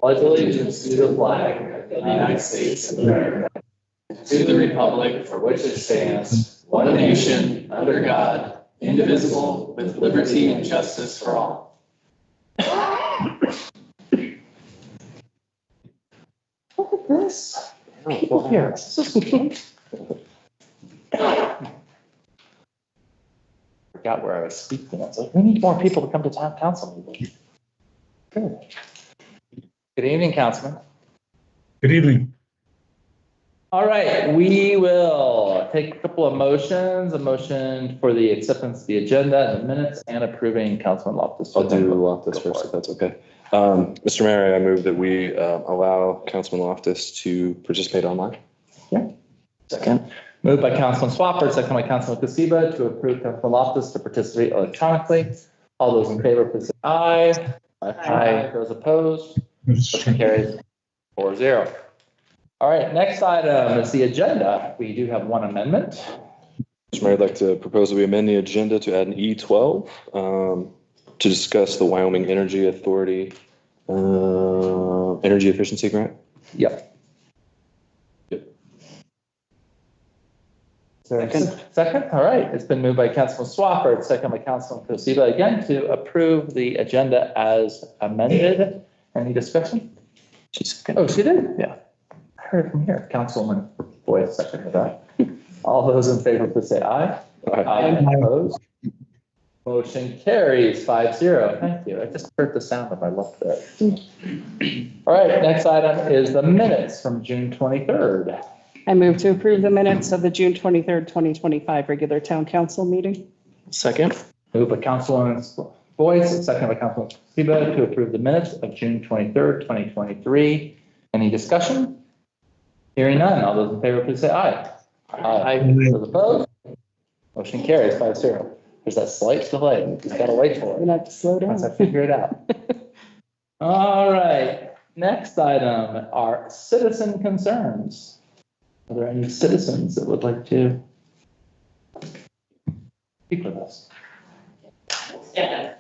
pledge allegiance to the flag of the United States of America, to the republic for which it stands, one nation, under God, indivisible, with liberty and justice for all. Look at this. People here. This is sweet. Forgot where I was speaking. I was like, we need more people to come to town council meeting. Good. Good evening, Councilman. Good evening. All right, we will take a couple of motions. A motion for the acceptance of the agenda and the minutes and approving Councilman Loftus. I'll do Loftus first, if that's okay. Mr. Mayor, I move that we allow Councilman Loftus to participate online. Yeah. Second. Moved by Councilman Swafford, second by Councilman Kasiba to approve Councilman Loftus to participate electronically. All those in favor, please say aye. Aye. Those opposed? Motion carries 4-0. All right, next item is the agenda. We do have one amendment. Mr. Mayor, I'd like to propose that we amend the agenda to add an E12 to discuss the Wyoming Energy Authority energy efficiency grant. Yep. Second. All right. It's been moved by Councilman Swafford, second by Councilman Kosiba again to approve the agenda as amended. Any discussion? Oh, she did? Yeah. I heard from here. Councilman Boyd seconded that. All those in favor, please say aye. Aye. Opposed? Motion carries 5-0. Thank you. I just heard the sound of my left there. All right. Next item is the minutes from June 23rd. I move to approve the minutes of the June 23rd, 2025 regular town council meeting. Second. Moved by Councilwoman Boyce, second by Councilman Siba to approve the minutes of June 23rd, 2023. Any discussion? Hearing none. All those in favor, please say aye. Aye. Those opposed? Motion carries 5-0. There's that slight delay. You just gotta wait for it. You're gonna have to slow down. Once I figure it out. All right. Next item are citizen concerns. Are there any citizens that would like to speak with us? Yeah.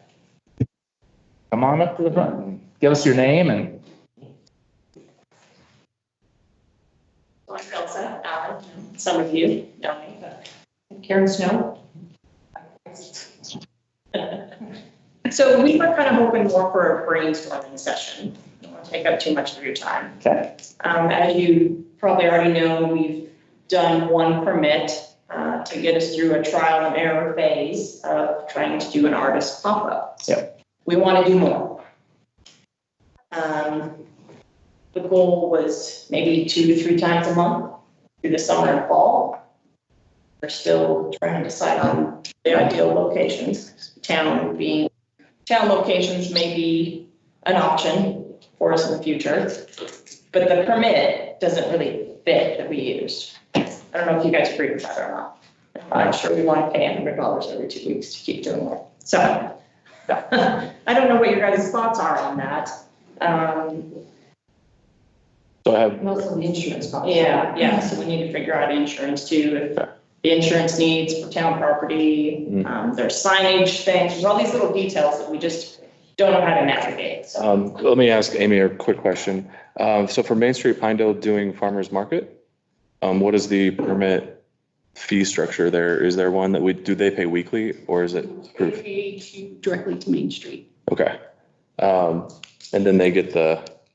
Come on up to the front and give us your name and. I'm Elsa Allen. Some of you know me, but I'm Karen Snow. So we were kind of hoping more for a brainstorming session. I don't want to take up too much of your time. Okay. As you probably already know, we've done one permit to get us through a trial and error phase of trying to do an artist pop-up. Yep. We want to do more. The goal was maybe 2 to 3 times a month through the summer and fall. We're still trying to decide on the ideal locations. Town locations may be an option for us in the future, but the permit doesn't really fit that we used. I don't know if you guys agree with that or not. I'm not sure we want to pay $100 every 2 weeks to keep doing it. So I don't know what your guys' thoughts are on that. So I have, Most of the insurance costs. Yeah. So we need to figure out insurance too. If the insurance needs for town property, there's signage things, there's all these little details that we just don't know how to navigate. So let me ask Amy a quick question. So for Main Street Pinedale doing farmers market, what is the permit fee structure there? Is there one that do they pay weekly or is it approved? Pay directly to Main Street. Okay. And then they get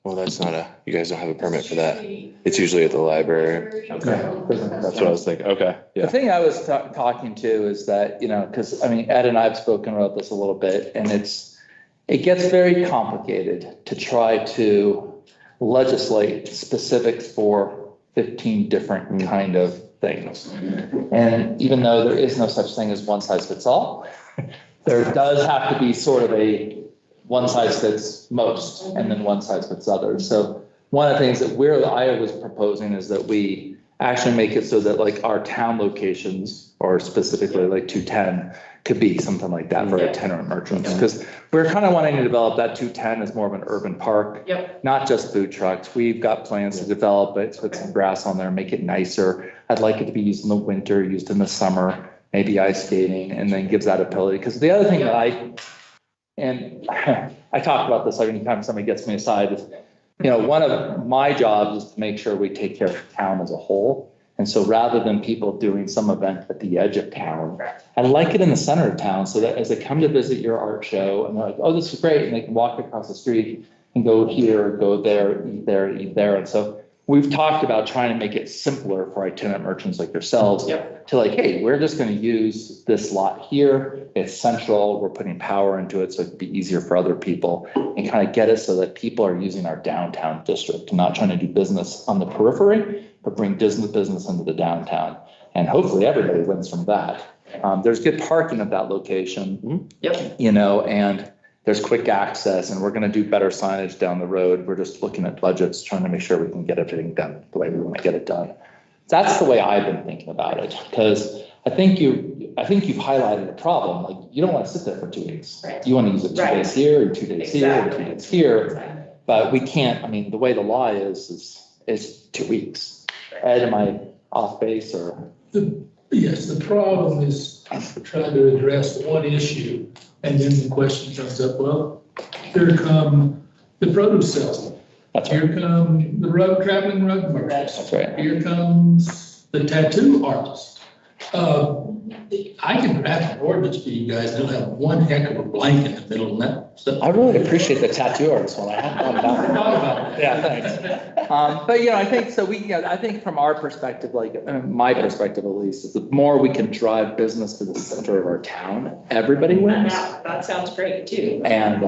well, that's not you guys don't have a permit for that. It's usually at the library. Okay. That's what I was thinking. Okay. Yeah. The thing I was talking to is that, because I mean, Ed and I have spoken about this a little bit, and it gets very complicated to try to legislate specifics for 15 different kind of things. And even though there is no such thing as one size fits all, there does have to be sort of a one size fits most and then one size fits others. So one of the things that I was proposing is that we actually make it so that like our town locations, or specifically like 210, could be something like that for itinerant merchants. Because we're kind of wanting to develop that 210 as more of an urban park, not just food trucks. We've got plans to develop it, put some grass on there, make it nicer. I'd like it to be used in the winter, used in the summer, maybe ice skating, and then gives that ability. Because the other thing that I talk about this every time somebody gets me aside is one of my jobs is to make sure we take care of town as a whole. And so rather than people doing some event at the edge of town, I like it in the center of town so that as they come to visit your art show and they're like, oh, this is great. And they can walk across the street and go here, go there, eat there, eat there. And so we've talked about trying to make it simpler for itinerant merchants like yourselves to like, hey, we're just going to use this lot here. It's central. We're putting power into it so it can be easier for other people and kind of get it so that people are using our downtown district, not trying to do business on the periphery, but bring business into the downtown. And hopefully everybody wins from that. There's good parking at that location, and there's quick access, and we're going to do better signage down the road. We're just looking at budgets, trying to make sure we can get everything done the way we want to get it done. That's the way I've been thinking about it, because I think you've highlighted a problem. Like, you don't want to sit there for 2 weeks. Right. You want to use it 2 days here, and 2 days here, and 2 days here. But we can't. I mean, the way the law is 2 weeks. Ed, am I off base or? Yes, the problem is trying to address one issue, and then the question comes up, well, here come the produce salesman. That's right. Here come the traveling rug merchants. That's right. Here comes the tattoo artist. I can draft an ordinance for you guys, and it'll have one heck of a blank in the middle of that. So I really appreciate the tattoo artist one. I hadn't thought about it. Yeah, thanks. But I think so. I think from our perspective, like my perspective at least, is the more we can drive business to the center of our town, everybody wins. That sounds great too. And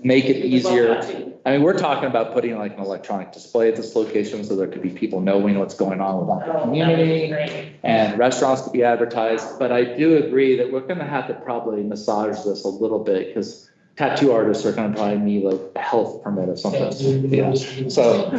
make it easier. Love that too. I mean, we're talking about putting like an electronic display at this location so there could be people knowing what's going on within the community, and restaurants could be advertised. But I do agree that we're going to have to probably massage this a little bit, because tattoo artists are going to probably need like a health permit or something. Yeah. So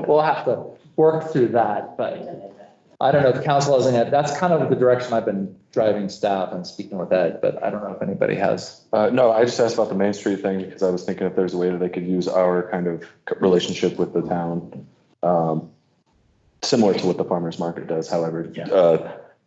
we'll have to work through that. But I don't know if council has any. That's kind of the direction I've been driving staff and speaking with Ed, but I don't know if anybody has. No, I just asked about the Main Street thing because I was thinking if there's a way that they could use our kind of relationship with the town, similar to what the farmer's market does. However,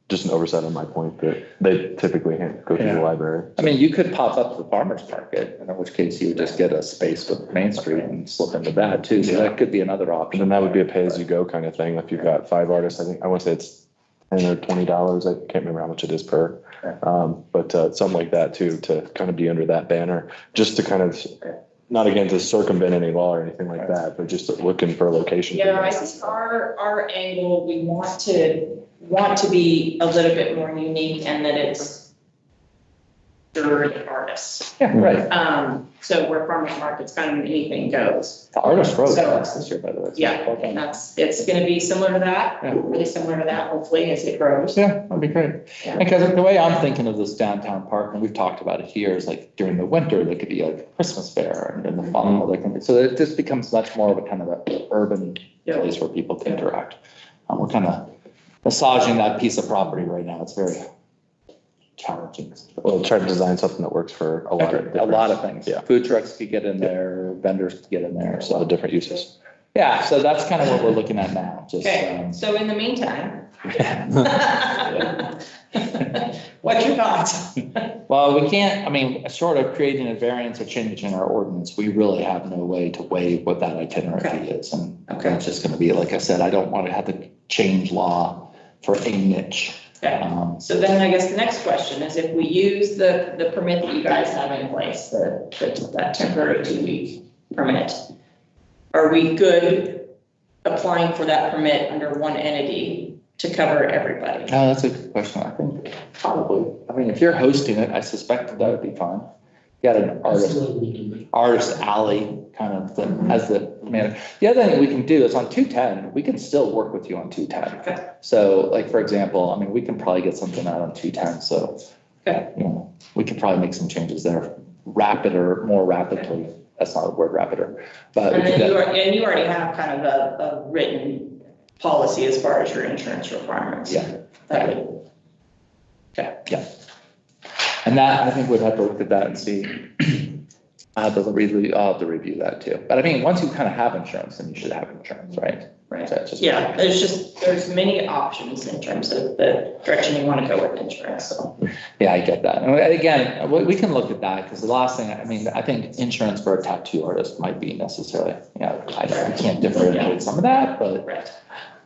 just an oversight on my point that they typically go through the library. I mean, you could pop up to the farmer's market, in which case you would just get a space with Main Street and slip into that too. So that could be another And option. then that would be a pay-as-you-go kind of thing. If you've got 5 artists, I want to say it's $10 or $20. I can't remember how much it is per. But something like that too, to kind of be under that banner, just to kind of, not again to circumvent any law or anything like that, but just looking for a location. Yeah, I think our angle, we want to be a little bit more unique, and that it's third artists. Yeah, right. So where farmers market's kind of anything goes. The artist road So- this year, by the way. Yeah, and it's gonna be similar to that, Yeah. really similar to that, hopefully, as it grows. Yeah, that'd be great. Yeah. Because the way I'm thinking of this downtown park, and we've talked about it here, is like during the winter, there could be a Christmas fair, and in the fall, there can be, so it just becomes much more of a kind of an urban place where people can interact. We're kind of massaging that piece of property right now. It's very challenging. Well, try to design something that works for a lot of things. Yeah. Food trucks could get in there, vendors could get in there, a lot so. of different uses. Yeah, so that's kind of what we're looking at now, just. Okay, so in the meantime, what's your thoughts? Well, we can't, I mean, short of creating a variance or changing our ordinance, we really have no way to weigh what that itinerary fee is. And it's just gonna be, like I said, I don't want to have to change law for a niche. Okay, so then I guess the next question is, if we use the permit that you guys have in place, that temporary 2-week permit, are we good applying for that permit under one entity to cover everybody? Oh, that's a good question. I think probably, I mean, if you're hosting it, I suspect that would be fine. You got an artist alley kind of that has the man. The other thing we can do is on 210, we can still work with you on 210. Okay. So like, for example, I mean, we can probably get something out on 210. So, Okay. We could probably make some changes there, more rapidly. That's not the word rapider, but. And then you already have kind of a written policy as far as your insurance requirements. Yeah. Okay. Yeah. And that, I think we'd have to look at that and see. I'll have to review that too. But I mean, once you kind of have insurance, then you should have insurance, right? Right. That's just- Yeah, there's many options in terms of the direction you want to go with insurance, so. Yeah, I get that. And again, we can look at that, because the last thing, I mean, I think insurance for a tattoo artist might be necessary. You know, I can't differentiate some of that, but, Right,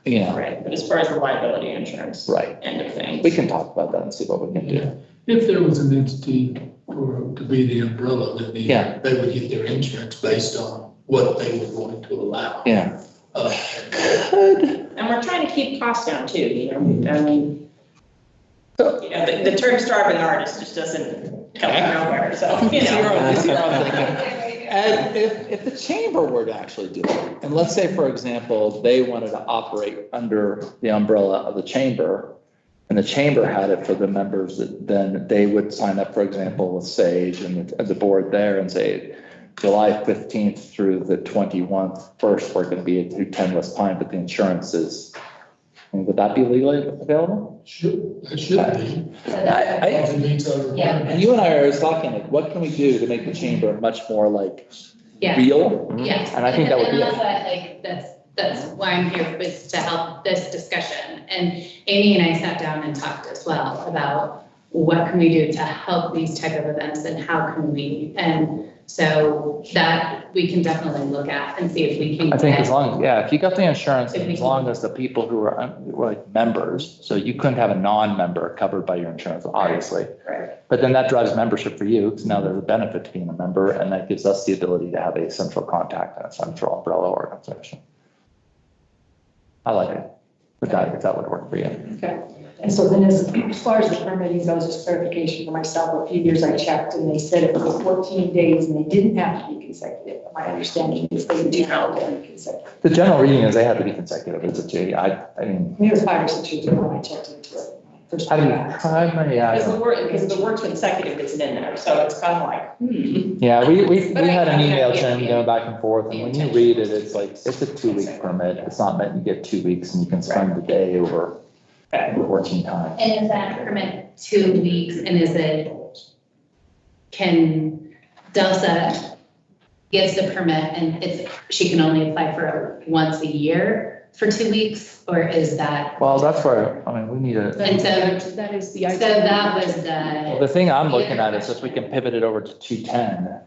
you know, right, but as far as the liability insurance. Right. End of things. we can talk about that and see what we can do. Yeah. If there was an entity to be the umbrella that Yeah. they would get their insurance based on what they were going to allow. Yeah. And we're trying to keep costs down too, you know, I mean, you know, the term starving artist just doesn't come from nowhere, so, you know. And if the chamber were to actually do it, and let's say, for example, they wanted to operate under the umbrella of the chamber, and the chamber had it for the members, then they would sign up, for example, with Sage and the board there and say, July 15th through the 21st, we're going to be at 210 West Pine, but the insurance is, and would that be legally available? It should be. I- It meets our requirements. And you and I are always talking, like, what can we do to make the chamber much more like Yeah. real? Yes. And I think that would be And it. that's what, like, that's why I'm here, was to help this discussion. And Amy and I sat down and talked as well about what can we do to help these type of events and how can we, and so that we can definitely look at and see if we can. I think as get- long, if you got the insurance, If and we as can- long as the people who were like members, so you couldn't have a non-member covered by your insurance, obviously. Right. But then that drives membership for you, because now there's a benefit to being a member, and that gives us the ability to have a central contact and a central umbrella organization. I like it. If that would work for you. Okay, and so then as far as the permitting goes, just clarification for myself, a few years I checked and they said it was 14 days and they didn't have to be consecutive. My understanding is they do have to be consecutive. The general reading is they have to be consecutive, is it, J? I mean, It was 5 or 6 years ago when I checked into it. First how time. many, Because the word consecutive isn't in there, so it's kind of like, Yeah, we But had an I- email yeah, chain yeah. going back and forth, and when you read it, it's like, it's a 2-week permit. It's not meant you get 2 weeks and you can spend the day over 14 times. And is that permit 2 weeks, and is it, can Delsa gets the permit and she can only apply for it once a year for 2 weeks, or is that? Well, that's where, I mean, we need a, And so, That is the so idea. that was well, the, the thing I'm looking at is if we can pivot it over to 210,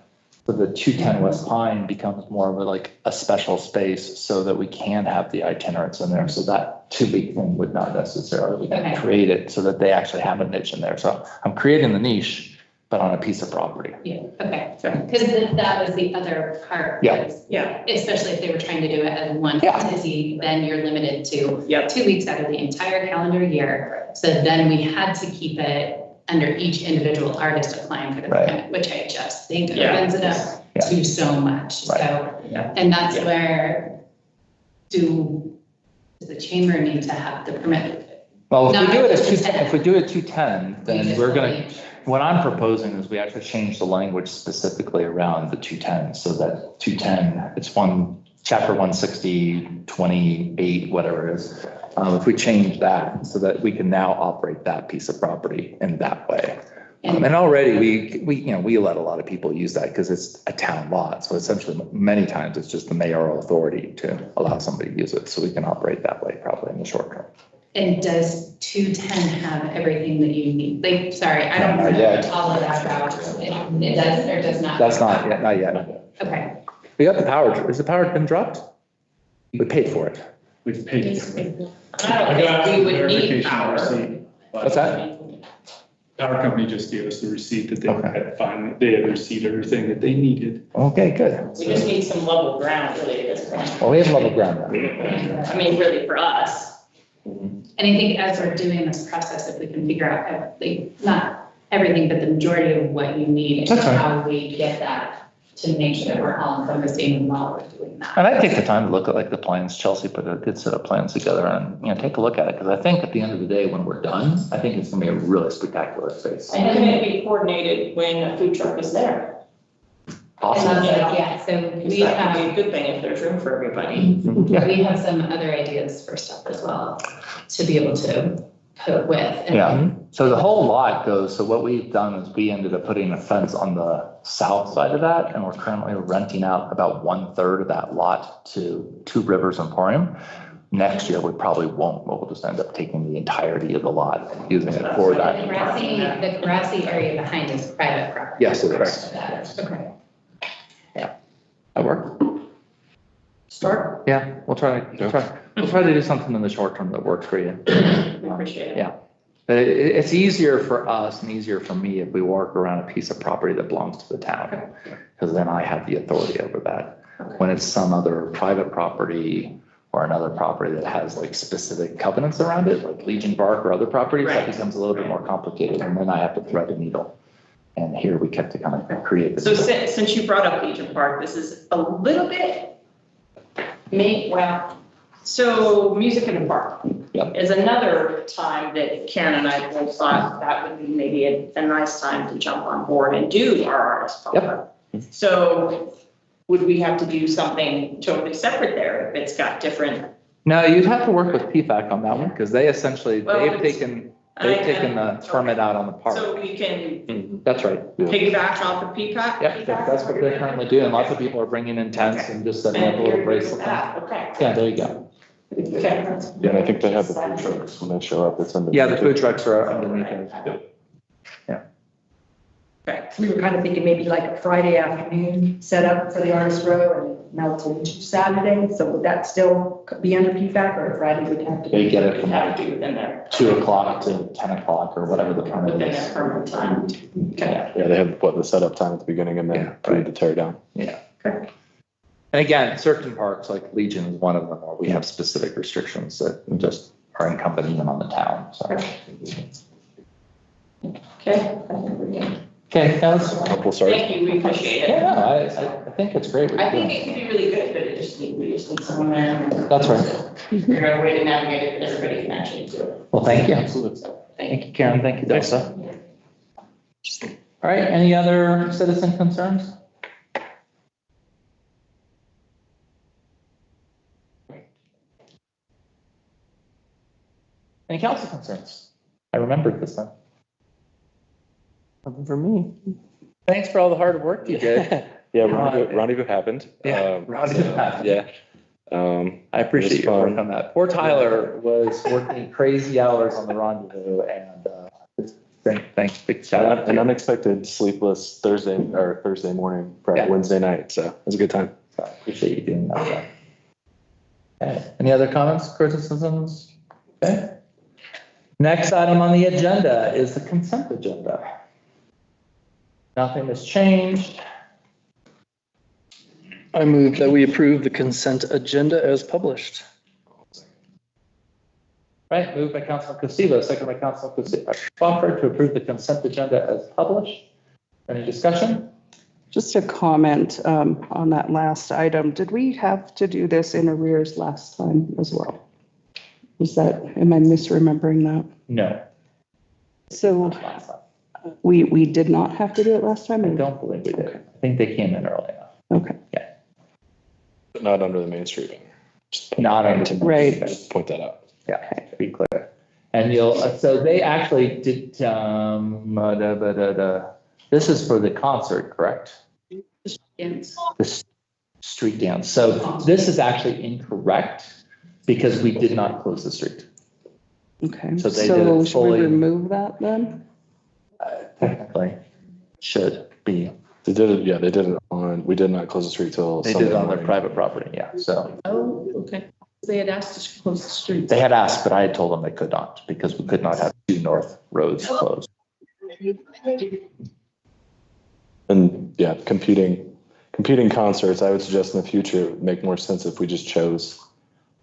so the 210 West Pine becomes more of a special space so that we can have the itinerants in there. So that 2-week thing would not necessarily, we can Okay. create it so that they actually have a niche in there. So I'm creating the niche, but on a piece of property. yeah, okay. Because that was the other part. Yeah. was, yeah, especially if they were trying to do it as one Yeah. entity, then you're limited to Yep. 2 weeks out of the entire calendar year. So then we had to keep it under each individual artist applying for the Right. permit, which I just think Yeah. opens it up Yeah. to so much. Right. So, Yeah. and that's Yeah. where does the chamber need to have the permit? Well, if we Not do it at just 210, if we do it at 210, We then just we're gonna, believe. what I'm proposing is we actually change the language specifically around the 210, so that 210, it's chapter 160, 28, whatever it is. If we change that so that we can now operate that piece of property in that way. And already we let a lot of people use that because it's a town lot. So essentially, many times it's just the mayoral authority to allow somebody to use it. So we can operate that way probably in the short term. And does 210 have everything that you need? Like, sorry, I don't Not know yet. all of that about, it does or does not? That's not yet. Okay. We got the power. Is the power been dropped? We paid for it. We've paid. I don't think we would need power. What's that? Power company just gave us the receipt that they Okay. had received everything that they needed. Okay, good. We just need some level ground really at this point. Well, we have level ground now. I mean, really for us. And I think as we're doing this process, if we can figure out, not everything, but the majority of what you need, and That's fine. how we get that to make sure that we're all encompassing while we're doing that. And I take the time to look at the plans. Chelsea put a good set of plans together and, take a look at it. Because I think at the end of the day, when we're done, I think it's gonna be a really spectacular space. And it's gonna be coordinated when a food truck is there. And Awesome. that's like, yeah, so we That would be have, a good thing if there's room for everybody. Yeah. we have some other ideas for stuff as well to be able to put with. And Yeah, so the whole lot goes, so what we've done is we ended up putting a fence on the south side of that, and we're currently renting out about 1/3 of that lot to Two Rivers Emporium. Next year, we probably won't. We'll just end up taking the entirety of the lot and using it for The that. grassy area behind is private property. Yes, it is. Okay. That work? Start. Yeah, we'll try to do something in the short term that works for you. Appreciate it. Yeah. But it's easier for us and easier for me if we work around a piece of property that belongs to the town, because then I have the authority over that. When it's some other private property or another property that has like specific covenants around it, like Legion Park or other properties, that Right. becomes a little bit more complicated, and then I have to thread a needle. And here we kept to kind of create So this. since you brought up Legion Park, this is a little bit, so Music in the Park Yep. is another time that Karen and I both thought that would be maybe a nice time to jump on board and do our artist program. So would we have to do something totally separate there if it's got different? No, you'd have to work with PFAC on that one, because they essentially, Well, they've it's- taken the permit out on the park. So we can That's right. piggyback off of PPAC? Yep, that's what they're currently doing. Lots of people are bringing in tents and just setting up a little bracelet. Okay. Yeah, there you go. Okay. Yeah, and I think they have the food trucks when they show up. It's under. Yeah, the food trucks are underneath it. Okay. We were kind of thinking maybe like a Friday afternoon setup for the artist row and melt into Saturday. So would that still be under PFAC, or Friday would have to They be? get it from Have like to be within their, 2 o'clock to 10 o'clock or whatever the permit within is. their permanent time. Okay. Yeah, they have the setup time at the beginning and Yeah, then time to tear down. Yeah. And again, certain parks like Legion is one of them where we have specific restrictions that just are incumbent on the town, so. Okay. I think we're good. Okay, guys. We'll start. Thank you, we appreciate it. Yeah, I think it's great. what I you're think doing. it could be really good, but we just need someone there. That's right. Figure out a way to navigate it that everybody can actually do it. Well, thank you. Absolutely. Thank you, Karen. Thank you, Delsa. All right, any other citizen concerns? Any council concerns? I remembered this time. Nothing for me. Thanks for all the hard work you did. Yeah, rendezvous happened. Rendezvous happened. Yeah. I appreciate It was your work fun. on that. Poor Tyler was working crazy hours on the rendezvous, and big shout out to An you. unexpected sleepless Thursday morning, probably Yeah. Wednesday night. So it was a good time. So I appreciate you doing that. Okay. Any other comments, criticisms? Okay. Next item on the agenda is the consent agenda. Nothing has changed. I move that we approve the consent agenda as published. Right, moved by Councilor Castillo, second by Councilor Schwanford to approve the consent agenda as published. Any discussion? Just a comment on that last item. Did we have to do this in arrears last time as well? Am I misremembering that? No. So we did not have to do it last I time? don't believe we did. I think they came in early enough. Okay, But not under the Main Street. Just Not under the- right. Just point that out. Yeah, to be clear. And so they actually did, this is for the concert, correct? Yes. The street dance. So this is actually incorrect because we did not close the street. Okay. So they did it So should fully. we remove that then? Technically, should be. They did it. Yeah, they did it on. We did not close the street till. They did Sunday it on their morning. private property, yeah. So Oh, okay. They had asked us to close the street. they had asked, but I had told them they could not because we could not have 2 north roads closed. And yeah, competing concerts. I would suggest in the future it would make more sense if we just chose,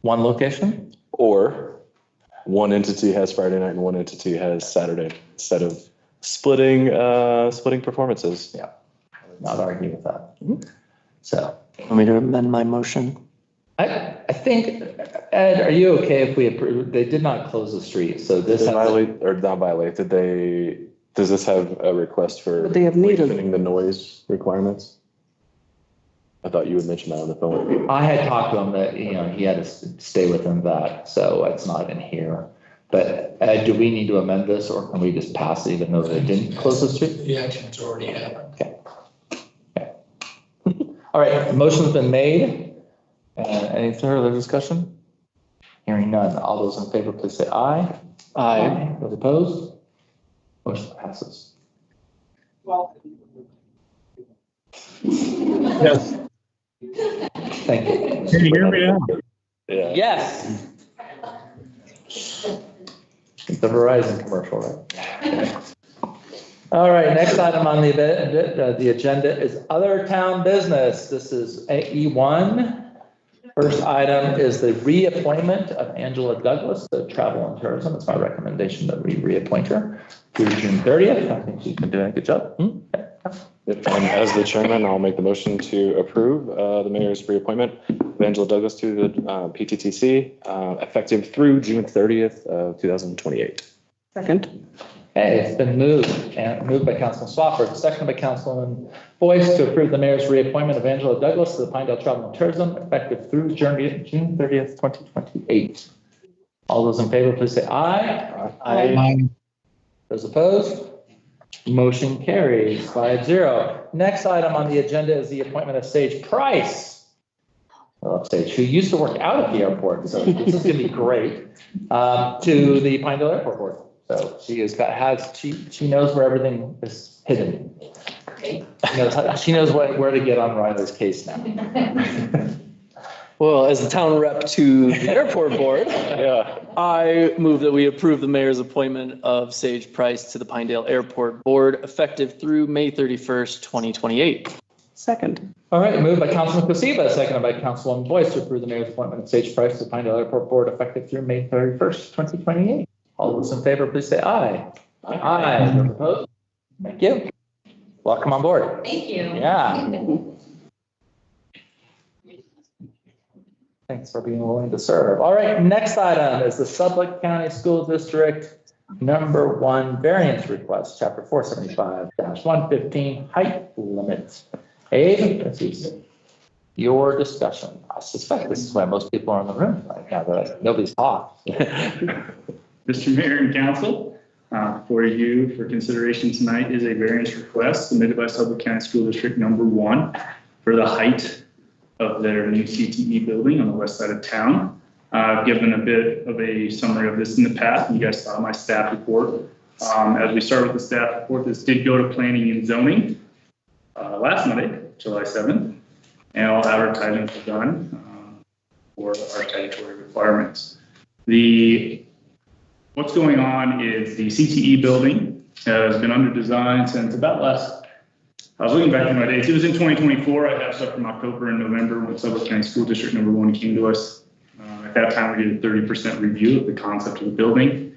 One location? or one entity has Friday night and one entity has Saturday, instead of splitting performances. Yeah, I would not argue with that. So Want me to amend my motion? I think, Ed, are you okay if we approve? They did not close the street, so Did this they has, violate or not violate? Does this have a request for Would they have needed- lengthening the noise requirements? I thought you would mention that on the phone. I had talked to him that, he had to stay within that, so it's not in here. But Ed, do we need to amend this or can we just pass it even though they didn't close the street? The action's already happened. Okay. All right, the motion's been made. Any further discussion? Hearing none. All those in favor, please say aye. Aye. Those opposed? Motion passes. Yes. Thank you. Can you hear me now? Yeah. Yes. It's the Verizon commercial, right? All right, next item on the agenda is other town business. This is E1. First item is the reappointment of Angela Douglas to Travel and Tourism. It's my recommendation that we reappoint her through June 30th. I think she's been doing a good job. Yep, and as the chairman, I'll make the motion to approve the mayor's reappointment of Angela Douglas to the PTTC, effective through June 30th of 2028. Second. Okay, it's been moved by Councilman Swafford, seconded by Councilman Boyce to approve the mayor's reappointment of Angela Douglas to the Pinedale Travel and Tourism, effective through June 30th, 2028. All those in favor, please say aye. Aye. Those opposed? Motion carries 5-0. Next item on the agenda is the appointment of Sage Price. I love Sage, who used to work out at the airport, so this is going to be great, to the Pinedale Airport Board. So she she knows where everything is hidden. She knows where to get on Riley's case now. Well, as the town rep to the airport board, Yeah. I move that we approve the mayor's appointment of Sage Price to the Pinedale Airport Board effective through May 31st, 2028. Second. All right, moved by Councilman Cosiba, seconded by Councilwoman Boyce to approve the mayor's appointment of Sage Price to the Pinedale Airport Board effective through May 31st, 2028. All those in favor, please say aye. Aye. Those opposed? Thank you. Welcome on board. Thank you. Yeah. Thanks for being willing to serve. All right, next item is the Sublette County School District #1 variance request, chapter 475-115, height limits. Abe, this is your discussion. I suspect this is why most people are in the room right now, that nobody's talked. Mr. Mayor and Council, for you for consideration tonight is a variance request submitted by Sublette County School District #1 for the height of their new CTE building on the west side of town. I've given a bit of a summary of this in the past. You guys saw my staff report. As we start with the staff report, this did go to planning and zoning last Monday, July 7th, and all advertisements were done for our statutory requirements. What's going on is the CTE building has been under design since about I was looking back in my days. It was in 2024. I have stuff from October and November when Sublette County School District #1 came to us. At that time, we did a 30% review of the concept of the building.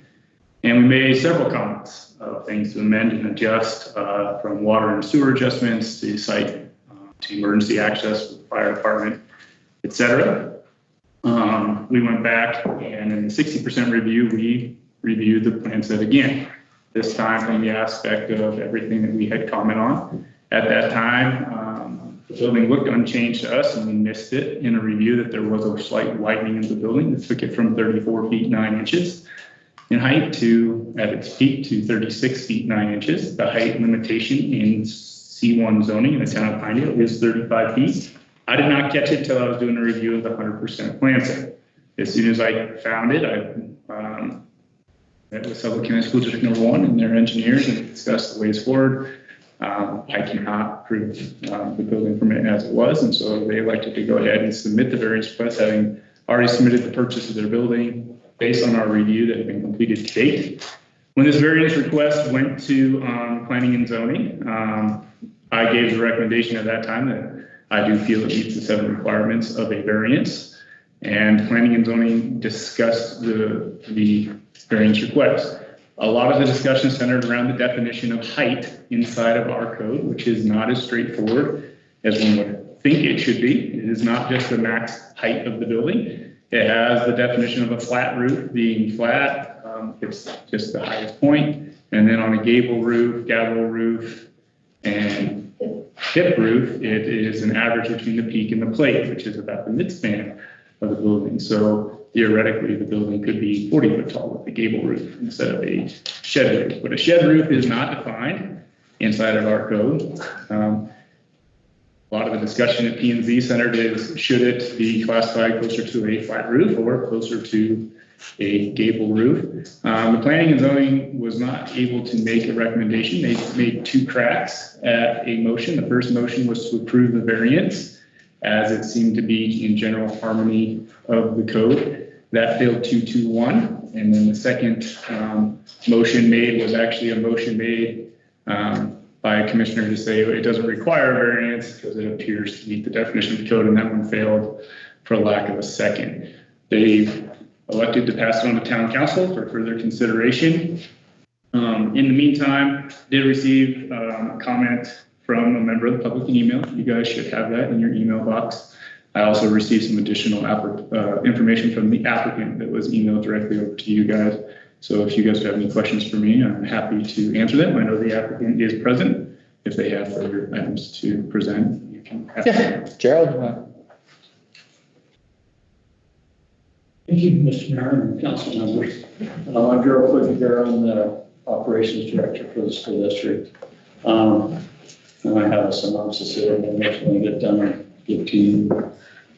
And we made several comments of things to amend and adjust, from water and sewer adjustments to site, to emergency access with the fire department, et cetera. We went back and in the 60% review, we reviewed the plan set again, this time from the aspect of everything that we had comment on. At that time, the building looked unchanged to us and we missed it in a review that there was a slight widening of the building that took it from 34 feet 9 inches in height to, at its peak, to 36 feet 9 inches. The height limitation in C1 zoning in the town of Pinedale is 35 feet. I did not catch it till I was doing a review of the 100% plan set. As soon as I found it, I met with Sublette County School District #1 and their engineers and discussed the ways forward. I cannot approve the building permit as it was, and so they elected to go ahead and submit the variance request, having already submitted the purchase of their building based on our review that had been completed to date. When this variance request went to planning and zoning, I gave the recommendation at that time that I do feel it meets the 7 requirements of a variance, and planning and zoning discussed the variance request. A lot of the discussion centered around the definition of height inside of our code, which is not as straightforward as one would think it should be. It is not just the max height of the building. It has the definition of a flat roof being flat. It's just the highest point. And then on a gable roof, and hip roof, it is an average between the peak and the plate, which is about the midspan of the building. So theoretically, the building could be 40 foot tall with a gable roof instead of a shed roof. But a shed roof is not defined inside of our code. A lot of the the discussion at P&Z centered is, should it be classified closer to a flat roof or closer to a gable roof? The planning and zoning was not able to make a recommendation. They made two cracks at a motion. The first motion was to approve the variance, as it seemed to be in general harmony of the code. That failed 2-1. And then the second motion made was actually a motion made by a commissioner to say it doesn't require a variance because it appears to meet the definition of the code, and that one failed for lack of a second. They elected to pass it on to town council for further consideration. In the meantime, did receive a comment from a member of the public in email. You guys should have that in your email box. I also received some additional information from the applicant that was emailed directly over to you guys. So if you guys have any questions for me, I'm happy to answer them. I know the applicant is present. If they have further items to present, you can have them. Gerald? Thank you, Mr. Mayor and council members. I'm Gerald Quigley, I'm the operations director for the school district. And I have a synopsis here, and then when we get done, I'll give to you.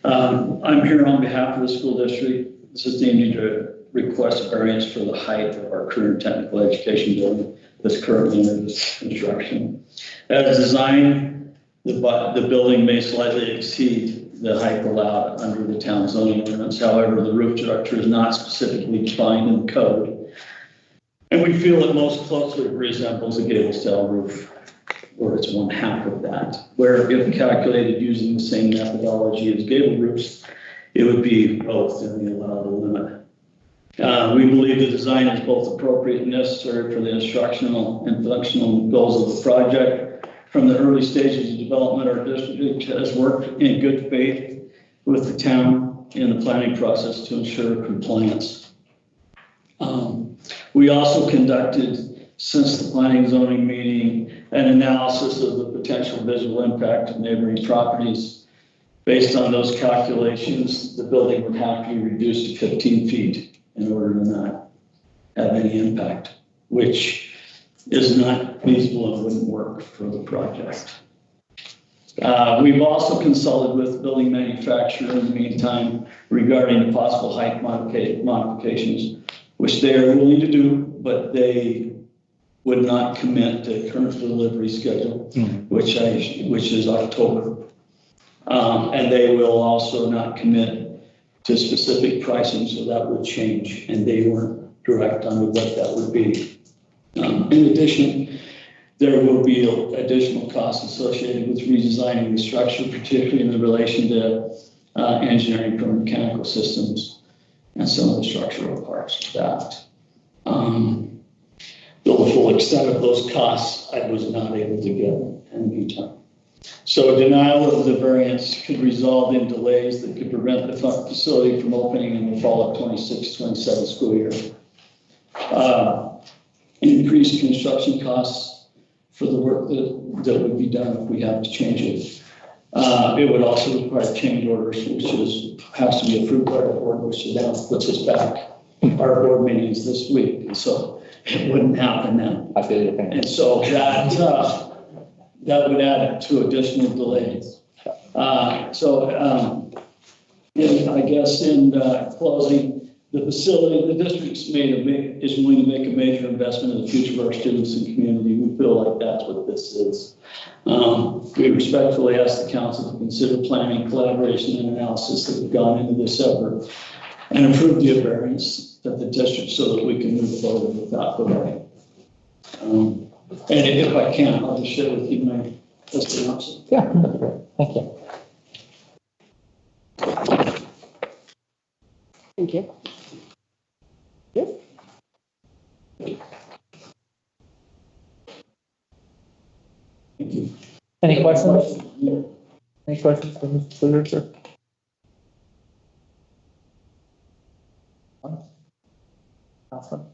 I'm here on behalf of the school district. This is needed to request a variance for the height of our current technical education building that's currently under construction. As designed, the building may slightly exceed the height allowed under the town zoning ordinance. However, the roof structure is not specifically defined in the code. And we feel it most closely resembles a gable style roof, or it's one half of that, where if calculated using the same methodology as gable roofs, it would be well within the allowable limit. We believe the design is both appropriate and necessary for the instructional and functional goals of the project. From the early stages of development, our district has worked in good faith with the town in the planning process to ensure compliance. We also conducted, since the planning and zoning meeting, an analysis of the potential visual impact of neighboring properties. Based on those calculations, the building would have to be reduced to 15 feet in order to not have any impact, which is not feasible and wouldn't work for the project. We've also consulted with the building manufacturer in the meantime regarding possible height modifications, which they are willing to do, but they would not commit to current delivery schedule, which is October. And they will also not commit to specific pricing, so that would change, and they weren't direct on what that would be. In addition, there will be additional costs associated with redesigning the structure, particularly in relation to engineering for mechanical systems and some of the structural parts of that. The full extent of those costs, I was not able to get in the meantime. So denial of the variance could result in delays that could prevent the facility from opening in the fall of 26-27 school year. Increased construction costs for the work that would be done if we have to change it. It would also require change orders, which has to be approved by our board, which now puts us back. Our board meetings this week, and so it wouldn't happen now. I feel your pain. And so that would add to additional delays. I guess in closing, the facility, the district's is willing to make a major investment in the future of our students and community. We feel like that's what this is. We respectfully ask the council to consider planning, collaboration, and analysis that have gone into this effort and approve the variance of the district so that we can move forward without delay. And if I can, I'll just share with you my testimony. Yeah, thank you. Thank you. Yes. Thank you. Any questions? Any questions for Mr. Fluger, sir? Awesome.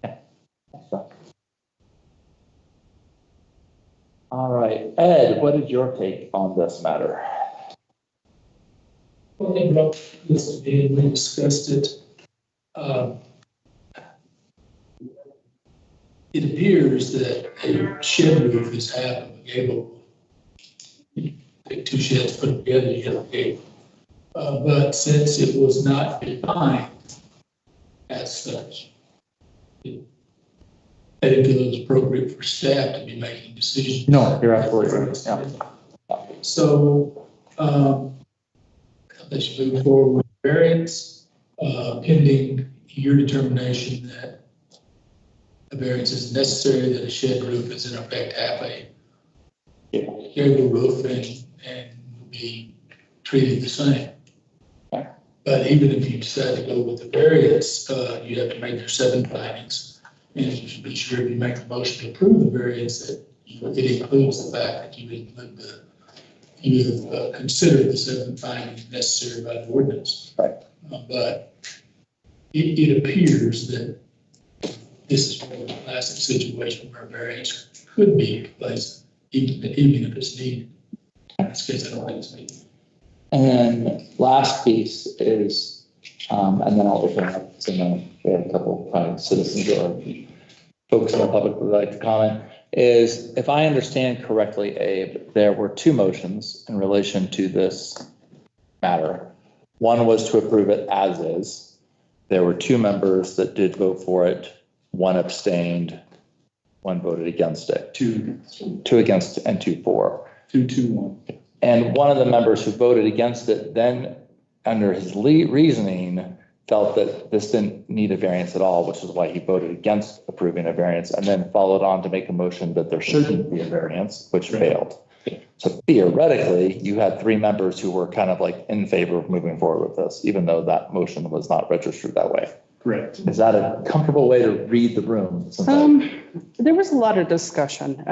Yeah. All right, Ed, what is your take on this matter? Well, they brought this to me and we discussed it. It appears that a shed roof is half of a gable roof. two sheds put together, you have a gable. But since it was not defined as such, I didn't feel it was appropriate for staff to be making decisions. No, you're absolutely right. Yeah. So, they should move forward with variance, pending your determination that a variance is necessary, that a shed roof is in effect half a gable roof and be treated the same. Okay. But even if you decide to go with the variance, you have to make your 7 findings. And you should be sure if you make a motion to approve the variance that it includes the fact that you have considered the 7 findings necessary by the ordinance. Right. But it appears that this is a classic situation where a variance could be placed, even if it's needed. In this case, I don't think it's needed. And then last piece is, and then I'll open up to we have a couple of citizens or folks in the public who would like to comment, is if I understand correctly, Abe, there were 2 motions in relation to this matter. One was to approve it as is. There were 2 members that did vote for it. 1 abstained, 1 voted against it. 2 against and 2 for. 2-2-1. And one of the members who voted against it then, under his reasoning, felt that this didn't need a variance at all, which is why he voted against approving a variance, and then followed on to make a motion that there shouldn't be a variance, which failed. So theoretically, you had 3 members who were kind of like in favor of moving forward with this, even though that motion was not registered that way. Correct. Is that a comfortable way to read the room? There was a lot of discussion.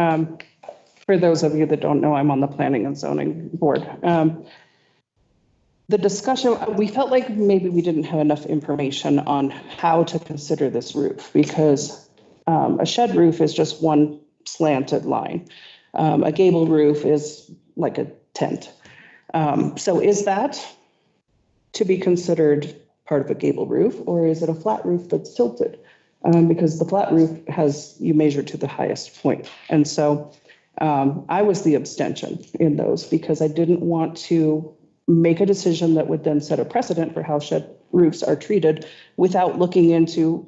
For those of you that don't know, I'm on the planning and zoning board. The discussion, we felt like maybe we didn't have enough information on how to consider this roof, because a shed roof is just one slanted line. A gable roof is like a tent. So is that to be considered part of a gable roof, or is it a flat roof that's tilted? Because the flat roof you measure to the highest point. And so I was the abstention in those because I didn't want to make a decision that would then set a precedent for how shed roofs are treated without looking into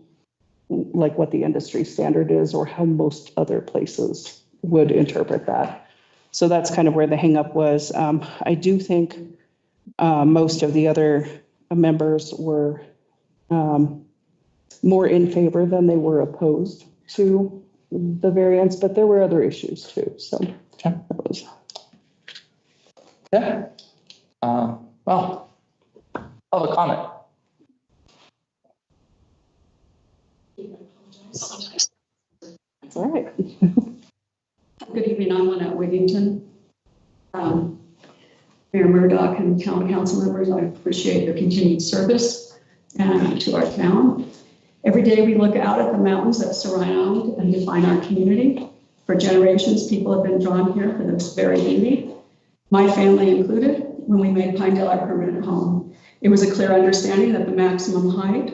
like what the industry standard is or how most other places would interpret that. So that's kind of where the hang-up was. I do think most of the other members were more in favor than they were opposed to the variance, but there were other issues too. So that was. Yeah. Well, public comment. All right. Good evening, I'm Lynette Wigington. Mayor Murdoch and town council members, I appreciate your continued service to our town. Every day we look out at the mountains that surround and define our community. For generations, people have been drawn here for this very beauty, my family included, when we made Pinedale our permanent home. It was a clear understanding that the maximum height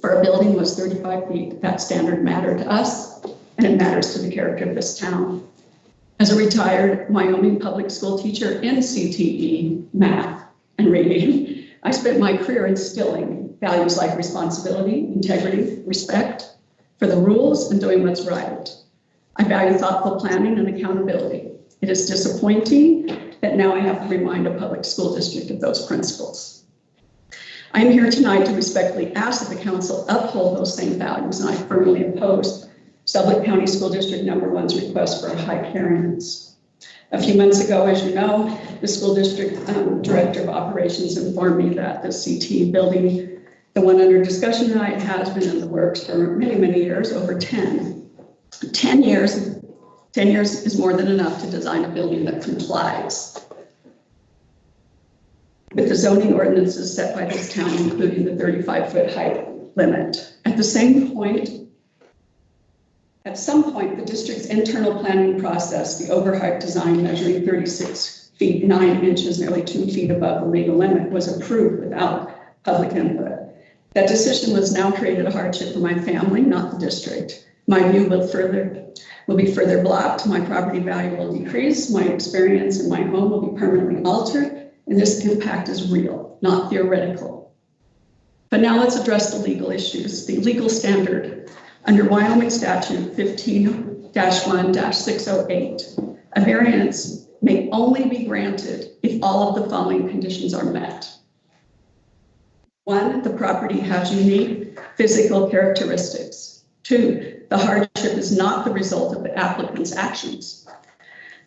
for a building was 35 feet. That standard mattered to us, and it matters to the character of this town. As a retired Wyoming public school teacher in CTE, math, and reading, I spent my career instilling values like responsibility, integrity, respect for the rules, and doing what's right. I value thoughtful planning and accountability. It is disappointing that now I have to remind a public school district of those principles. I am here tonight to respectfully ask that the council uphold those same values, and I firmly oppose Sublette County School District No. 1's request for a height variance. A few months ago, as you know, the school district director of operations informed me that the CT building, the one under discussion tonight, has been in the works for many, many years, over 10. 10 years is more than enough to design a building that complies with the zoning ordinances set by this town, including the 35-foot height limit. At some point, the district's internal planning process, the overheight design measuring 36 feet 9 inches, nearly 2 feet above the legal limit, was approved without public input. That decision has now created a hardship for my family, not the district. My view will further will be further blocked, my property value will decrease, my experience in my home will be permanently altered, and this impact is real, not theoretical. But now let's address the legal issues. The legal standard under Wyoming statute 15-1-608, a variance may only be granted if all of the following conditions are met. 1, the property has unique physical characteristics. 2, the hardship is not the result of the applicant's actions.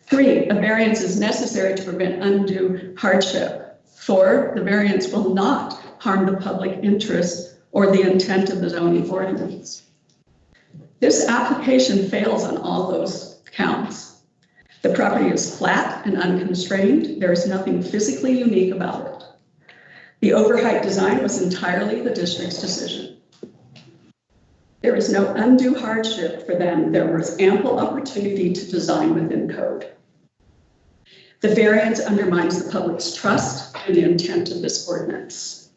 3, a variance is necessary to prevent undue hardship. 4, the variance will not harm the public interest or the intent of the zoning ordinance. This application fails on all those counts. The property is flat and unconstrained. There is nothing physically unique about it. The overheight design was entirely the district's decision. There is no undue hardship for them. There was ample opportunity to design within code. The variance undermines the public's trust in the intent of this ordinance.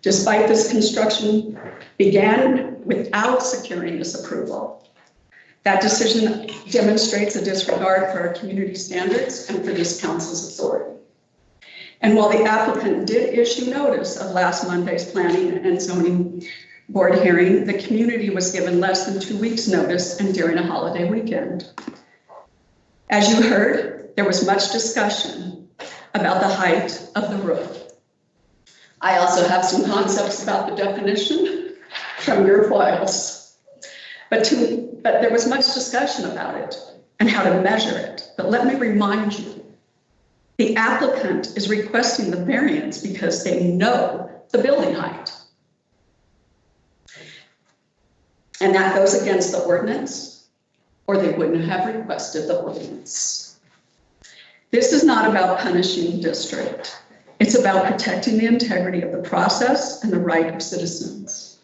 Despite this construction began without securing this approval, that decision demonstrates a disregard for our community standards and for this council's authority. And while the applicant did issue notice of last Monday's planning and zoning board hearing, the community was given less than 2 weeks notice and during a holiday weekend. As you heard, there was much discussion about the height of the roof. I also have some concepts about the definition from your files, but there was much discussion about it and how to measure it. But let me remind you, the applicant is requesting the variance because they know the building height. And that goes against the ordinance, or they wouldn't have requested the ordinance. This is not about punishing the district. It's about protecting the integrity of the process and the right of citizens.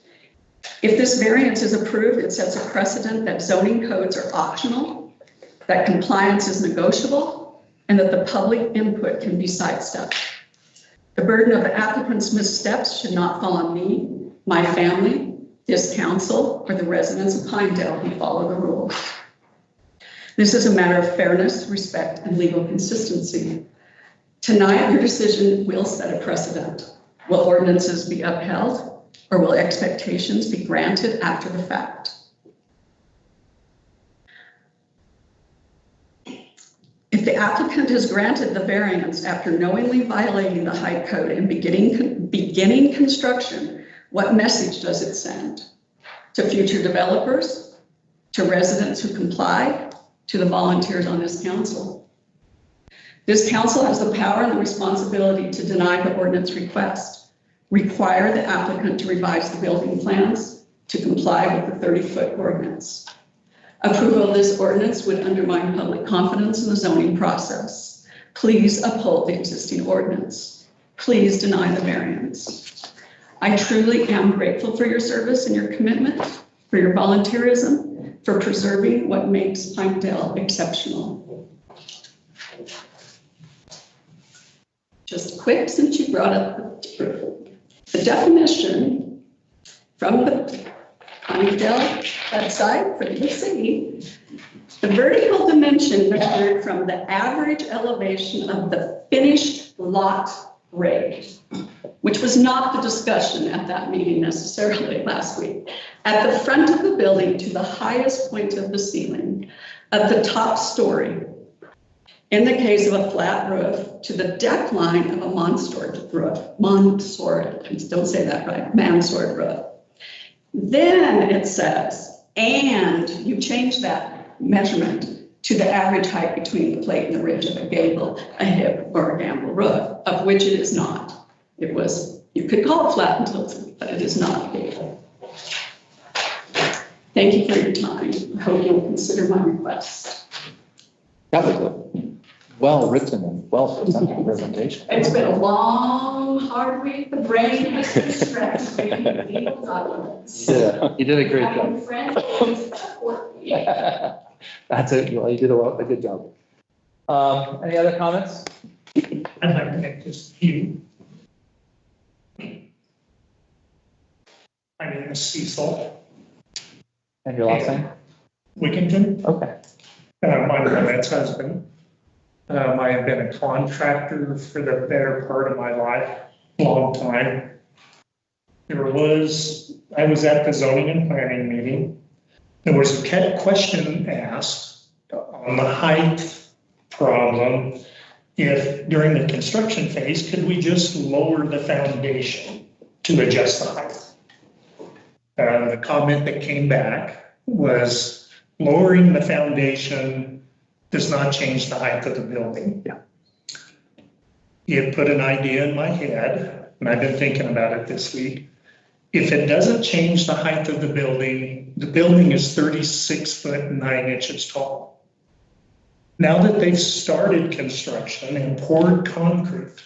If this variance is approved, it sets a precedent that zoning codes are optional, that compliance is negotiable, and that the public input can be sidestepped. The burden of the applicant's missteps should not fall on me, my family, this council, or the residents of Pinedale who follow the rules. This is a matter of fairness, respect, and legal consistency. Tonight, your decision will set a precedent. Will ordinances be upheld, or will expectations be granted after the fact? If the applicant has granted the variance after knowingly violating the height code and beginning construction, what message does it send? To future developers, to residents who comply, to the volunteers on this council? This council has the power and the responsibility to deny the ordinance request, require the applicant to revise the building plans to comply with the 30-foot ordinance. Approval of this ordinance would undermine public confidence in the zoning process. Please uphold the existing ordinance. Please deny the variance. I truly am grateful for your service and your commitment, for your volunteerism, for preserving what makes Pinedale exceptional. Just quick, since you brought up the definition from the Pinedale website for the city, the vertical dimension measured from the average elevation of the finished lot grade, which was not the discussion at that meeting necessarily last week, at the front of the building to the highest point of the ceiling of the top story. In the case of a flat roof, to the deck line of a mansard roof, don't say that right, mansard roof. Then it says, and you change that measurement to the average height between the plate and the ridge of a gable, a hip, or a gambrel roof, of which it is not. It was, you could call it flat and tilted, but it is not a gable. Thank you for your time. I hope you'll consider my request. That was a well-written and well-presented presentation. It's been a long, hard week. The brain has been stretched reading legal documents. Yeah, you did a great Having job. friends who support me. That's it. Well, you did a good job. Any other comments? I'd like to make just a few. My name is Cecil And your last name? Wickenton. Okay. I'm Lynette's husband. I have been a contractor for the better part of my life, long time. I was at the zoning and planning meeting. There was a question asked on the height problem. If during the construction phase, could we just lower the foundation to adjust the height? The comment that came back was lowering the foundation does not change the height of the building. Yeah. It put an idea in my head, and I've been thinking about it this week. If it doesn't change the height of the building is 36 foot 9 inches tall. Now that they've started construction and poured concrete,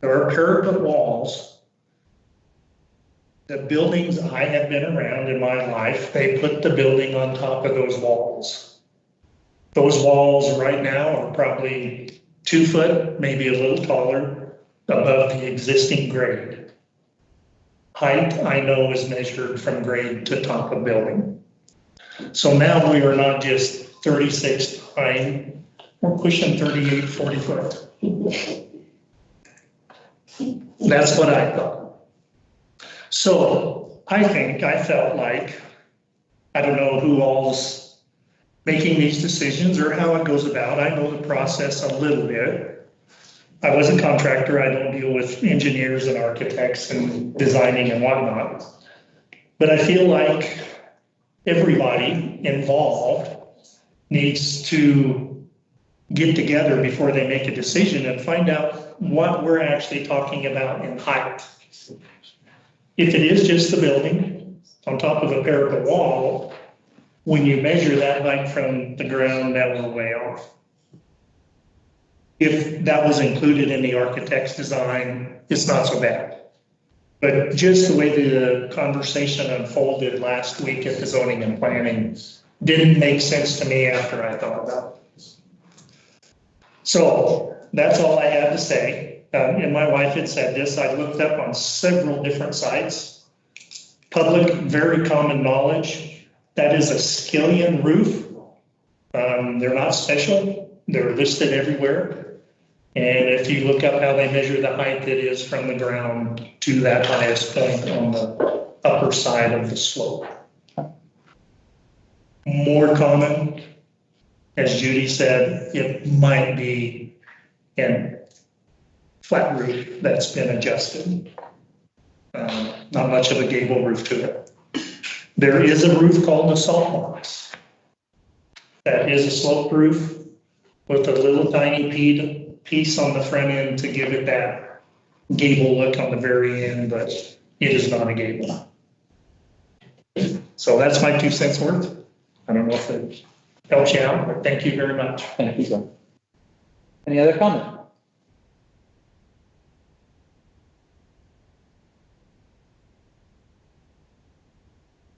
there are parapet walls. The buildings I have been around in my life, they put the building on top of those walls. Those walls right now are probably 2 foot, maybe a little taller, above the existing grade. Height, I know, is measured from grade to top of building. So now we are not just 36 high, we're pushing 38, 40 foot. That's what I thought. So I felt like, I don't know who all's making these decisions or how it goes about. I know the process a little bit. I was a contractor. I don't deal with engineers and architects and designing and whatnot. But I feel like everybody involved needs to get together before they make a decision and find out what we're actually talking about in height. If it is just the building on top of a parapet wall, when you measure that height from the ground, that was way off. If that was included in the architect's design, it's not so bad. But just the way the conversation unfolded last week at the zoning and planning didn't make sense to me after I thought about it. So that's all I had to say. And my wife had said this, I looked up on several different sites. Public, very common knowledge, that is a skillion roof. They're not special, they're listed everywhere. And if you look up how they measure the height, it is from the ground to that highest point on the upper side of the slope. More common, as Judy said, it might be a flat roof that's been adjusted. Not much of a gable roof to it. There is a roof called a salt box. That is a sloped roof with a little tiny piece on the front end to give it that gable look on the very end, but it is not a gable. So that's my 2 cents worth. I don't know if it helps you out, but thank you very much. Thank you, sir. Any other comment?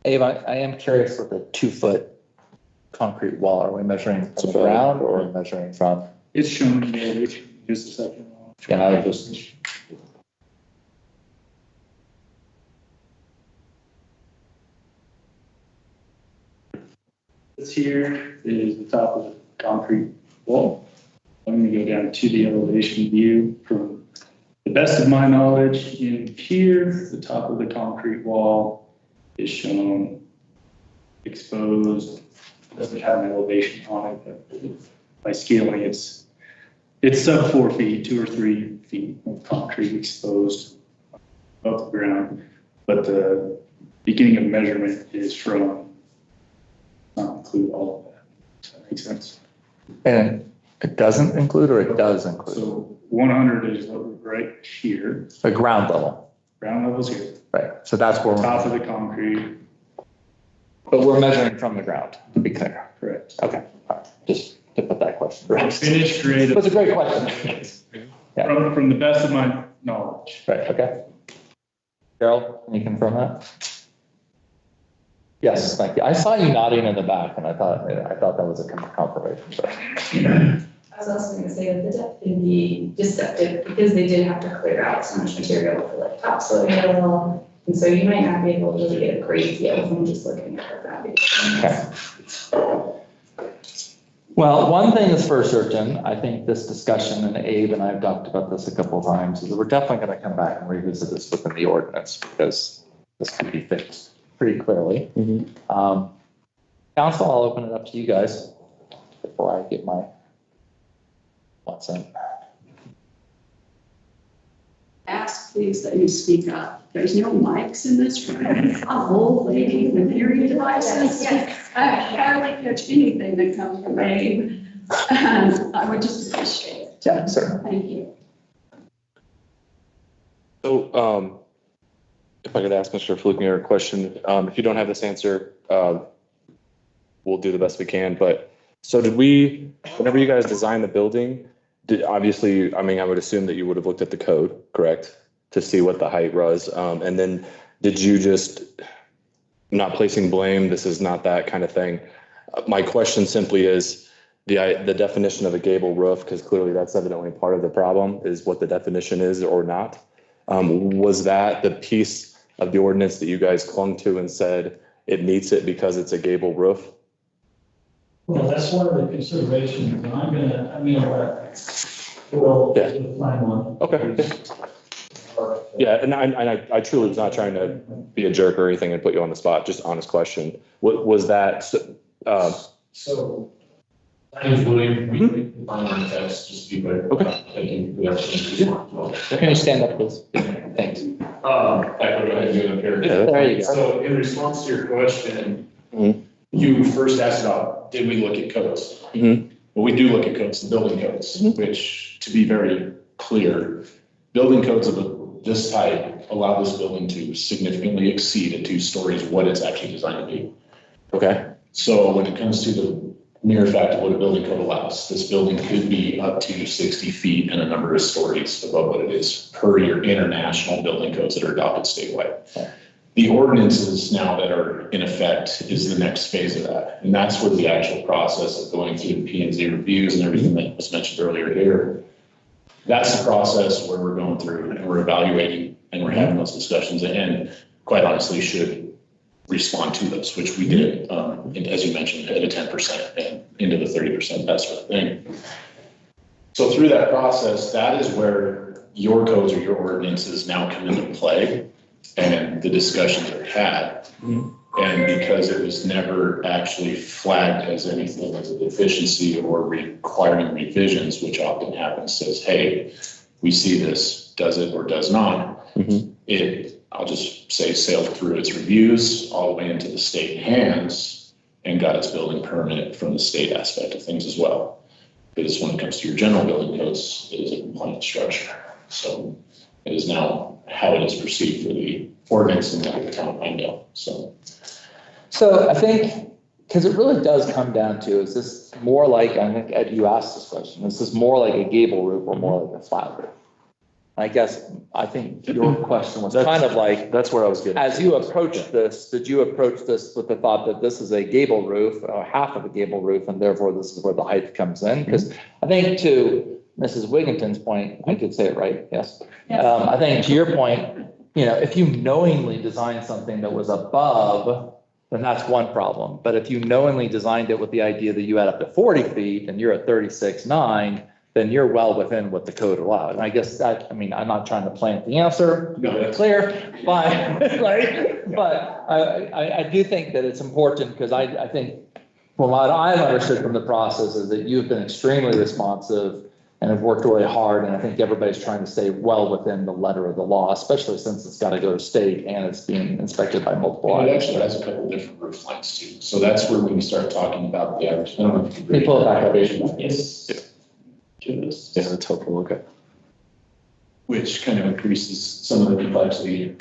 Abe, I am curious with the 2 foot concrete wall. Are we measuring from the ground or measuring from? It's shown there, just a second. Yeah, I was just. This here is the top of the concrete wall. I'm going to go down to the elevation view. From the best of my knowledge, in here, the top of the concrete wall is shown exposed. It doesn't have an elevation on it, but by scaling, it's sub 4 feet, 2 or 3 feet of concrete exposed above the ground. But the beginning of measurement is from, not include all of that. Does that make sense? And it doesn't include or it does include? So 100 is right here. The ground level. Ground level's here. Right. So that's where we're. Top of the concrete. But we're measuring from the ground, to be clear. Correct. Okay. All right. Just to put that question right. Finished grade. It was a great question. Yeah. From the best of my knowledge. Right. Okay. Carol, can you confirm that? Yes, thank you. I saw you nodding in the back and I thought that was a confirmation. But. I was also going to say that the depth can be deceptive because they did have to clear out so much material for like topsoil. And so you might not be able to really get a great feel from just looking at the foundation. Okay. Well, one thing is for certain, I think this discussion, and Abe and I have talked about this a couple of times, is that we're definitely going to come back and revisit this within the ordinance because this can be fixed pretty clearly. Council, I'll open it up to you guys before I get my what's in. Ask please that you speak up. There's no mics in this room. I'm an old lady with hearing devices. I barely catch anything that comes from Abe. And I would just appreciate it. Yeah, certainly. Thank you. So, if I could ask Mr. Flukinger a question, if you don't have this answer, we'll do the best we can. But so did we, whenever you guys designed the building, obviously, I mean, I would assume that you would have looked at the code, correct? To see what the height was. And then did you just, not placing blame, this is not that kind of thing. My question simply is the definition of a gable roof, because clearly that's evidently part of the problem, is what the definition is or not. Was that the piece of the ordinance that you guys clung to and said it meets it because it's a gable roof? Well, that's one of the considerations, and we'll find one. Okay. Yeah, and I truly was not trying to be a jerk or anything and put you on the spot, just honest question. What was that? So, my name is William, we define our text, just to be clear. Okay. Thank you. We have Can you stand up, please? Thanks. I go ahead and do it up here. Yeah, there you go. So in response to your question, you first asked about, did we look at codes? Well, we do look at codes, the building codes, which, to be very clear, building codes of this type allow this building to significantly exceed at 2 stories what it's actually designed to be. Okay. So when it comes to the mere fact of what a building code allows, this building could be up to 60 feet and a number of stories above what it is per your international building codes that are adopted statewide. The ordinances now that are in effect is the next phase of that. And that's where the actual process of going through the P&Z reviews and everything that was mentioned earlier here. That's the process where we're going through and we're evaluating and we're having those discussions and quite honestly should respond to those, which we did, as you mentioned, at a 10% and into the 30%, that sort of thing. So through that process, that is where your codes or your ordinances now come into play and the discussions are had. And because it was never actually flagged as anything as a deficiency or requiring revisions, which often happens, says, hey, we see this, does it or does not, it, I'll just say, sailed through its reviews all the way into the state hands and got its building permit from the state aspect of things as well. Because when it comes to your general building codes, it is a compliant structure. So it is now how it is perceived for the ordinance in the town of Pinedale. So I think, because it really does come down to, is this more like, I think Ed, you asked this question, is this more like a gable roof or more like a flat roof? I think your question was kind of like, that's where I was getting. As you approached this, did you approach this with the thought that this is a gable roof, or half of a gable roof, and therefore this is where the height comes in? Because I think to Mrs. Wigginton's point, I could say it right, yes? I think to your point, if you knowingly designed something that was above, then that's one problem. But if you knowingly designed it with the idea that you had up to 40 feet and you're at 36.9, then you're well within what the code allowed. And I guess I'm not trying to plant the answer, to be clear, but, right? But I do think that it's important because I think from what I've understood from the process is that you've been extremely responsive and have worked really hard. And I think everybody's trying to stay well within the letter of the law, especially since it's got to go to state and it's being inspected by multiple And it items. actually has a couple of different roof lines too. So that's where we start talking about the average. People back up. Yes. Yeah, that's helpful. Okay. Which kind of increases some of the complexity.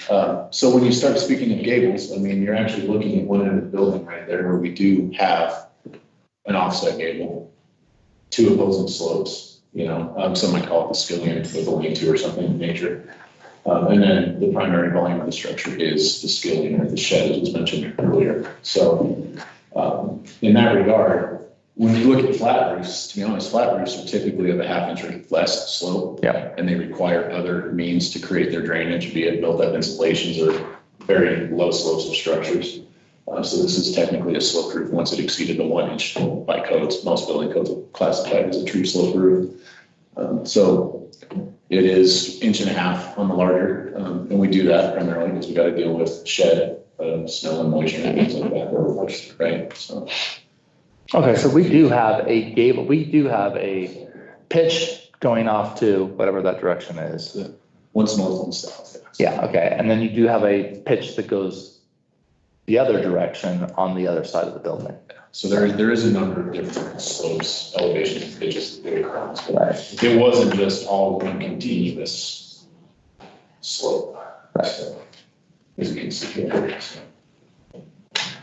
So when you start speaking of gables, you're actually looking at one end of the building right there where we do have an offset gable, 2 opposing slopes. Some might call it the skillion with a lean-to or something of nature. And then the primary volume of the structure is the skillion or the shed, as was mentioned earlier. So in that regard, when you look at flat roofs, to be honest, flat roofs are typically of a 1/2 inch or less slope. Yeah. And they require other means to create their drainage, be it built-up installations or very low slopes of structures. So this is technically a slope roof once it exceeded the 1 inch by codes. Most building codes are classified as a true slope roof. So it is 1.5 inches on the larger, and we do that primarily because we got to deal with shed, snow and moisture and things like that, right? So. Okay, so we do have a gable, we do have a pitch going off to whatever that direction is. One's north and south. Yeah, okay, and then you do have a pitch that goes the other direction on the other side of the building. So there is a number of different slopes, elevations, pitches, across. Right. It wasn't just all one continuous slope. Right. So, as you can see here.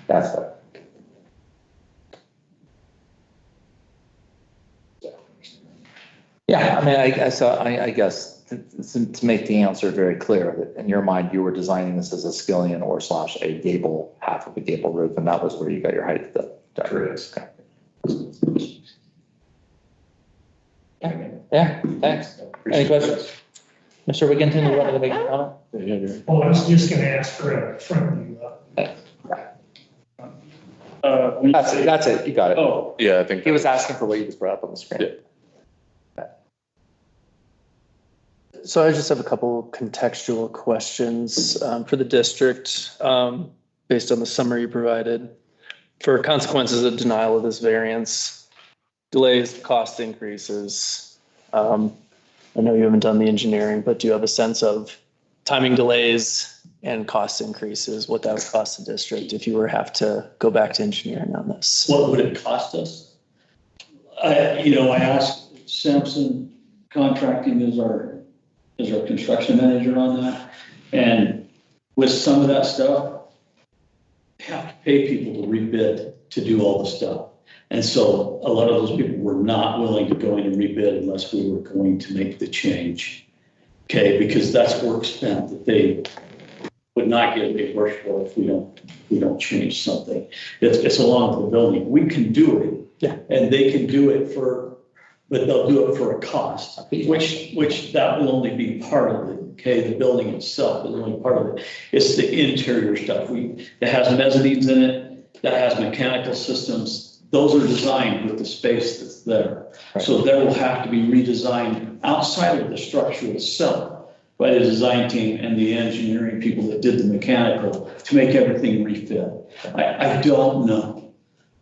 That's it. Yeah, I mean, I guess to make the answer very clear, that in your mind, you were designing this as a skillion or / a gable, half of a gable roof, and that was where you got your height. Correct. Yeah, thanks. Any questions? Mr. Wigginton, you wanted to make a comment? Oh, I was just gonna ask for a front view. That's it, you got it. Oh, Yeah, I think. He was asking for what you just brought up on the screen. Yeah. So I just have a couple contextual questions for the district based on the summary you provided. For consequences of denial of this variance, delays, cost increases. I know you haven't done the engineering, but do you have a sense of timing delays and cost increases, what that would cost the district if you were have to go back to engineering on this? What would it cost us? I asked Sampson Contracting as our construction manager on that. And with some of that stuff, you have to pay people to rebid to do all the stuff. And so a lot of those people were not willing to go in and rebid unless we were going to make the change. Okay, because that's work spent that they would not get reimbursed for if we don't change something. It's along with the building. We can do it. Yeah. And they can do it but they'll do it for a cost, which that will only be part of it. Okay, the building itself is only part of it. It's the interior stuff. It has mezzanines in it, that has mechanical systems. Those are designed with the space that's there. Right. So there will have to be redesigned outside of the structure itself by the design team and the engineering people that did the mechanical to make everything refit. I don't know.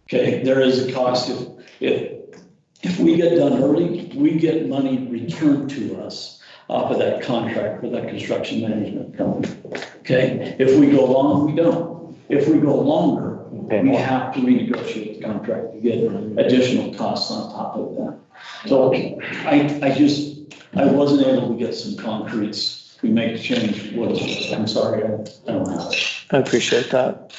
Okay, there is a cost if we get done early, we get money returned to us off of that contract for that construction management company. Okay, if we go long, we don't. If we go longer, we have to renegotiate the contract to get additional costs on top of that. So I wasn't able to get some concretes. We make a change. I'm sorry, I don't have it. I appreciate that.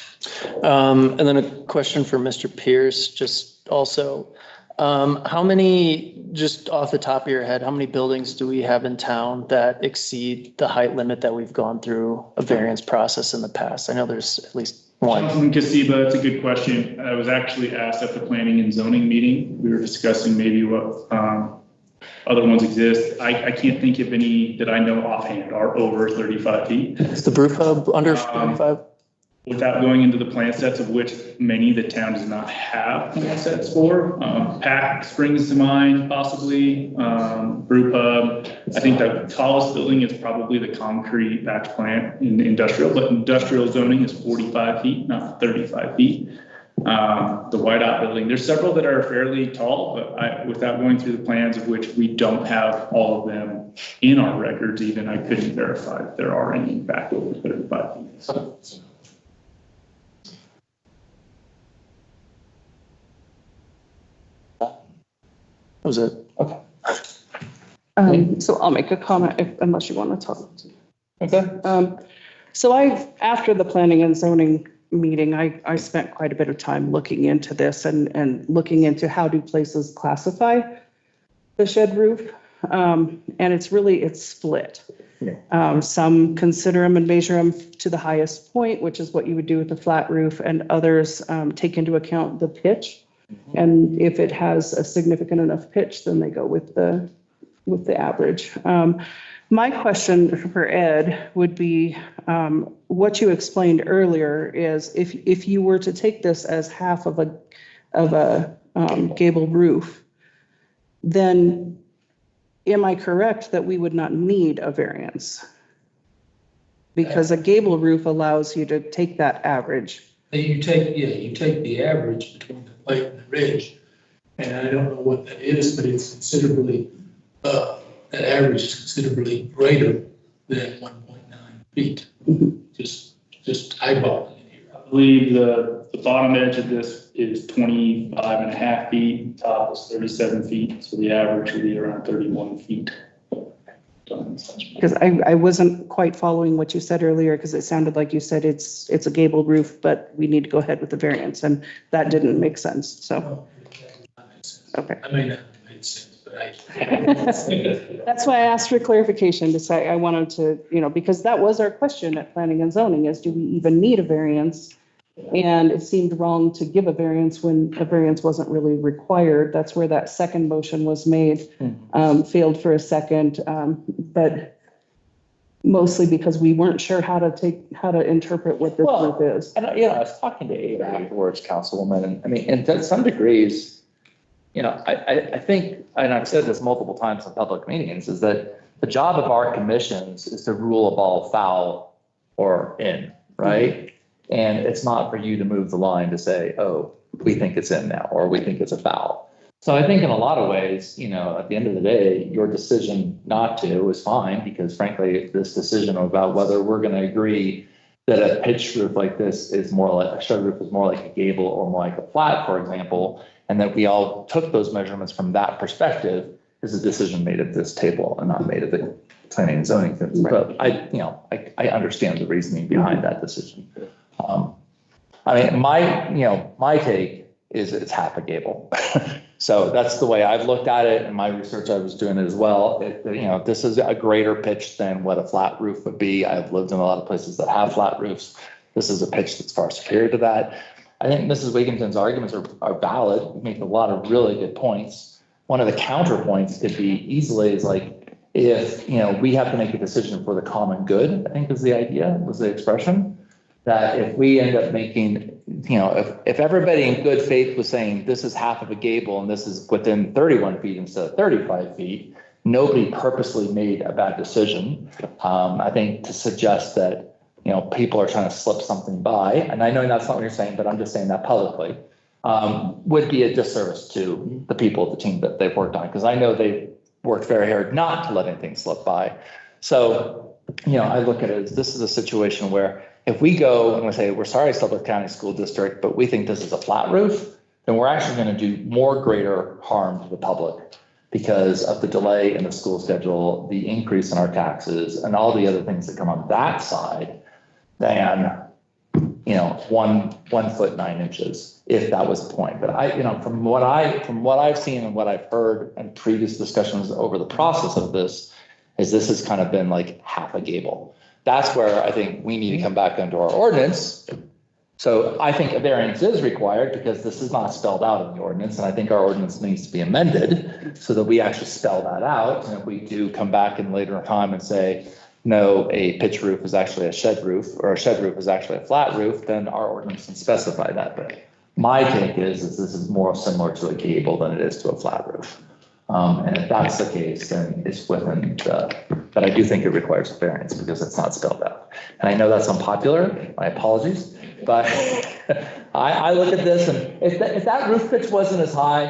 And then a question for Mr. Pierce, just also. How many, just off the top of your head, how many buildings do we have in town that exceed the height limit that we've gone through a variance process in the past? I know there's at least one. Councilman Casiba, that's a good question. I was actually asked at the planning and zoning meeting. We were discussing maybe what other ones exist. I can't think of any that I know offhand are over 35 feet. Is the brew pub under 35? Without going into the plan sets, of which many the town does not have plan sets for. Pack springs to mind, possibly, brew pub. I think the tallest building is probably the concrete batch plant in industrial, but industrial zoning is 45 feet, not 35 feet. The whiteout building, there's several that are fairly tall, but without going through the plans, of which we don't have all of them in our records even, I couldn't verify if there are any in fact over 35 feet. That was it. Okay. So I'll make a comment unless you want to talk. Okay. So after the planning and zoning meeting, I spent quite a bit of time looking into this and looking into how do places classify the shed roof. And it's split. Yeah. Some consider them and measure them to the highest point, which is what you would do with a flat roof, and others take into account the pitch. And if it has a significant enough pitch, then they go with the with the average. My question for Ed would be, what you explained earlier is if you were to take this as half of a gable roof, then am I correct that we would not need a variance? Because a gable roof allows you to take that average. You take the average between the plate and the ridge, and I don't know what that is, but it's considerably, that average is considerably greater than 1.9 feet. Just eyeballing it here. I believe the bottom edge of this is 25 and a half feet, top is 37 feet, so the average would be around 31 feet. Because I wasn't quite following what you said earlier, because it sounded like you said it's a gable roof, but we need to go ahead with the variance, and that didn't make sense, so. Okay. I may not have made sense, but That's why I asked for clarification to say, I wanted to, because that was our question at planning and zoning is, do we even need a variance? And it seemed wrong to give a variance when a variance wasn't really required. That's where that second motion was made, failed for a second, but mostly because we weren't sure how to interpret what this group is. And, I was talking to Abe afterwards, Councilwoman, and I mean, and to some degrees, I think, and I've said this multiple times in public meetings, is that the job of our commissions is to rule a ball foul or in, right? And it's not for you to move the line to say, oh, we think it's in now, or we think it's a foul. So I think in a lot of ways, at the end of the day, your decision not to is fine, because frankly, this decision about whether we're going to agree that a pitched roof like this is more like a shed roof is more like a gable or more like a flat, for example, and that we all took those measurements from that perspective is a decision made at this table and not made at the planning and zoning. But I understand the reasoning behind that decision. My take is it's half a gable. So that's the way I've looked at it. In my research, I was doing it as well. This is a greater pitch than what a flat roof would be. I've lived in a lot of places that have flat roofs. This is a pitch that's far superior to that. I think Mrs. Wigginton's arguments are valid, make a lot of really good points. One of the counterpoints could be easily is like, if, we have to make a decision for the common good, I think was the idea, was the expression, that if we end up making, if everybody in good faith was saying this is half of a gable and this is within 31 feet instead of 35 feet, nobody purposely made a bad decision. I think to suggest that, people are trying to slip something by, and I know that's not what you're saying, but I'm just saying that publicly, would be a disservice to the people of the team that they've worked on, because I know they've worked very hard not to let anything slip by. So, I look at it as this is a situation where if we go and we say, we're sorry, Suffolk County School District, but we think this is a flat roof, then we're actually going to do more greater harm to the public because of the delay in the school schedule, the increase in our taxes, and all the other things that come on that side than, 1 foot 9 inches, if that was the point. But from what I've seen and what I've heard in previous discussions over the process of this has kind of been like half a gable. That's where I think we need to come back under our ordinance. So I think a variance is required because this is not spelled out in the ordinance. And I think our ordinance needs to be amended so that we actually spell that out. And if we do come back in later time and say, no, a pitch roof is actually a shed roof, or a shed roof is actually a flat roof, then our ordinance can specify that. But my take is this is more similar to a gable than it is to a flat roof. And if that's the case, then it's within but I do think it requires a variance because it's not spelled out. And I know that's unpopular, my apologies, but I look at this and if that roof pitch wasn't as high,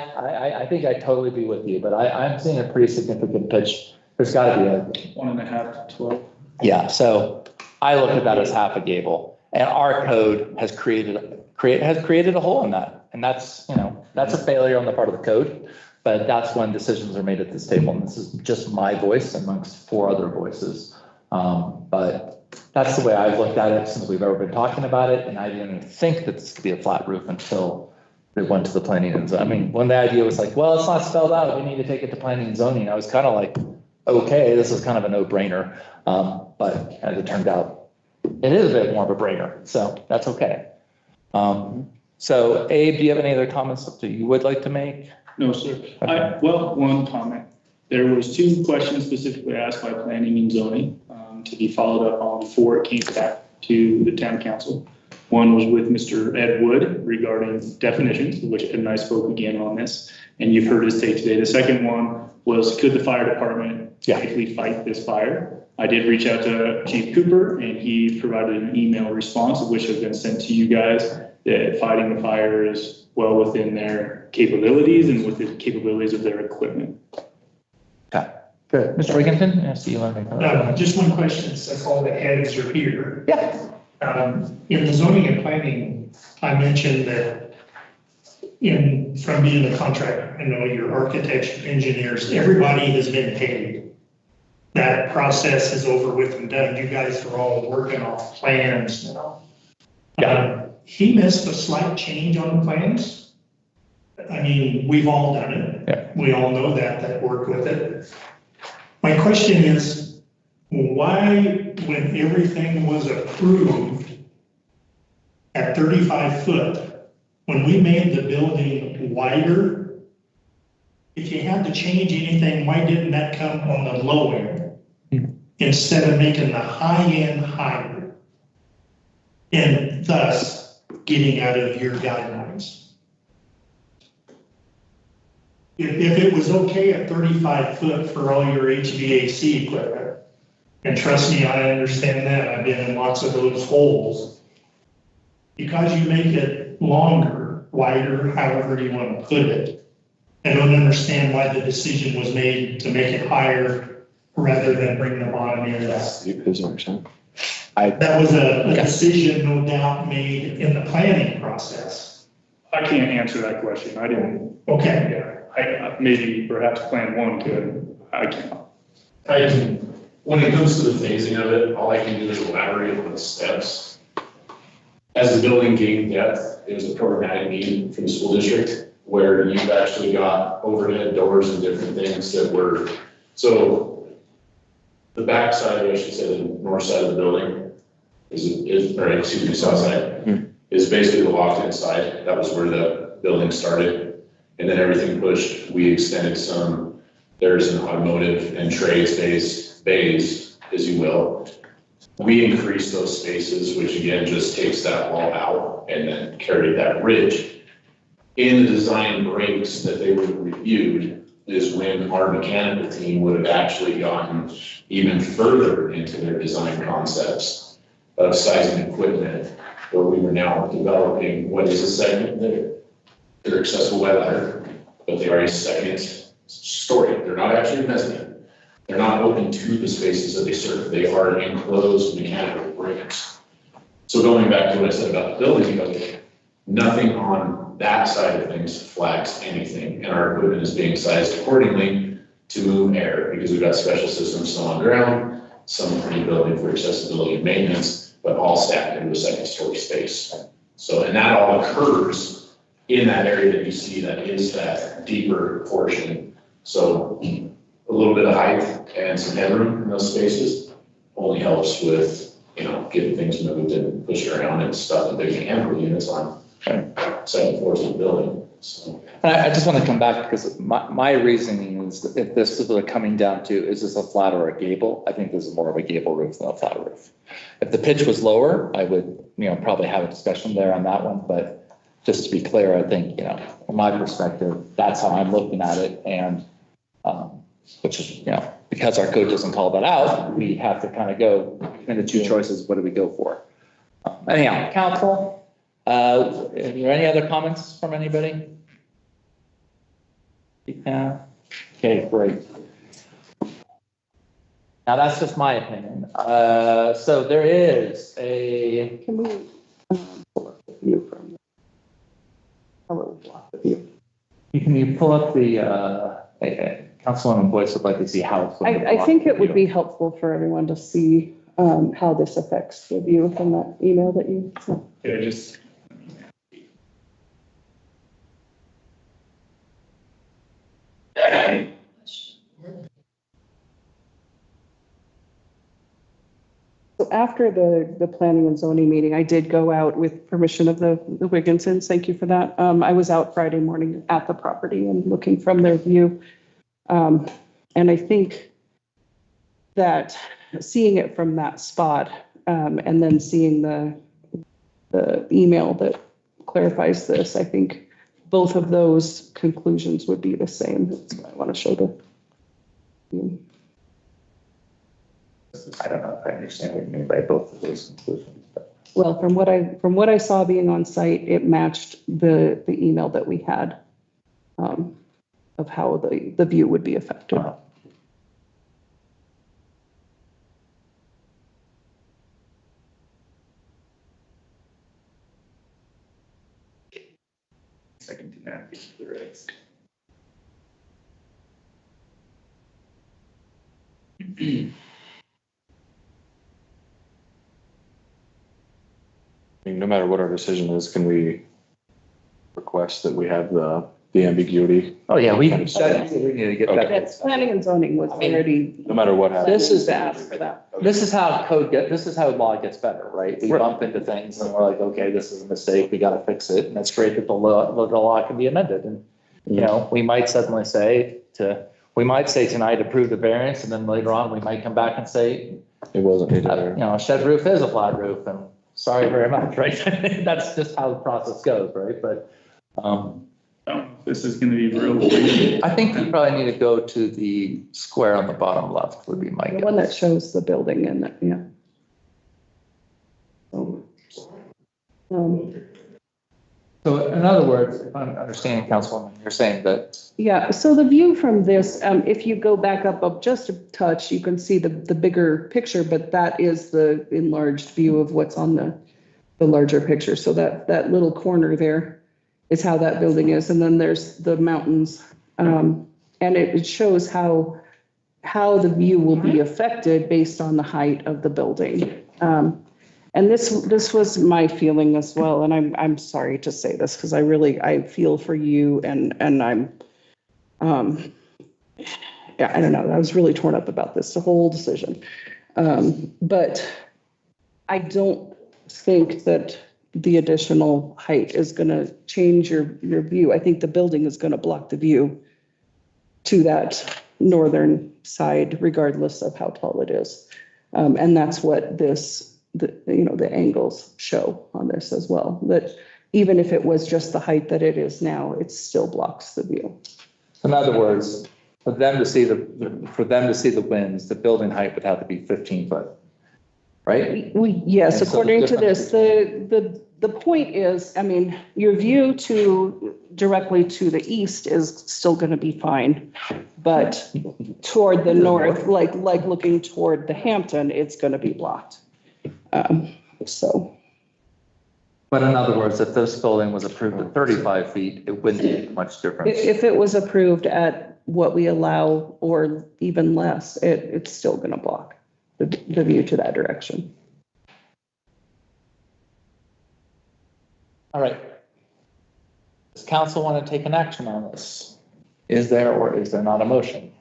I think I'd totally be with you, but I'm seeing a pretty significant pitch. There's gotta be a 1.5 to 12. Yeah, so I look at that as half a gable, and our code has created a hole in that. And that's a failure on the part of the code. But that's when decisions are made at this table. And this is just my voice amongst 4 other voices. But that's the way I've looked at it since we've ever been talking about it. And I didn't think that this could be a flat roof until they went to the planning and zoning. I mean, when the idea was like, well, it's not spelled out, we need to take it to planning and zoning, I was kind of like, okay, this is kind of a no-brainer. But as it turned out, it is a bit more of a brainer. So that's okay. So Abe, do you have any other comments that you would like to make? No, sir. Okay. One comment. There was 2 questions specifically asked by planning and zoning to be followed up on before it came back to the town council. One was with Mr. Ed Wood regarding definitions, which Ed and I spoke again on this, and you've heard his take today. The second one was, could the fire department safely fight this fire? I did reach out to Chief Cooper, and he provided an email response, of which has been sent to you guys, that fighting the fire is well within their capabilities and with the capabilities of their equipment. Okay, good. Mr. Wigginton, I see you want to make Just one question, since all the heads are here. Yeah. In the zoning and planning, I mentioned that from being a contractor, I know your architects, your engineers, everybody has been paid. That process is over with and done. You guys are all working off plans now. He missed a slight change on the plans. I mean, we've all done it. Yeah. We all know that work with it. My question is, why, when everything was approved at 35 foot, when we made the building wider, if you had to change anything, why didn't that come on the low end instead of making the high end higher? And thus getting out of your guidelines. If it was okay at 35 foot for all your HVAC equipment, and trust me, I understand that. I've been in lots of those holes. Because you make it longer, wider, however you want to put it, I don't understand why the decision was made to make it higher rather than bring the bottom end up. That was a decision, no doubt, made in the planning process. I can't answer that question. I didn't. Okay. Yeah. Maybe perhaps plan 1 could. I can't. When it comes to the phasing of it, all I can do is elaborate on the steps. As the building gained depth, it was a programmatic need for the school district where you've actually got overhead doors and different things that were, so the back side, I should say the north side of the building south side, is basically the locked-in side. That was where the building started. And then everything pushed, we extended some, there's an automotive and trade space, bays, as you will. We increased those spaces, which again, just takes that wall out and then carried that ridge. In the design breaks that they would have reviewed is when our mechanical team would have actually gotten even further into their design concepts of sizing equipment, where we were now developing what is a segment that they're accessible by ladder, but they are a second story. They're not actually mezzanine. They're not open to the spaces that they serve. They are enclosed mechanical breaks. So going back to what I said about the building, nothing on that side of things flags anything, and our equipment is being sized accordingly to move air, because we've got special systems, some on ground, some in the building for accessibility and maintenance, but all stacked into a second story space. So, and that all occurs in that area that you see that is that deeper portion. So a little bit of height and some headroom in those spaces only helps with, getting things moved and pushed around and stuff the big mechanical units on second floors of the building. So. And I just want to come back because my reasoning is that if this is coming down to, is this a flat or a gable? I think this is more of a gable roof than a flat roof. If the pitch was lower, I would, probably have a discussion there on that one, but just to be clear, I think, from my perspective, that's how I'm looking at it. And, which is, because our code doesn't call that out, we have to kind of go between the 2 choices. What do we go for? Anyhow, council, are there any other comments from anybody? Yeah. Okay, great. Now that's just my opinion. So there is a. Can we pull up the view from? Hello, block the view. Can you pull up the Councilwoman Boyce would like to see how. I think it would be helpful for everyone to see how this affects the view from that email that you sent. Yeah, just. So after the planning and zoning meeting, I did go out with permission of the Wigginsons. Thank you for that. I was out Friday morning at the property and looking from their view. And I think that seeing it from that spot, and then seeing the email that clarifies this, I think both of those conclusions would be the same. That's what I want to show the. I don't know if I understand what you mean by both of those conclusions. But. Well, from what I saw being on site, it matched the email that we had of how the view would be affected. Wow. Second to that, the rates. I mean, no matter what our decision is, can we request that we have the ambiguity? Oh, yeah, we need to get that. That's planning and zoning was already. No matter what happens. This is asked for that. This is how this is how law gets better, right? We bump into things and we're like, okay, this is a mistake, we gotta fix it. And it's great that the law can be amended. And, you know, we might suddenly say tonight, approve the variance, and then later on, we might come back and say, it wasn't needed you there. know, a shed roof is a flat roof, and sorry very much, right? That's just how the process goes, right? But, this is gonna be real. I think you probably need to go to the square on the bottom left would be my guess. The one that shows the building in it, yeah. So in other words, if I'm understanding, Councilwoman, you're saying that. Yeah, so the view from this, if you go back up just a touch, you can see the bigger picture, but that is the enlarged view of what's on the larger picture. So that little corner there is how that building is. And then there's the mountains. And it shows how the view will be affected based on the height of the building. And this was my feeling as well. And I'm sorry to say this because I feel for you and I'm, yeah, I don't know. I was really torn up about this, the whole decision. But I don't think that the additional height is going to change your view. I think the building is going to block the view to that northern side, regardless of how tall it is. And that's what the angles show on this as well, that even if it was just the height that it is now, it still blocks the view. In other words, for them to see the winds, the building height would have to be 15 foot, right? Yes, and according to this, the point is, I mean, your view directly to the east is still going to be fine, but toward the north, like looking toward the Hampton, it's going to be blocked. But in other words, if this building was approved at 35 feet, it wouldn't make much difference. If it was approved at what we allow or even less, it's still going to block the view to that direction. All right. Does council want to take an action on this? Is there or is there not a motion?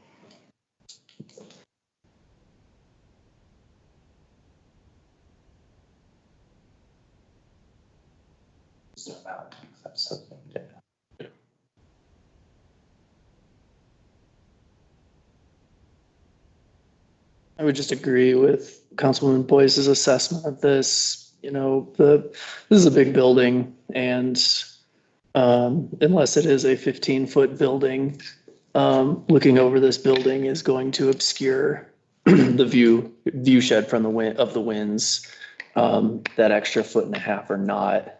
I would just agree with Councilwoman Boyce's assessment of this. You know, this is a big building, and unless it is a 15-foot building, looking over this building is going to obscure the view shed from the winds. That extra 1.5 feet or not.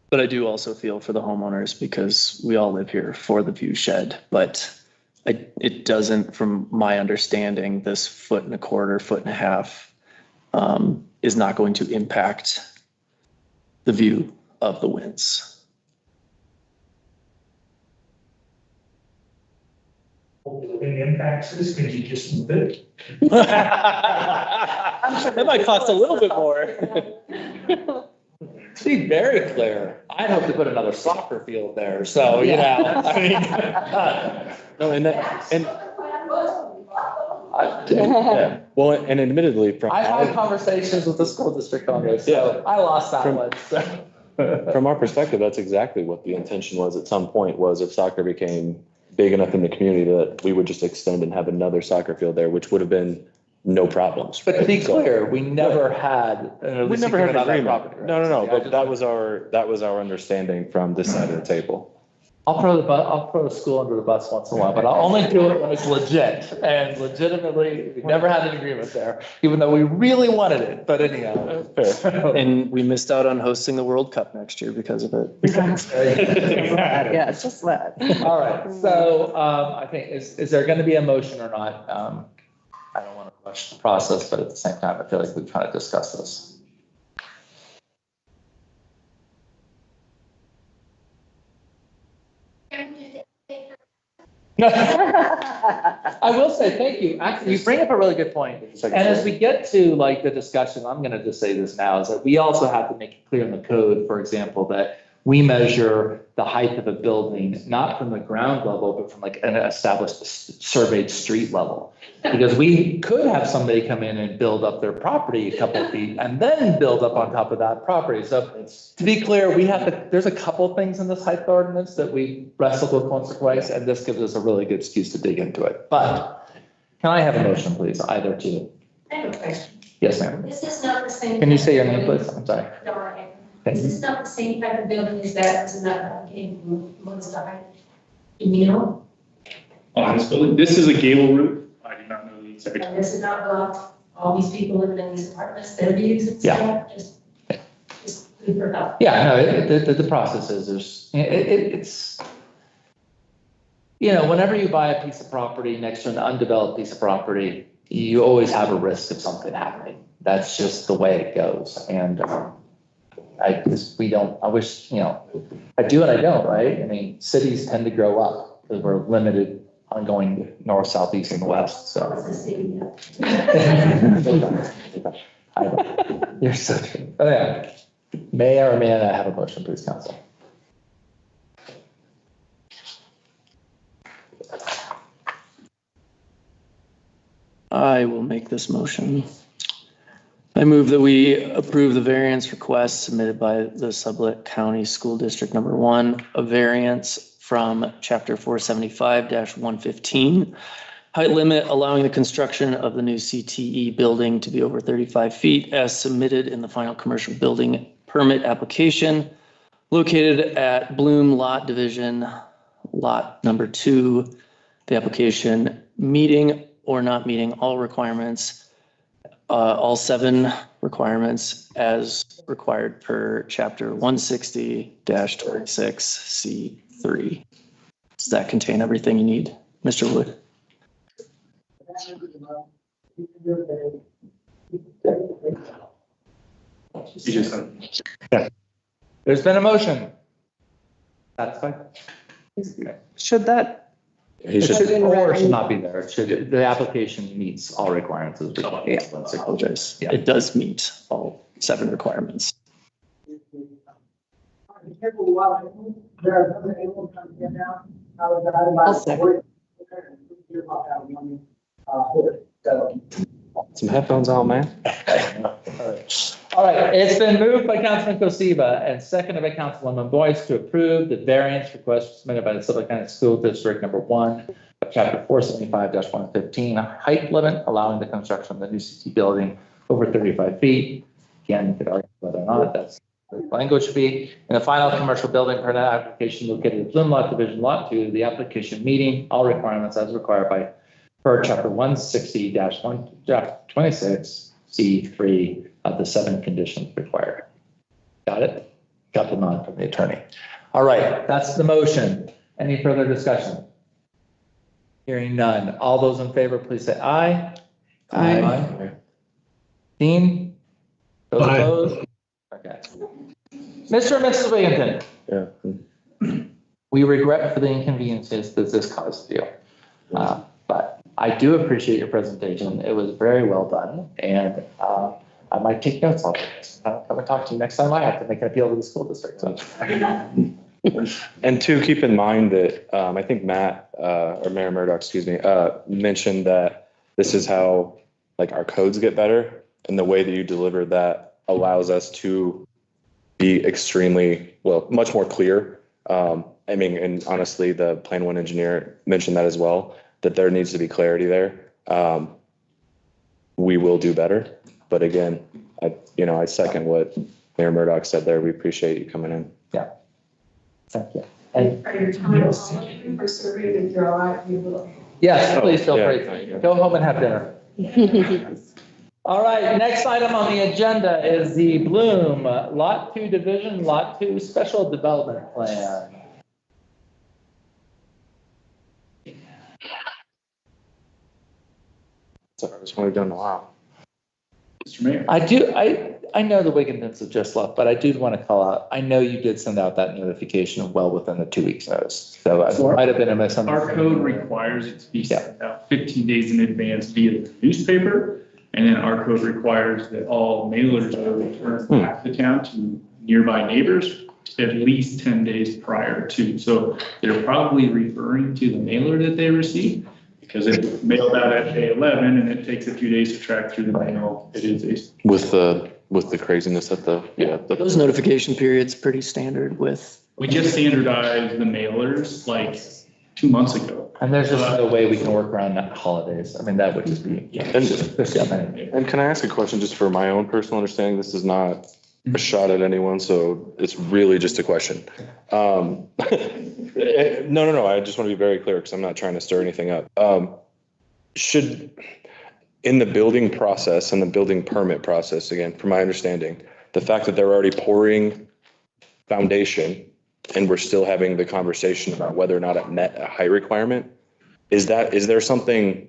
But I do also feel for the homeowners because we all live here for the view shed, but it doesn't, from my understanding, this 1.25 feet, is not going to impact the view of the winds. It impacts this, could you just move it? That might cost a little bit more. To be very clear, I'd hope to put another soccer field there, so, you know, I mean. No, yeah. Well, and admittedly, I've had conversations with the school district on this, so I lost that one. So. From our perspective, that's exactly what the intention was at some point, was if soccer became big enough in the community that we would just extend and have another soccer field there, which would have been no problems. But to be right? So- clear, we never had. We never had an agreement. Property, right? No, Yeah, but that was our understanding from this side of the table. I'll throw the school under the bus once in a while, but I'll only do it when it's legit. And legitimately, we never had an agreement there, even though we really wanted it. But anyhow, fair. And we missed out on hosting the World Cup next year because of it. Yeah, it's just that. All right, so I think, is there going to be a motion or not? I don't want to rush the process, but at the same time, I feel like we've kind of discussed this. I will say, thank you. Actually, you bring up a really good point. And as we get to like the discussion, I'm going to just say this now, is that we also have to make it clear in the code, for example, that we measure the height of a building, not from the ground level, but from like an established surveyed street level. Because we could have somebody come in and build up their property a couple of feet and then build up on top of that property. So to be clear, there's a couple things in this height ordinance that we wrestled with once or twice, and this gives us a really good excuse to dig into it. But can I have a motion, please, either to? I have a question. Yes, ma'am. This is not the same. Can you say your name, please? I'm sorry. Dora. Thank This you. is not the same type of building as that, it's not, what's the height? You know, On this building, this is a gable roof. I do not know the exact. and this is not blocked, all these people living in these apartments, their views and Yeah. stuff, just food for thought. Yeah, no, the process is, it's, whenever you buy a piece of property next to an undeveloped piece of property, you always have a risk of something happening. That's just the way it goes. And I wish, I do and I don't, right? I mean, cities tend to grow up because we're limited on going north, south, east, and west, so. What's the city? I know. You're so true. Oh, yeah. May or may I not have a motion, please, council? I will make this motion. I move that we approve the variance request submitted by the Sublette County School District Number 1, a variance from Chapter 475-115, height limit allowing the construction of the new CTE building to be over 35 feet as submitted in the final commercial building permit application located at Bloom Lot Division, Lot Number 2. The application meeting or not meeting all requirements, all 7 requirements as required per Chapter 160-26C3. Does that contain everything you need, Mr. Wood? You just said. There's been a motion. That's fine. Should that, He It should, should, or should not be there. It should, the application meets all requirements. As I apologize. Yeah. It does meet all 7 requirements. I'll second. some headphones on, man. All right, it's been moved by Councilman Cosiva and seconded by Councilwoman Boyce to approve the variance request submitted by the Sublette County School District Number 1 of Chapter 475-115, height limit allowing the construction of the new CT building over 35 feet. Again, you could argue whether or not that's the language should be. In the final commercial building permit application located at Bloom Lot Division Lot 2, the application meeting all requirements as required by per Chapter 160-26C3 of the 7 conditions required. Got it? Got the nod from the attorney. All right, that's the motion. Any further discussion? Hearing none. All those in favor, please say aye. Aye. Dean? Those Aye. opposed? Okay. Mr. and Mrs. Wigginton, Yeah. we regret for the inconveniences that this caused you. But I do appreciate your presentation. It was very well done, and I might take notes on it. I'll come and talk to you next time I have to make an appeal to the school district. So. And two, keep in mind that I think Matt or Mayor Murdoch, mentioned that this is how like our codes get better, and the way that you deliver that allows us to be extremely much more clear. And I mean, and honestly, the Plan 1 engineer mentioned that as well, that there needs to be clarity there. We will do better, but again, I second what Mayor Murdoch said there. We appreciate you coming in. Yeah. Thank you. And Are your times for survey to draw out, you will. yes, please feel Yeah. free. Go home and have dinner. All right, next item on the agenda is the Bloom Lot 2 Division, Lot 2 Special Development Plan. So I just want to done in a while. Mr. Mayor. I know the Wigginton's have just left, but I do want to call out, I know you did send out that notification well within the 2 weeks notice. So it might have been a misunderstanding. Our code requires it to be sent out 15 days in advance via the newspaper. And then our code requires that all mailers are returned back to town to nearby neighbors at least 10 days prior to. So they're probably referring to the mailer that they received because it's mailed out at day 11 and it takes a few days to track through the mail. It is a. With the craziness at Those notification periods pretty standard with. We just standardized the mailers like 2 months ago. And there's just no way we can work around holidays. I mean, that would just be. And can I ask a question just for my own personal understanding? This is not a shot at anyone, so it's really just a question. No. I just want to be very clear because I'm not trying to stir anything up. Should, in the building process and the building permit process, again, from my understanding, the fact that they're already pouring foundation and we're still having the conversation about whether or not it met a height requirement, is there something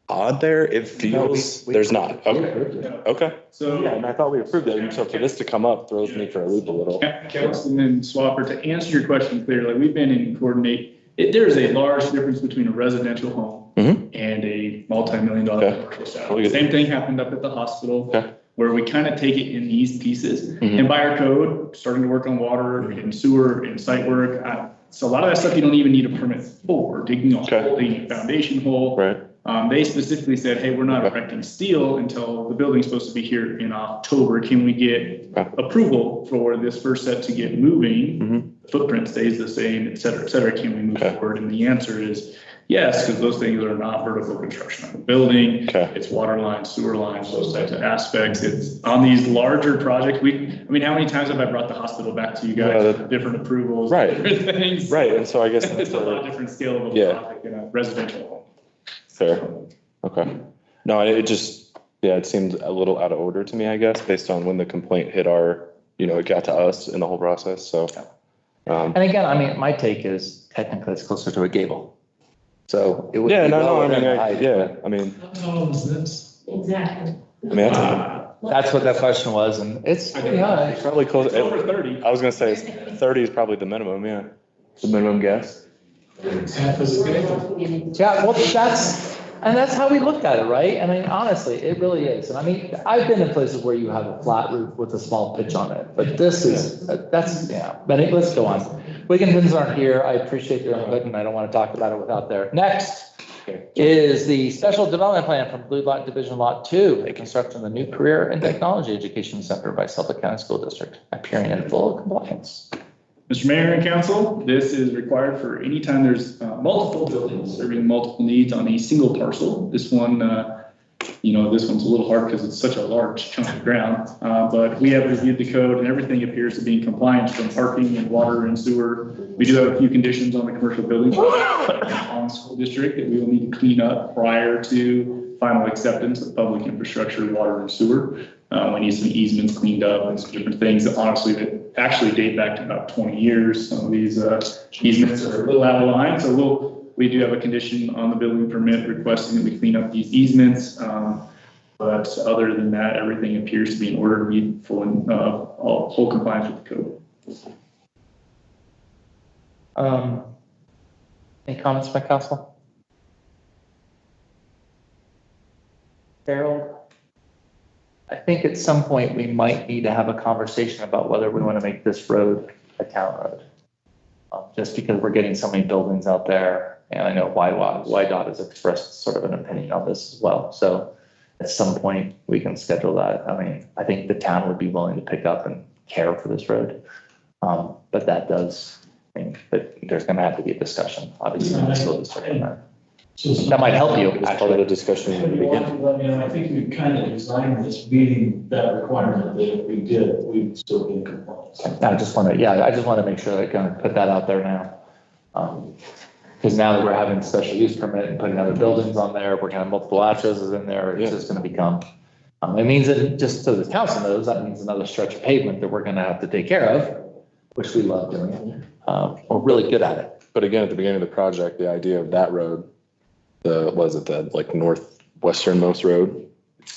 odd there? It feels, there's not. Okay. So. Yeah, and I thought we approved it. And so for this to come up throws me for a loop a little. Councilman Swapper, to answer your question clearly, we've been in there is a large difference between a residential home and a multi-million-dollar commercial establishment. Same thing happened up at the hospital, where we kind of take it in these pieces. And by our code, starting to work on water and sewer and site work. So a lot of that stuff you don't even need a permit for, digging a hole, digging a foundation hole. Right. They specifically said, hey, we're not erecting steel until the building's supposed to be here in October. Can we get approval for this first set to get moving? The footprint stays the same, et cetera, et cetera. Can we move forward? And the answer is yes, because those things are not vertical construction on the building. It's water lines, sewer lines, those types of aspects. It's on these larger projects. How many times have I brought the hospital back to you guys for different approvals? Right. Different things. Right. And so I guess it's a lot different scale of a project in a residential home. Fair. Okay. No, it seemed a little out of order to me, I guess, based on when the complaint hit it got to us in the whole process. So. And again, I mean, my take is technically it's closer to a gable. So it would. Yeah, be no, I mean, How tall is this? Exactly. That's what that question was, and it's pretty high. Probably close. It's over 30. I was gonna say 30 is probably the minimum. Yeah, the minimum guess. Half of the gable. Yeah, well, that's how we looked at it, right? I mean, honestly, it really is. And I mean, I've been in places where you have a flat roof with a small pitch on it, but this is, but let's go on. Wigginton's aren't here. I appreciate their input and I don't want to talk about it without their. Next is the special development plan from Blue Lot Division Lot 2, a construction of the new Career and Technology Education Center by Suffolk County School District, appearing in full compliance. Mr. Mayor and Council, this is required for any time there's multiple buildings serving multiple needs on a single parcel. This one, this one's a little hard because it's such a large chunk of ground, but we have reviewed the code and everything appears to be in compliance from parking and water and sewer. We do have a few conditions on the commercial buildings on the school district that we will need to clean up prior to final acceptance of public infrastructure, water and sewer. We need some easements cleaned up and some different things that honestly that actually date back to about 20 years. Some of these easements are a little out of line. So we do have a condition on the building permit requesting that we clean up these easements. But other than that, everything appears to be in order to meet full compliance with the code. Any comments by council? Harold? I think at some point we might need to have a conversation about whether we want to make this road a town road. Just because we're getting so many buildings out there, and I know YDOT has expressed sort of an opinion on this as well. So at some point we can schedule that. I mean, I think the town would be willing to pick up and care for this road. But that does I mean, but there's gonna have to be a discussion, obviously, in the school district on that. That might help you, As part of the discussion in the beginning. I think we kind of designed this meeting that requirement, that if we did, we'd still be in compliance. I just want to make sure that I can put that out there now. Because now that we're having a special use permit and putting other buildings on there, we're gonna have multiple addresses in there, it's just gonna become. It means that, just so the council knows, that means another stretch of pavement that we're gonna have to take care of, which we love doing. We're really good at it. But again, at the beginning of the project, the idea of that road, the like northwesternmost road,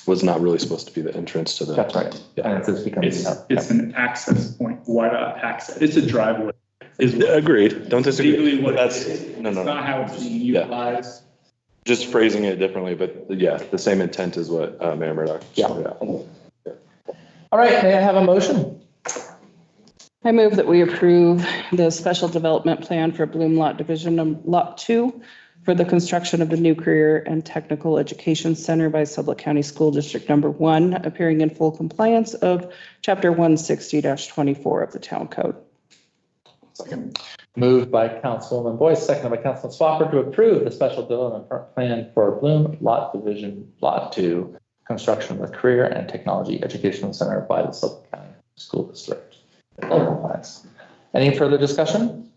was not really supposed to be the entrance to the. That's right. And it's just becomes. It's an access point. Why not access? It's a driveway. Agreed. Don't disagree. Legally what That's, it is. no. It's not how it's being utilized. Just phrasing it differently, but yeah, the same intent is what Mayor Murdoch. Yeah. All right, may I have a motion? I move that we approve the special development plan for Bloom Lot Division Lot 2 for the construction of the new Career and Technical Education Center by Sublette County School District Number 1, appearing in full compliance of Chapter 160-24 of the Town Code. Moved by Councilwoman Boyce, seconded by Councilman Swapper to approve the special development plan for Bloom Lot Division Lot 2, construction of the Career and Technology Educational Center by the Sublette County School District. Any further discussion?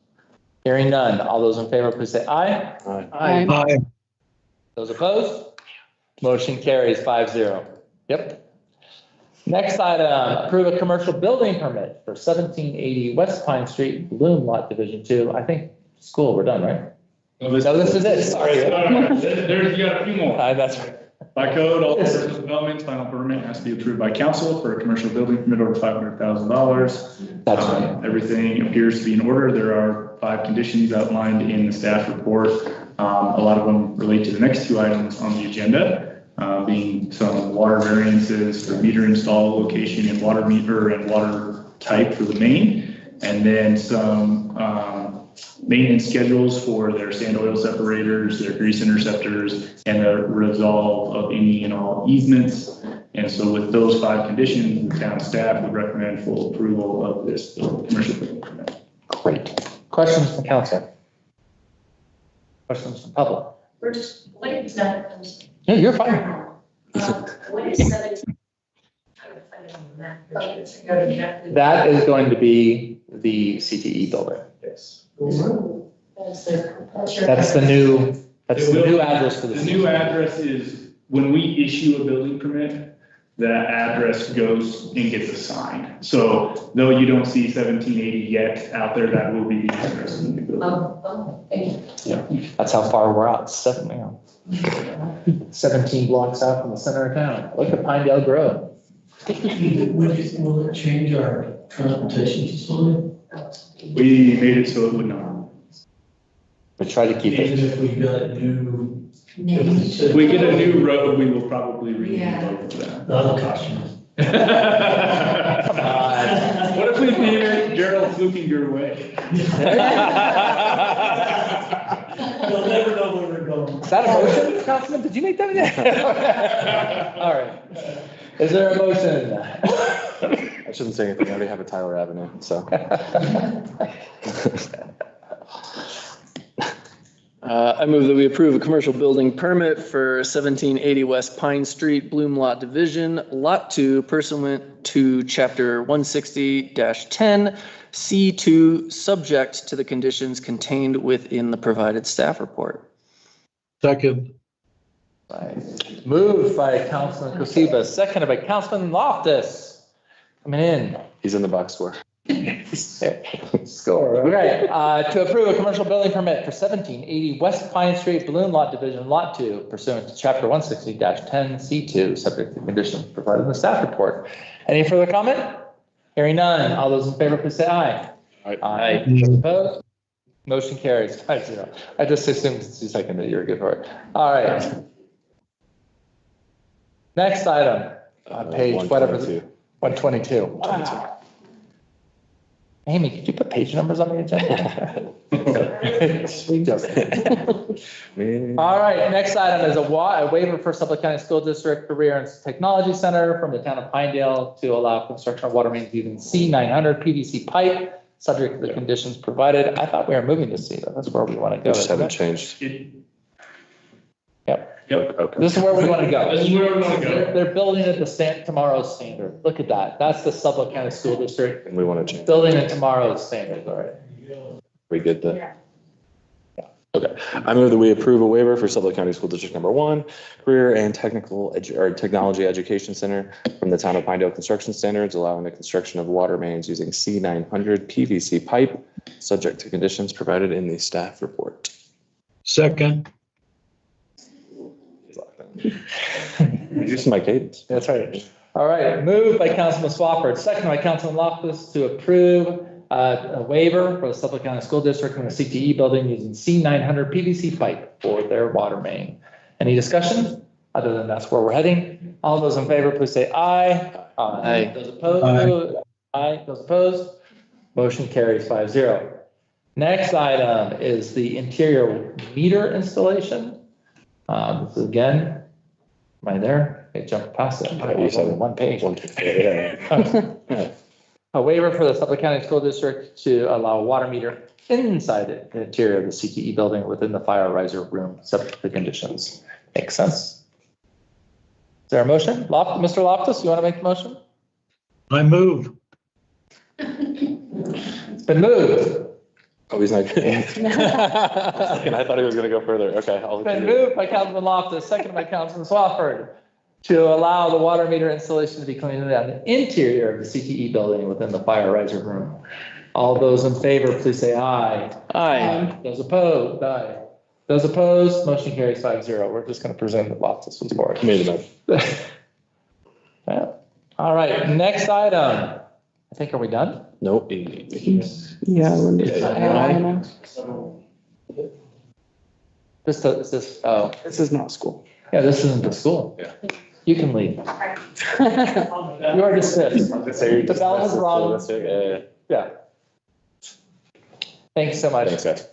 Hearing none. All those in favor, please say aye. Aye. Those opposed? Motion carries 5-0. Yep. Next item, approve a commercial building permit for 1780 West Pine Street, Bloom Lot Division 2. I think school, we're done, right? No, this is it. Sorry. There's, you got a few more. That's right. By code, all commercial developments, final permit has to be approved by council for a commercial building permit over $500,000. That's right. Everything appears to be in order. There are 5 conditions outlined in the staff report. A lot of them relate to the next 2 items on the agenda, being some water variances for meter install location and water meter and water type for the main, and then some maintenance schedules for their sand oil separators, their grease interceptors, and the resolve of any and all easements. And so with those 5 conditions, the town staff would recommend full approval of this commercial building permit. Great. Questions from council? Questions from public? First, what is that? Yeah, you're fine. What is 17? That is going to be the CTE building. Yes. That's the new address for the. The new address is, when we issue a building permit, that address goes and gets assigned. So though you don't see 1780 yet out there, that will be the address of the new building. Yeah, that's how far we're out. 17 blocks out from the center of town. Look at Pinedale Grove. Will it change our transportation facility? We made it so it would not. We try to keep Even it. if we got a new. If we get a new road, we will probably rename both of them. That'll cost you. Come on. What if we name it Gerald Flukinger Way? You'll never know where we're going. Is that a motion, Councilman? Did you make that? All right. Is there a motion? I shouldn't say anything. I already have a Tyler Avenue, so. I move that we approve a commercial building permit for 1780 West Pine Street, Bloom Lot Division, Lot 2, pursuant to Chapter 160-10, C2, subject to the conditions contained within the provided staff report. Second. Right. Moved by Councilman Cosiba, seconded by Councilman Loftus. Coming in. He's in the box score. Score. Okay. To approve a commercial building permit for 1780 West Pine Street, Balloon Lot Division, Lot 2, pursuant to Chapter 160-10 C2, subject to conditions provided in the staff report. Any further comment? Hearing none. All those in favor, please say aye. Aye. Those opposed? Motion carries 5-0. I just assumed it's the second that you were good for it. All right. Next item, page 122. Wow. Amy, could you put page numbers on the agenda? Sweet. All right, next item is a waiver for Sublette County School District Career and Technology Center from the town of Pinedale to allow construction of water mains using C900 PVC pipe subject to the conditions provided. I thought we were moving to C, but that's where we want to go. We just haven't isn't it? changed. Yep. Okay. This is where we want to go. This is where we want to go. They're building it to tomorrow's standard. Look at that. That's the Suffolk County School District And we want to change. building it tomorrow's standard, all right? We good then? Okay, I move that we approve a waiver for Suffolk County School District Number 1, Career and Technology Education Center from the Town of Pinedale Construction Standards, allowing the construction of water mains using C900 PVC pipe, subject to conditions provided in the staff report. Second. Reducing my cadence. That's right. All right, moved by Councilman Swafford, second by Councilman Loftus to approve a waiver for the Suffolk County School District in the CTE building using C900 PVC pipe for their water main. Any discussion? Other than that's where we're heading. All those in favor, please say aye. Aye. Those opposed? Aye. Those opposed? Motion carries 5-0. Next item is the interior meter installation. This is again, am I there? I jumped past it. You said one page. Yeah. A waiver for the Suffolk County School District to allow a water meter inside the interior of the CTE building within the fire riser room, subject to the conditions. Makes sense? Is there a motion? Mr. Loftus, you want to make the motion? I move. It's been moved. Oh, he's not. I thought he was going to go further. Okay. It's been moved by Councilman Loftus, seconded by Councilman Swafford, to allow the water meter installation to be completed on the interior of the CTE building within the fire riser room. All those in favor, please say aye. Aye. Those opposed, aye. Those opposed, motion carries 5-0. We're just going to presume that Loftus was for it. Made the motion. Yeah. All right, next item. I think, are we done? Nope. Yeah. This, oh, This is not school. yeah, this isn't the school. Yeah. You can leave. You are dismissed. The bell has rung. Yeah. Thanks so much. Thanks, guys.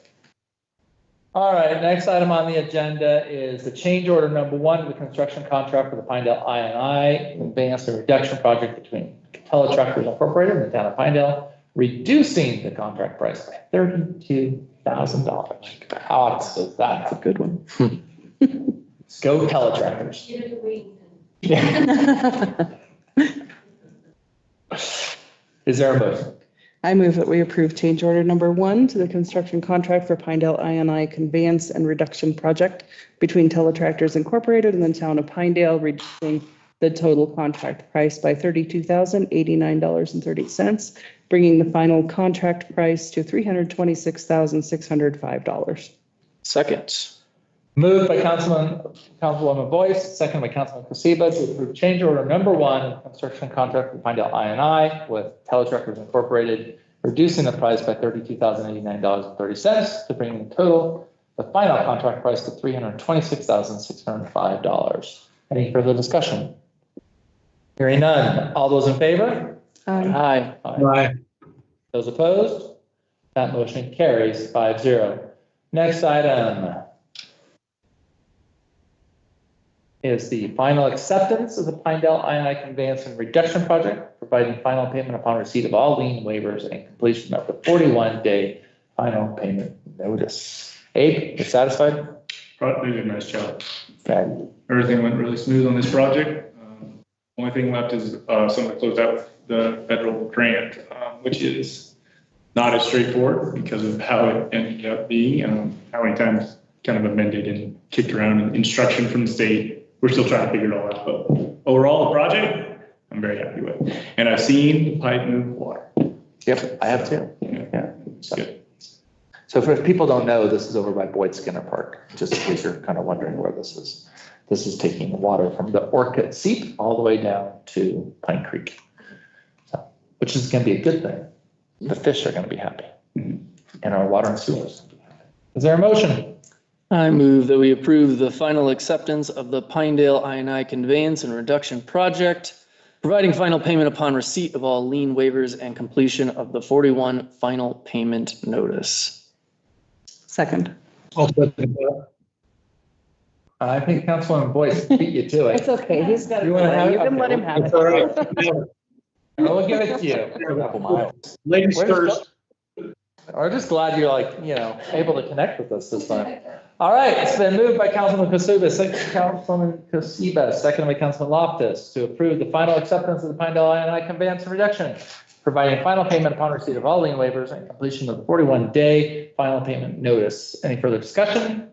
All right, next item on the agenda is the change order number 1 of the construction contract for the Pinedale I&I advance and reduction project between Teletractors Incorporated and the town of Pinedale, reducing the contract price by $32,000. How awesome is that? That's a good one. Go Teletractors. Is there a motion? I move that we approve change order number 1 to the construction contract for Pinedale I&I conveyance and reduction project between Teletractors Incorporated and the town of Pinedale, reducing the total contract price by $32,089.30, bringing the final contract price to $326,605. Second. Moved by Councilwoman Boyce, second by Councilman Casiba to approve change order number 1, construction contract for Pinedale I&I with Teletractors Incorporated, reducing the price by $32,089.30 to bring the total, the final contract price to $326,605. Any further discussion? Hearing none. All those in favor? Aye. Aye. Those opposed? That motion carries 5-0. Next item is the final acceptance of the Pinedale I&I conveyance and reduction project, providing final payment upon receipt of all lien waivers and completion of the 41-day final payment notice. Abe, you satisfied? They did a nice job. Okay. Everything went really smooth on this project. Only thing left is something to close out the federal grant, which is not as straightforward because of how it ended up being, how many times kind of amended and kicked around in instruction from the state. We're still trying to figure it all out, but overall, the project, I'm very happy with. And I've seen the pipe move water. Yep, I have too. Yeah, it's good. So if people don't know, this is over by Boyd Skinner Park, just in case you're kind of wondering where this is. This is taking the water from the Orchid Seep all the way down to Pine Creek, so, which is going to be a good thing. The fish are going to be happy, and our water and sewers. Is there a motion? I move that we approve the final acceptance of the Pinedale I&I conveyance and reduction project, providing final payment upon receipt of all lien waivers and completion of the 41 final payment notice. Second. I'll second that. I think Councilwoman Boyce beat you to it. It's okay. He's got it. You want to have You it? can let him have It's all right. We'll give it to you. Ladies Where's first. We're just glad you're like, able to connect with us this time. All right, it's been moved by Councilman Kasuba, second by Councilman Loftus to approve the final acceptance of the Pinedale INI conveyance and reduction, providing final payment upon receipt of all lien waivers and completion of the 41-day final payment notice. Any further discussion?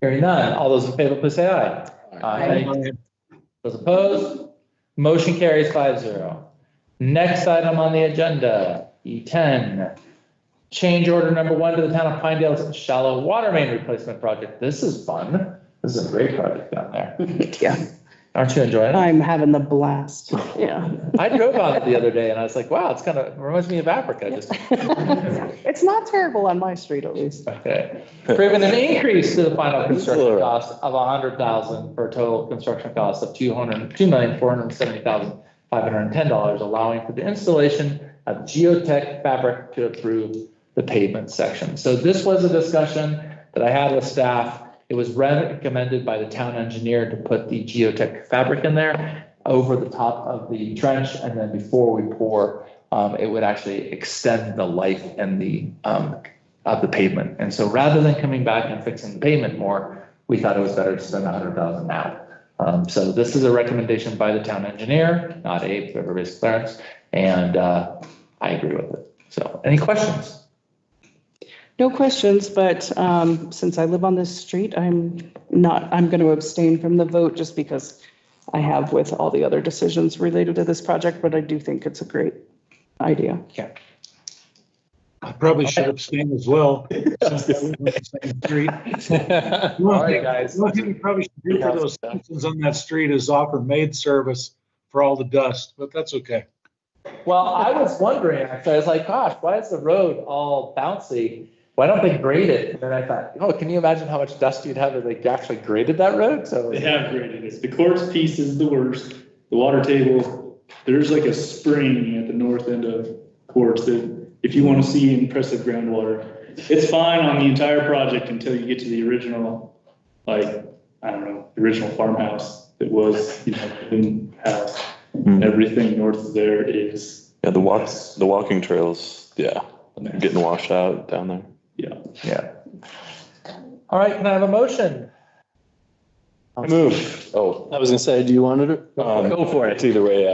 Hearing none. All those in favor, please say aye. Aye. Those opposed? Motion carries 5-0. Next item on the agenda, E10. Change order number 1 to the town of Pinedale's shallow water main replacement project. This is fun. This is a great project down there. Yeah, Aren't you enjoying it? I'm having the blast. Yeah. I drove on it the other day and I was like, wow, it's kind of reminds me of Africa. It's not terrible on my street, at least. Okay. Approving an increase to the final construction cost of $100,000 for a total construction cost of $2,470,510, allowing for the installation of geotech fabric to approve the pavement section. So this was a discussion that I had with staff. It was recommended by the town engineer to put the geotech fabric in there over the top of the trench, and then before we pour, it would actually extend the life and of the pavement. And so rather than coming back and fixing the pavement more, we thought it was better to spend $100,000 now. So this is a recommendation by the town engineer, not Abe, everybody's clearance, and I agree with it. So any questions? No questions, but since I live on this street, I'm going to abstain from the vote just because I have with all the other decisions related to this project, but I do think it's a great idea. Yeah. I probably should abstain as well. Since I live on the same street. All right, guys. One thing we probably should do for those citizens on that street is offer maid service for all the dust, but that's okay. Well, I was wondering, actually, I was like, gosh, why is the road all bouncy? Why don't they grade it? And then I thought, oh, can you imagine how much dust you'd have if they actually graded that road? So They have graded it. The quartz piece is the worst. The water table, there's like a spring at the north end of quartz that if you want to see impressive groundwater, it's fine on the entire project until you get to the original, the original farmhouse that was, in house. Everything north of there is. Yeah, the walking trails, getting washed out down there. yeah. All right, can I have a motion? I move. Oh, I was gonna say, do you want to? Go for it. It's either way.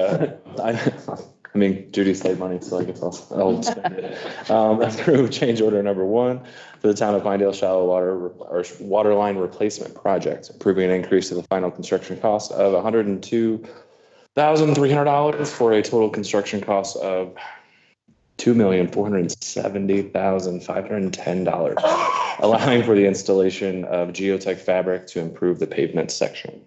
I mean, Judy saved money, so I guess I'll spend it. Approve change order number 1 for the town of Pinedale shallow water line replacement project, approving an increase to the final construction cost of $102,300 for a total construction cost of $2,470,510, allowing for the installation of geotech fabric to improve the pavement section.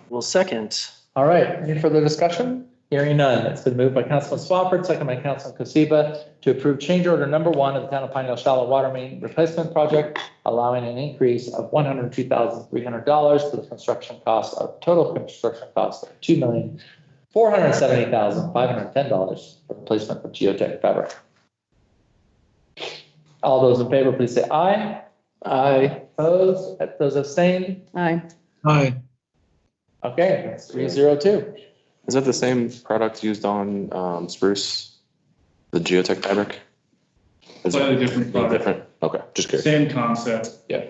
Well, second. All right, any further discussion? Hearing none. It's been moved by Councilman Swafford, second by Councilman Kosiba, to approve change order number 1 of the town of Pinedale shallow water main replacement project, allowing an increase of $102,300 for the construction cost of total construction cost of $2,470,510 for replacement of geotech fabric. All those in favor, please say aye. Aye. Opposed? Those abstained? Aye. Aye. Okay, that's 302. Is that the same product used on spruce? The geotech fabric? Is Slightly it different product. different? Okay, just curious. Same concept. Yeah.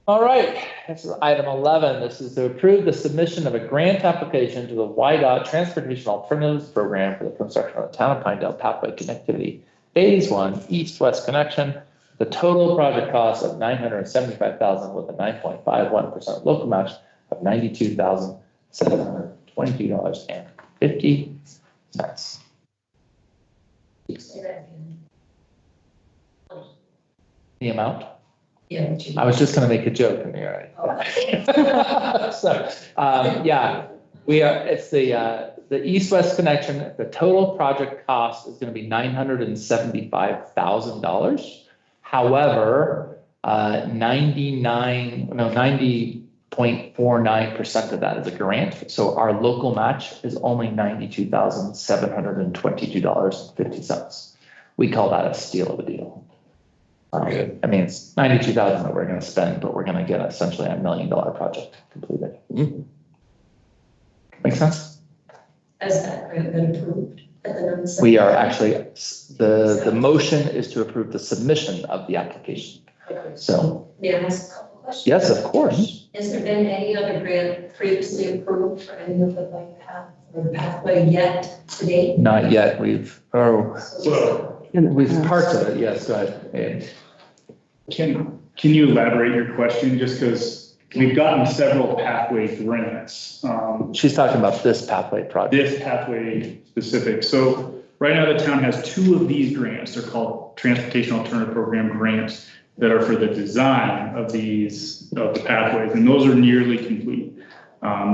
All right, this is item 11. This is to approve the submission of a grant application to the YDOT Transportation Alternatives Program for the construction of the town of Pinedale Pathway Connectivity Phase 1 East-West Connection. The total project cost of $975,000 with a 9.51% local match of $92,722.50. The amount? Yeah. I was just gonna make a joke and you're right. So, it's the east-west connection. The total project cost is gonna be $975,000. However, 90.49% of that is a grant. So our local match is only $92,722.50. We call that a steal of a deal. I mean, it's $92,000 that we're going to spend, but we're going to get essentially $1 million project completed. Make sense? Has that grant been approved? We are actually, the motion is to approve the submission of the application. So, May I ask a couple questions? yes, of course. Has there been any other grant previously approved for any of the bike path or pathway yet to date? Not yet. We've parts of it. Yes, go ahead. Can you elaborate your question, just because we've gotten several pathway grants? She's talking about this pathway project. This pathway specific. So right now the town has 2 of these grants. They're called Transportation Alternative Program grants that are for the design of the pathways, and those are nearly complete.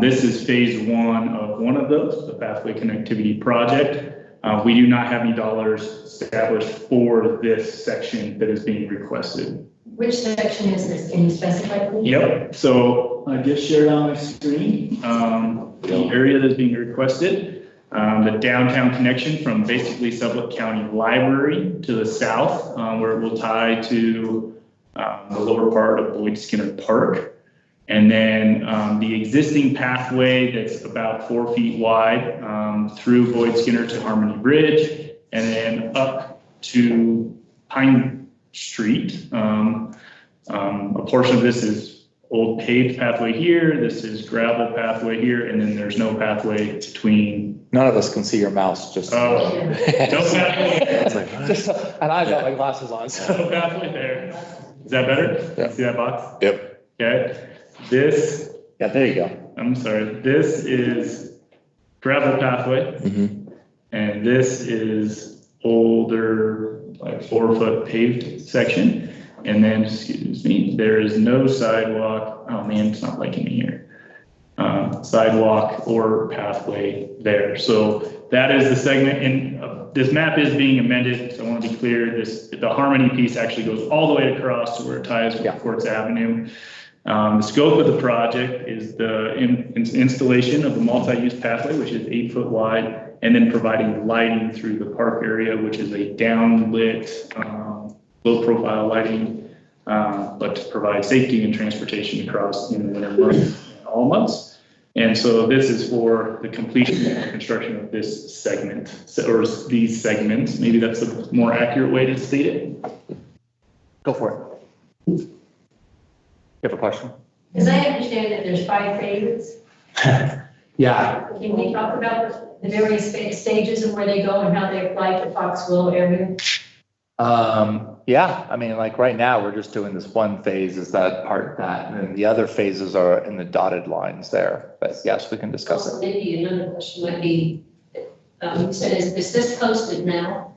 This is phase 1 of one of those, the pathway connectivity project. We do not have any dollars established for this section that is being requested. Which section is this? Can you specify, please? Yep, so I just shared on my screen, the area that's being requested, the downtown connection from basically Suffolk County Library to the south, where it will tie to the lower part of Boyd Skinner Park. And then the existing pathway that's about 4 feet wide through Boyd Skinner to Harmony Bridge, and then up to Pine Street. A portion of this is old paved pathway here, this is gravel pathway here, and then there's no pathway between. None of us can see your mouse, just. No pathway. And I've got my glasses on, so. No pathway there. Is that better? Yeah. See that box? Yep. Okay. This. Yeah, there you go. I'm sorry. This is gravel pathway. Mm-hmm. And this is older, like 4-foot paved section. And then, excuse me, there is no sidewalk. Oh man, it's not liking me here. Sidewalk or pathway there. So that is the segment, and this map is being amended. So I want to be clear, the Harmony piece actually goes all the way across to where it ties with Quartz Avenue. The scope of the project is the installation of the multi-use pathway, which is 8 foot wide, and then providing lighting through the park area, which is a downlit, low profile lighting, but to provide safety and transportation across in the winter months, all months. And so this is for the completion and construction of this segment, or these segments. Maybe that's a more accurate way to state it. Go for it. You have a question? Because I understand that there's 5 phases. Yeah. Can we talk about the various stages and where they go and how they apply to Foxville area? Yeah, I mean, like right now, we're just doing this one phase, is that part that, and then the other phases are in the dotted lines there. But yes, we can discuss it. Maybe another question might be, you said, is this posted now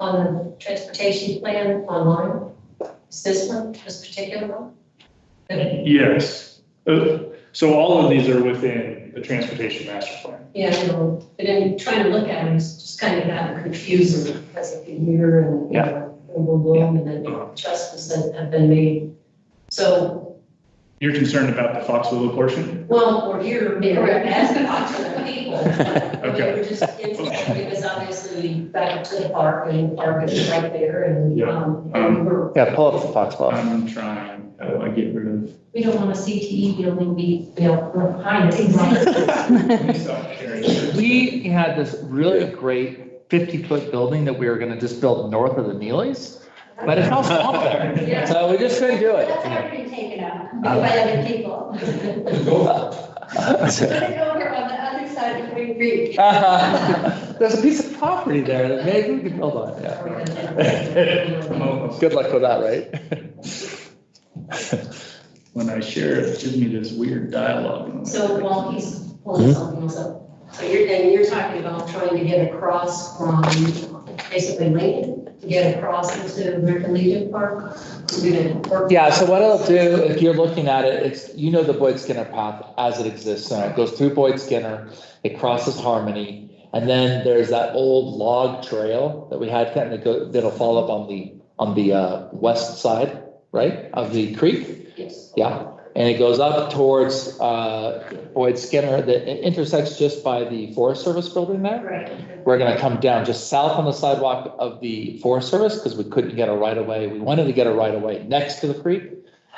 on the transportation plan online? Is this one, this particular one? Yes. So all of these are within the transportation master plan. Yeah, I know, but in trying to look at them, it's just kind of gotten confusing because of the year and, and then adjustments that have been made. So. You're concerned about the Foxville portion? Well, we're here, correct, as the Foxville people. Okay. We're just interested because obviously back to the park, and the park is right there, and, and we're. Yeah, pull up the Foxborough. I'm trying. How do I get rid of? We don't want a CTE building be built behind us. Let me stop sharing. We had this really great 50-foot building that we were gonna just build north of the Neelys, but it's all swamp there. So we just couldn't do it. That's already been taken out by other people. Put it over on the other side of Green Creek. There's a piece of property there that maybe we could build on, yeah. Good luck with that, right? When I share it, it gives me this weird dialogue. So while he's pulling something else up, so you're talking about trying to get across from basically Lincoln, to get across into American Legion Park? Yeah, so what it'll do, if you're looking at it, it's, you know, the Boyd Skinner path as it exists. It goes through Boyd Skinner, it crosses Harmony, and then there's that old log trail that we had that'll fall up on the west side, right, of the creek. Yes. Yeah, and it goes up towards Boyd Skinner, that intersects just by the Forest Service building there. Right. We're gonna come down just south on the sidewalk of the Forest Service, because we couldn't get a right of way. We wanted to get a right of way next to the creek,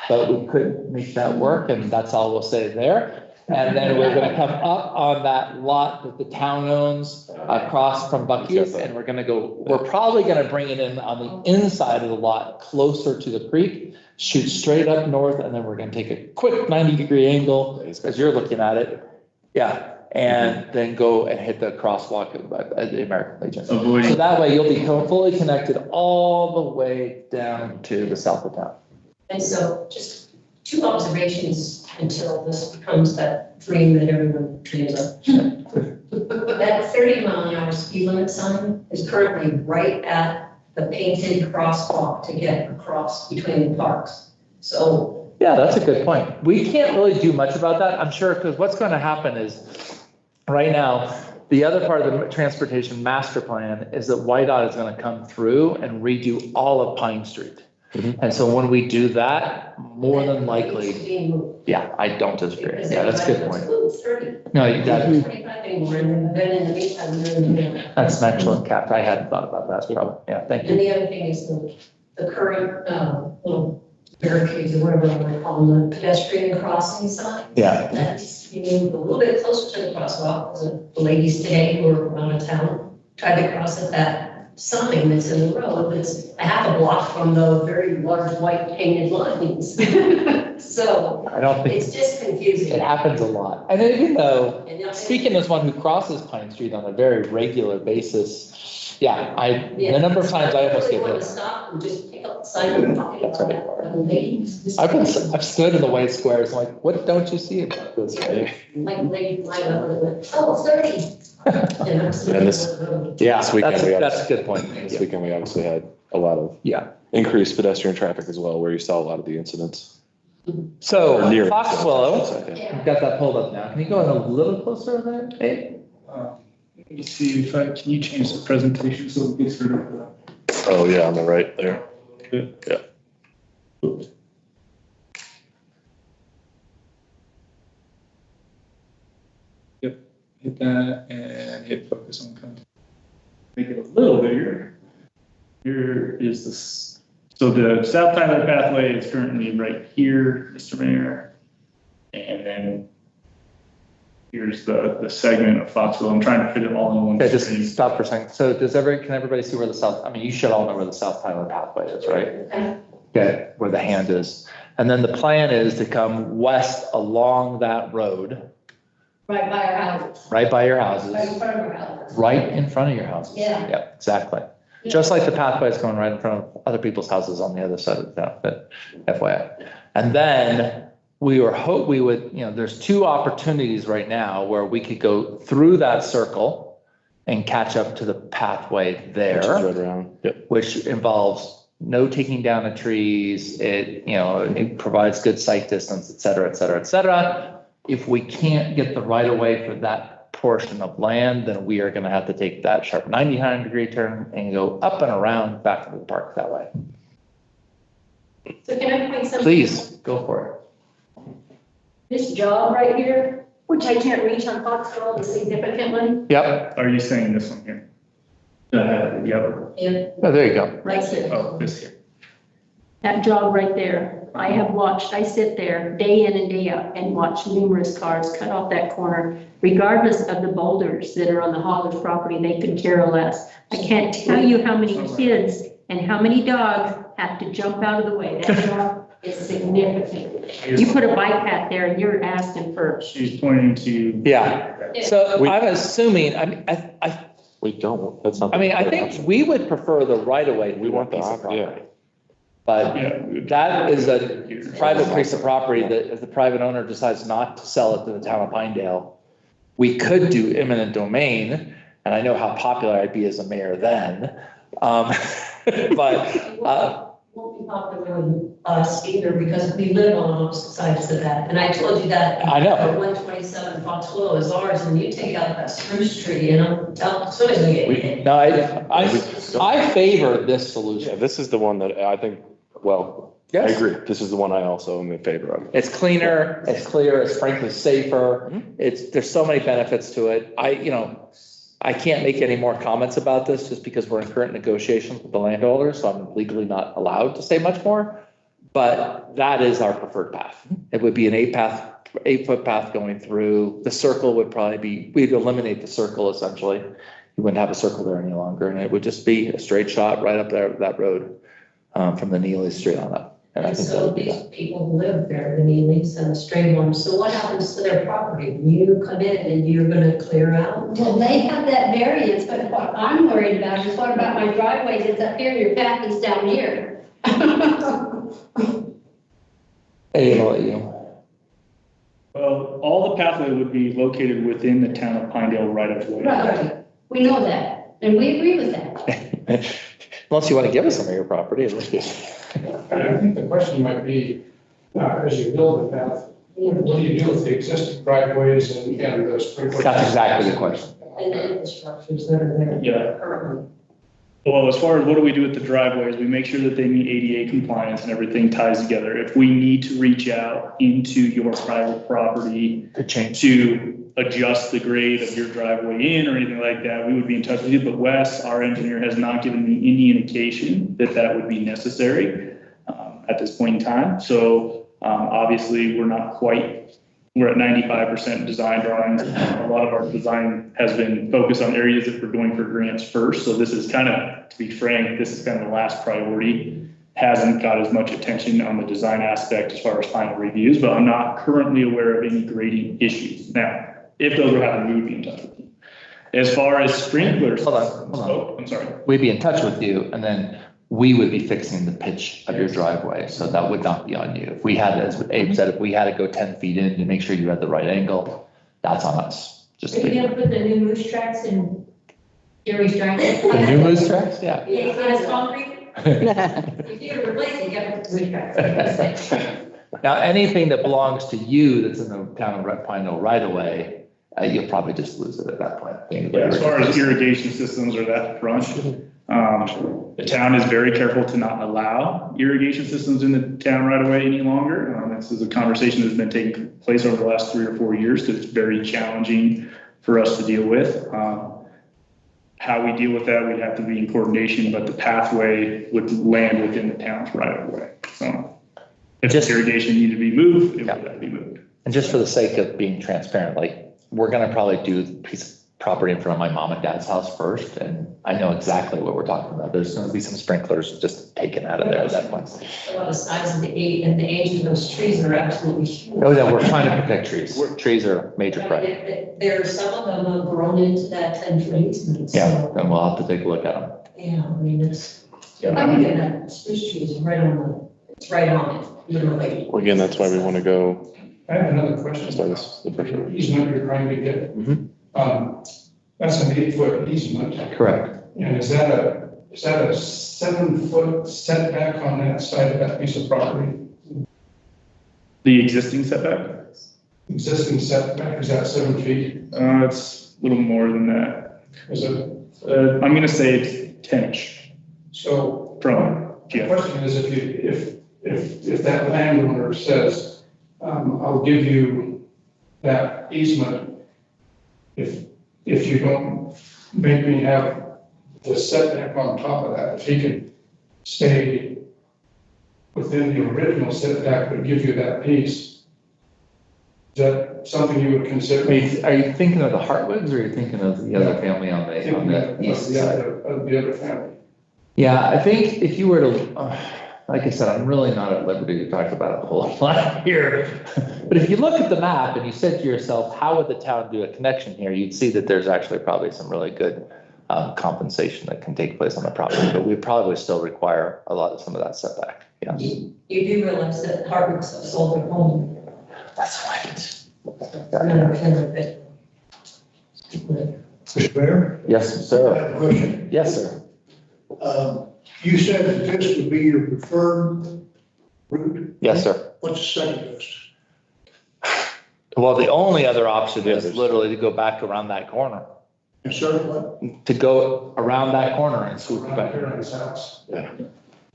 but we couldn't make that work, and that's all we'll say there. And then we're gonna come up on that lot that the town owns across from Bucky's, and we're probably gonna bring it in on the inside of the lot, closer to the creek, shoot straight up north, and then we're gonna take a quick 90-degree angle, as you're looking at it. Yeah, and then go and hit the crosswalk at the American Legion. So that way you'll be fully connected all the way down to the south of town. And so just 2 observations until this becomes that dream that everyone dreams of. That 30-mile-an-hour speed limit sign is currently right at the painted crosswalk to get across between the parks. So. Yeah, that's a good point. We can't really do much about that, I'm sure, because what's going to happen is, right now, the other part of the transportation master plan is that YDOT is going to come through and redo all of Pine Street. And so when we do that, more than likely, yeah, I don't disagree. Yeah, that's a good point. No, that's an excellent cap. I hadn't thought about that. Probably. Yeah, thank you. And the other thing is the current little barricades or whatever they want to call them, the pedestrian crossing signs. Yeah. That's, you move a little bit closer to the crosswalk. The ladies today who are around town tried to cross at that sign that's in the road that's a half a block from the very large white painted lines. So I don't think it's just confusing. It happens a lot. And even though, speaking as one who crosses Pine Street on a very regular basis, yeah, the number of times I almost get hit. Stop and just pick up the sign and pocket it. I've stood in the white squares, I'm like, what don't you see about this? Like lady line up and oh, 30. And this weekend, that's a good point. This weekend, we obviously had a lot of increased pedestrian traffic as well, where you saw a lot of the incidents. So Fox Willow, we've got that pulled up now. Can you go in a little closer there, Dave? Let me see if can you change the presentation so we get sort of. Oh yeah, on the right there. Yeah. Oops. Hit that and hit focus on content. Make it a little bigger. Here is this. So the South Tyler pathway is currently right here, Mr. Mayor. And then here's the segment of Foxville. I'm trying to fit it all in one. Okay, just stop for a second. So can everybody see where the South, I mean, you should all know where the South Tyler pathway is, right? Okay, where the hand is. And then the plan is to come west along that road. Right by our houses. Right by your houses. Right in front of our houses. Right in front of your houses. Yeah. Yeah, exactly. Just like the pathway is going right in front of other people's houses on the other side of the town, but FYI. And then we would, there's 2 opportunities right now where we could go through that circle and catch up to the pathway there. Which is right around. Yep. Which involves no taking down of trees. It provides good sight distance, et cetera, et cetera, et cetera. If we can't get the right of way for that portion of land, then we are going to have to take that sharp 99-degree turn and go up and around back to the park that way. So can I point something? Please go for it. This jog right here, which I can't reach on Fox Road, is significant one. Yep. Are you saying this one here? Yep. Yeah. Oh, there you go. Right here. Oh, this here. That jog right there, I sit there day in and day out and watch numerous cars cut off that corner, regardless of the boulders that are on the hauler's property, they could care less. I can't tell you how many kids and how many dogs have to jump out of the way. That jog is significant. You put a bike path there and you're asking for. She's pointing to. Yeah. So I'm assuming, We don't, that's not. I think we would prefer the right of way. We want the, property. But that is a private piece of property that if the private owner decides not to sell it to the town of Pinedale, we could do eminent domain. And I know how popular I'd be as a mayor then. But won't be popular with us either because we live on opposite sides of that. And I told you that. I know. 127 Fox Willow is ours and you take out that spruce tree and somebody's gonna get hit. No, I favor this solution. Yeah, this is the one that I think, I agree. This is the one I also am in favor of. It's cleaner, it's clear, it's frankly safer. There's so many benefits to it. I can't make any more comments about this just because we're in current negotiations with the landowner, so I'm legally not allowed to say much more. But that is our preferred path. It would be an 8-path 8-foot path going through. The circle would probably be, we'd eliminate the circle essentially. You wouldn't have a circle there any longer, and it would just be a straight shot right up there, that road, from the Neely straight on up. And I And think that so would be these that. people live there, the Neelys and the Strayhorns, so what happens to their property? You come in and you're gonna clear out? Well, they have that variance, but what I'm worried about is what about my driveways? It's up here, your path is down here. Hey, I'll let you. Well, all the pathway would be located within the town of Pinedale right of way. Right, we know that, and we agree with that. Unless you want to give us some of your property. I think the question might be, as you build the path, what do you do with the existing driveways and the sprinkler? That's exactly the question. And the infrastructures that are there. Yeah. Currently. Well, as far as what do we do with the driveways, we make sure that they meet ADA compliance and everything ties together. If we need to reach out into your private property to adjust the grade of your driveway in or anything like that, we would be in touch with you. But Wes, our engineer, has not given me any indication that that would be necessary at this point in time. So obviously we're at 95% design drawings. A lot of our design has been focused on areas that we're going for grants first. So this is kind of, to be frank, this is kind of the last priority. Hasn't got as much attention on the design aspect as far as final reviews, but I'm not currently aware of any grading issues. Now, if those were happening, we would be in touch with you. As far as sprinklers. Hold on. Oh, I'm sorry. We'd be in touch with you, and then we would be fixing the pitch of your driveway, so that would not be on you. If we had, as Abe said, if we had to go 10 feet in to make sure you had the right angle, that's on us. Just Are you gonna put the new moose tracks in Gary's driveway? the new moose tracks, yeah. Yeah, it's concrete. If you're replacing, you gotta put the moose tracks. Now, anything that belongs to you that's in the town of Red Pine right away, you'll probably just lose it at that point. Yeah, as far as irrigation systems or that front, the town is very careful to not allow irrigation systems in the town right away any longer. This is a conversation that's been taking place over the last 3 or 4 years because it's very challenging for us to deal with. How we deal with that, we'd have to be in coordination, but the pathway would land within the town's right of way. So if irrigation needed to be moved, it would have to be moved. And just for the sake of being transparent, like, we're gonna probably do the piece of property in front of my mom and dad's house first, and I know exactly what we're talking about. There's gonna be some sprinklers just taken out of there at that point. Well, the size of the age of those trees are absolutely huge. Oh, yeah, we're trying to protect trees. Trees are major priority. There are some of them have grown into that 10-foot easement. Yeah, and we'll have to take a look at them. Yeah, I mean, it's, I'm looking at spruce trees right on it, literally. Well, again, that's why we want to go. I have another question. That's why this is the first one. Easement you're trying to get. That's an 8-foot easement. Correct. And is that a 7-foot setback on that side of that piece of property? The existing setback? Existing setback, is that 7 feet? It's a little more than that. Is it? I'm gonna say it's 10-ish. So From, the question is, if that landowner says, I'll give you that easement if you don't make me have the setback on top of that, if he can stay within the original setback, but give you that piece, is that something you would consider? Are you thinking of the Hartwoods, or are you thinking of the other family on the east side? Of the other family. Yeah, I think if you were to, like I said, I'm really not at liberty to talk about a whole lot here. But if you look at the map and you said to yourself, how would the town do a connection here? You'd see that there's actually probably some really good compensation that can take place on the property, but we probably still require some of that setback. Yeah. You do realize that Harvard's have sold their home. That's right. Another 10 Mr. Mayor? Yes, sir. I have a question. Yes, sir. You said that this would be your preferred route? Yes, sir. What's the second best? Well, the only other option is literally to go back around that corner. Yes, sir, what? To go around that corner and swoop back. Here on his house. Yeah.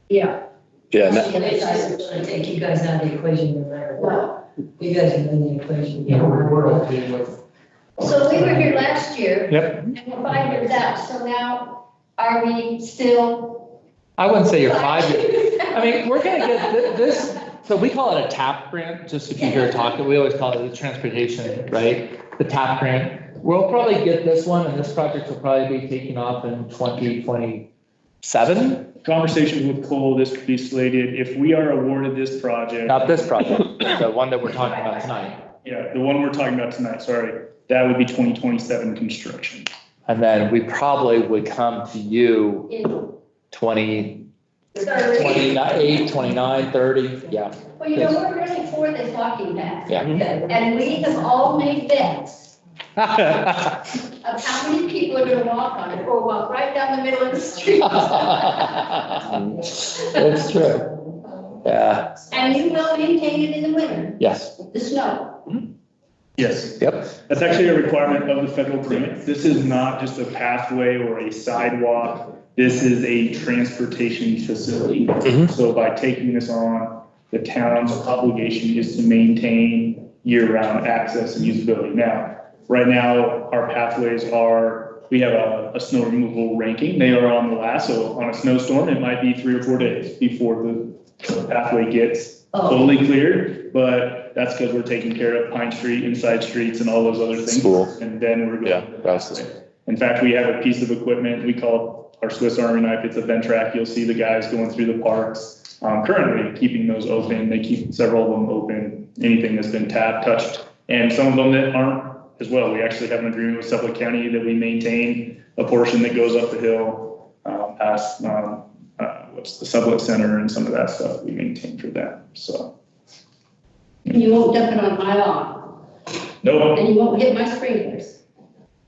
Yeah. Yeah. It's just going to take you guys out of the equation no matter what. You guys are in the equation. Yeah, we're okay with. So we were here last year. Yep. And we're 5 years out, so now are we still? I wouldn't say you're 5 years. I mean, we're gonna get this, So we call it a TAP grant, just if you hear talking, we always call it the transportation, right? The TAP grant. We'll probably get this one, and this project will probably be taking off in 2027. Conversations with Cole, this could be slated, if we are awarded this project. Not this project, the one that we're talking about tonight. Yeah, the one we're talking about tonight, sorry, that would be 2027 construction. And then we probably would come to you 28, 29, 30, yeah. Well, you know, we're really for this walking path. Yeah. And we have all made bets of how many people are gonna walk on it, or walk right down the middle of the street. It's true. Yeah, And you will maintain it in the winter, yes, the snow. Yes. yep. That's actually a requirement of the federal permit. This is not just a pathway or a sidewalk. This is a transportation facility. So by taking this on, the town's obligation is to maintain year-round access and usability. Now, right now, our pathways are, we have a snow removal ranking. They are on the last, so on a snowstorm, it might be 3 or 4 days before the pathway gets totally cleared. But that's because we're taking care of Pine Street, inside streets, and all those other things. School. And then we're going. Yeah, that's the. In fact, we have a piece of equipment we call our Swiss Army knife. It's a vent track. You'll see the guys going through the parks, currently keeping those open. They keep several of them open, anything that's been tapped, touched, and some of them that aren't as well. We actually have an agreement with Suffolk County that we maintain a portion that goes up the hill, past, what's the Sublet Center and some of that stuff we maintain for them, so. And you won't dump it on my lawn, No, and you won't hit my sprinklers.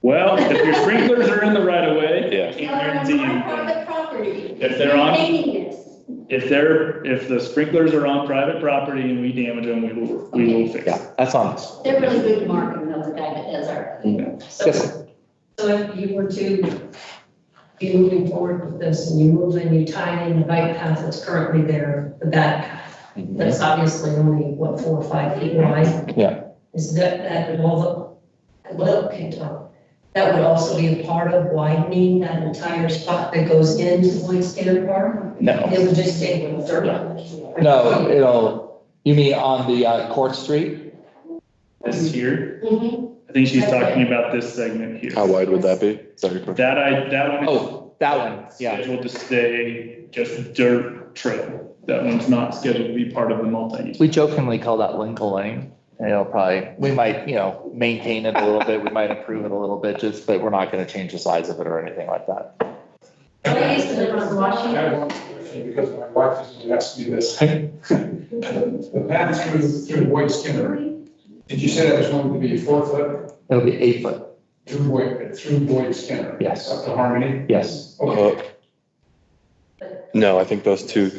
well, if your sprinklers are in the right of way, Yeah. I can't guarantee They're on my you. private property. If they're on- Maintaining this. If the sprinklers are on private property and we damage them, we will fix Yeah, it. that's on us. They're really good marketing, though, the guy that does our. Yes. So if you were to be moving forward with this and you move and you tie in the bike path that's currently there, the back path, that's obviously only, 4 or 5 feet wide? Yeah. Is that would all that would also be a part of widening that entire spot that goes into Boyd Skinner Park? No. It would just stay with the No, you mean on the Court Street? This here, Mm-hmm. I think she's talking about this segment here. How wide would that be? Is that your question? That one. Oh, that one, yeah. Scheduled to stay just dirt trail. That one's not scheduled to be part of the multi-use. We jokingly call that Linkle Lane. And it'll probably, we might, maintain it a little bit, we might improve it a little bit, but we're not gonna change the size of it or anything like that. I used to live on I Washington. have one question because my wife has asked me this. The path through Boyd Skinner, did you say that was going to be 4 foot It'll be 8 foot, through Boyd Skinner? Yes. Up to Harmony? yes. Okay. No, I think those two,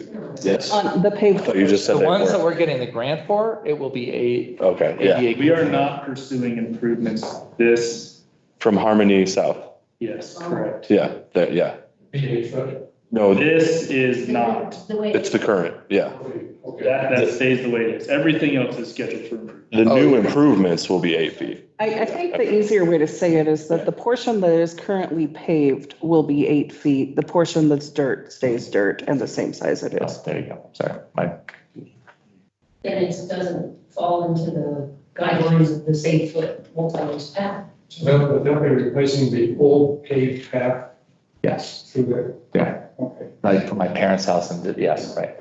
yes. On the paved. But you just said The they ones that were. we're getting the grant for, it will be 8. Okay, yeah. We are not pursuing improvements this, From Harmony South. yes, correct. Yeah, that, yeah. Be 8 foot? No, This is not. it's the current, yeah. Okay. That stays the way it is. Everything else is scheduled for improvement. The new improvements will be 8 feet. I think the easier way to say it is that the portion that is currently paved will be 8 feet. The portion that's dirt stays dirt and the same size it is. Oh, there you go, sorry. And it doesn't fall into the guidelines of this 8-foot multi-use path. So they'll be replacing the old paved path Yes, through there? yeah, Okay. like from my parents' house and, yes, right.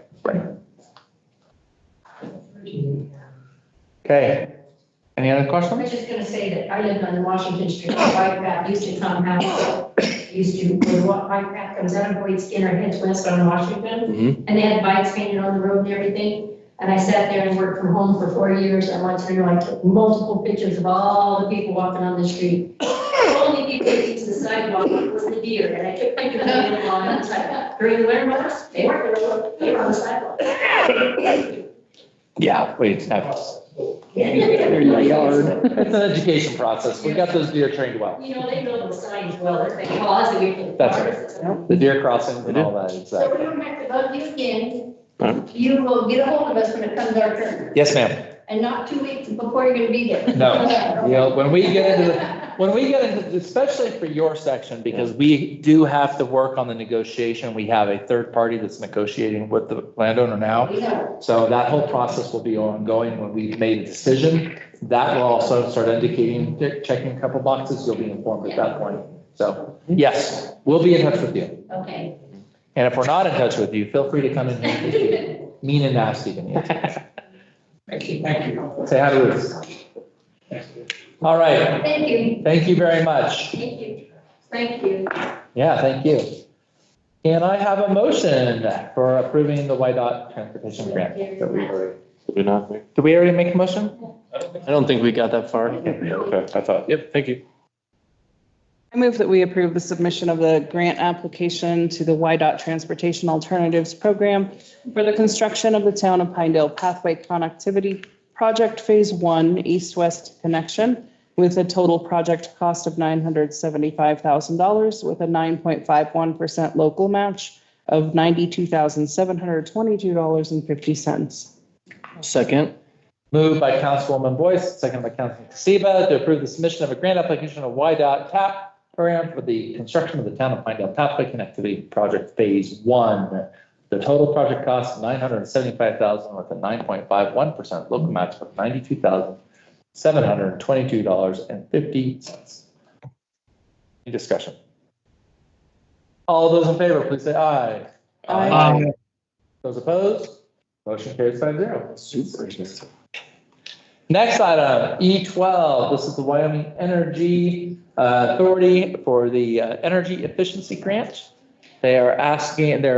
Okay, any other I questions? was just gonna say that I lived on Washington Street, the bike path used to come out, where the bike path comes out of Boyd Skinner, heads west on Washington. And they had bikes painted on the road and everything. And I sat there and worked from home for 4 years. And once in a while, I took multiple pictures of all the people walking on the street. The only people that used the sidewalk was the deer. And I took pictures of them along the sidewalk. During the winter months, they weren't there, they were on the sidewalk. Yeah, wait, no. They're in my yard. It's an education process. We got those deer trained well. You know, they build the signs well, they're saying, well, that's the way for the That's cars. right. The deer crossings and all that, So exactly. we don't have to bug you again. Huh? You will get a hold of us when it comes our turn. Yes, ma'am. and not 2 weeks before you're gonna be there. No, you know, when we get into, especially for your section, because we do have to work on the negotiation. We have a third party that's negotiating with the landowner now. So that whole process will be ongoing when we've made a decision. That will also start indicating, checking a couple boxes. You'll be informed at that point. So yes, we'll be in touch with you. Okay. And if we're not in touch with you, feel free to come in here and be mean and nasty to me. Thank you. Thank you. Say hi to Ruth. All right. Thank you. Thank you very much. Thank you. Thank you. Yeah, thank you. Can I have a motion for approving the YDOT transportation grant? That we already- Did we already make a motion? I don't think we got that far. Okay, I thought, yep, thank you. I move that we approve the submission of the grant application to the YDOT Transportation Alternatives Program for the construction of the Town of Pinedale Pathway Connectivity Project Phase 1 East-West Connection with a total project cost of $975,000 with a 9.51% local match of $92,722.50. Second. Moved by Councilwoman Boyce, second by Councilman Kasiba, to approve the submission of a grant application of YDOT TAP program for the construction of the Town of Pinedale Pathway Connectivity Project Phase 1. The total project cost $975,000 with a 9.51% local match of $92,722.50. Any discussion? All those in favor, please say aye. Aye. Those opposed? Motion carries 5-0. Super. Next item, E12. This is the Wyoming Energy Authority for the Energy Efficiency Grant. They're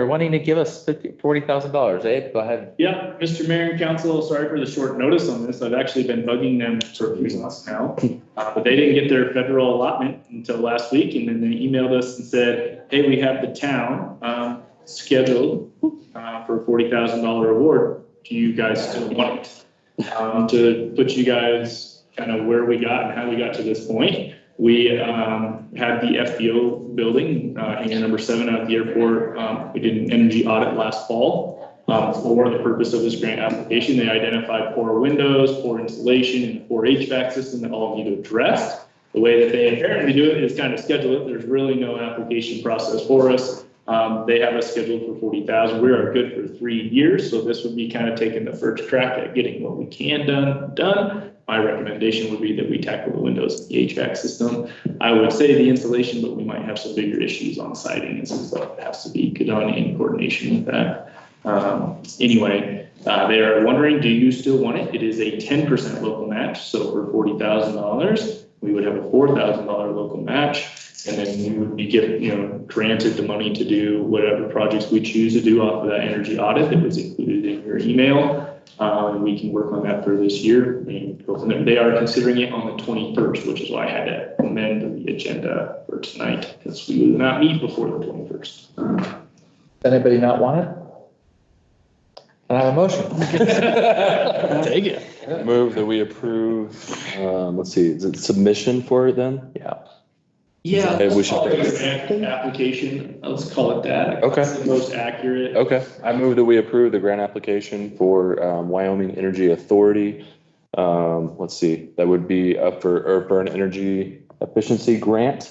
wanting to give us $40,000. Abe, go ahead. Yeah, Mr. Mayor and Council, sorry for the short notice on this. I've actually been bugging them for a few months now. But they didn't get their federal allotment until last week, and then they emailed us and said, hey, we have the town scheduled for a $40,000 award. Do you guys still want it? To put you guys kind of where we got and how we got to this point. We had the FBO building, hangar number 7 out at the airport. We did an energy audit last fall for the purpose of this grant application. They identified poor windows, poor insulation, and a poor HVAC system that all need addressed. The way that they apparently do it is kind of schedule it. There's really no application process for us. They have us scheduled for $40,000. We are good for 3 years, so this would be kind of taking the first crack at getting what we can done. My recommendation would be that we tackle the windows and the HVAC system. I would say the insulation, but we might have some bigger issues on siding and some stuff that has to be done in coordination with that. Anyway, they are wondering, do you still want it? It is a 10% local match, so for $40,000, we would have a $4,000 local match. And then you would be given, granted the money to do whatever projects we choose to do off of that energy audit that was included in your email. And we can work on that for this year and go from there. They are considering it on the 21st, which is why I had to amend the agenda for tonight because we will not meet before the 21st. Does anybody not want it? Can I have a motion? Take it. Move that we approve, let's see, is it submission for it then? Yeah. Yeah, Okay, we let's should call it fix an application. Let's call it that. Okay. It's the most accurate. Okay, I move that we approve the grant application for Wyoming Energy Authority. Let's see, that would be up for urban energy efficiency grant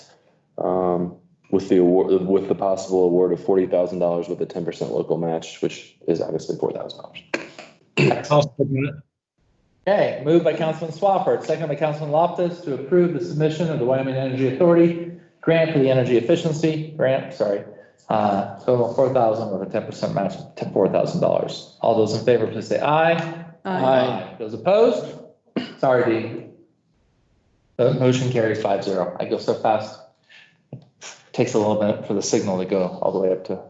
with the award, with the possible award of $40,000 with a 10% local match, which is obviously $4,000. Okay, moved by Councilman Swafford, second by Councilman Loftus to approve the submission of the Wyoming Energy Authority grant for the energy efficiency grant, total $4,000 with a 10% match to $4,000. All those in favor, please say aye. Aye. Those opposed? Sorry, Dee. The motion carries 5-0. I go so fast. Takes a little bit for the signal to go all the way up to.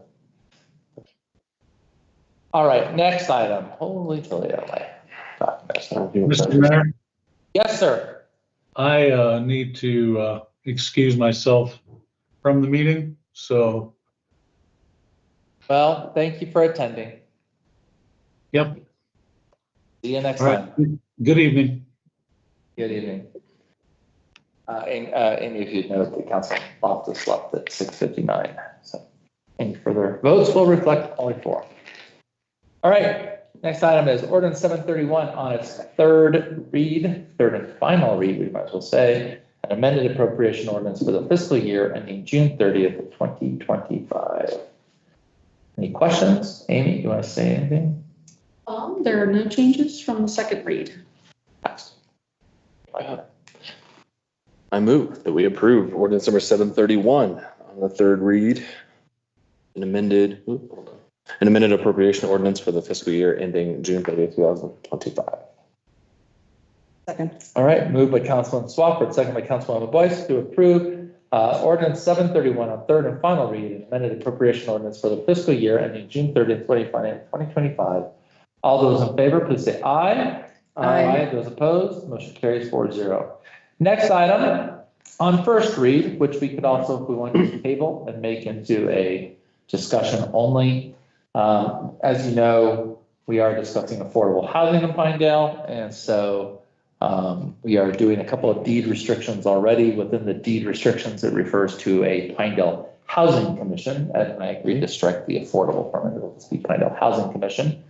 All right, next item. Holy Toledo. Mr. Mayor, Yes, sir. I need to excuse myself from the meeting, so. Well, thank you for attending. Yep. See you next All right. time. Good evening. Good evening. And any of you know the council Loftus left at 6:59. So any further votes will reflect only 4. All right. Next item is ordinance 731 on its third and final read, we might as well say, an amended appropriation ordinance for the fiscal year ending June 30th of 2025. Any questions? Amy, you want to say anything? There are no changes from the second read. I move that we approve ordinance number 731 on the third read. An amended appropriation ordinance for the fiscal year ending June 30th, 2025. Second. All right, moved by Councilman Swafford, second by Councilwoman Boyce to approve ordinance 731 on third and final read, an amended appropriation ordinance for the fiscal year ending June 30th, 2025. All those in favor, please say aye. Aye. Those opposed, motion carries 4-0. Next item on first read, which we could also, if we want to table and make into a discussion only. As you know, we are discussing affordable housing in Pinedale, and so we are doing a couple of deed restrictions already. Within the deed restrictions, it refers to a Pinedale Housing Commission, and I agreed to strike the affordable permit. It will be Pinedale Housing Commission.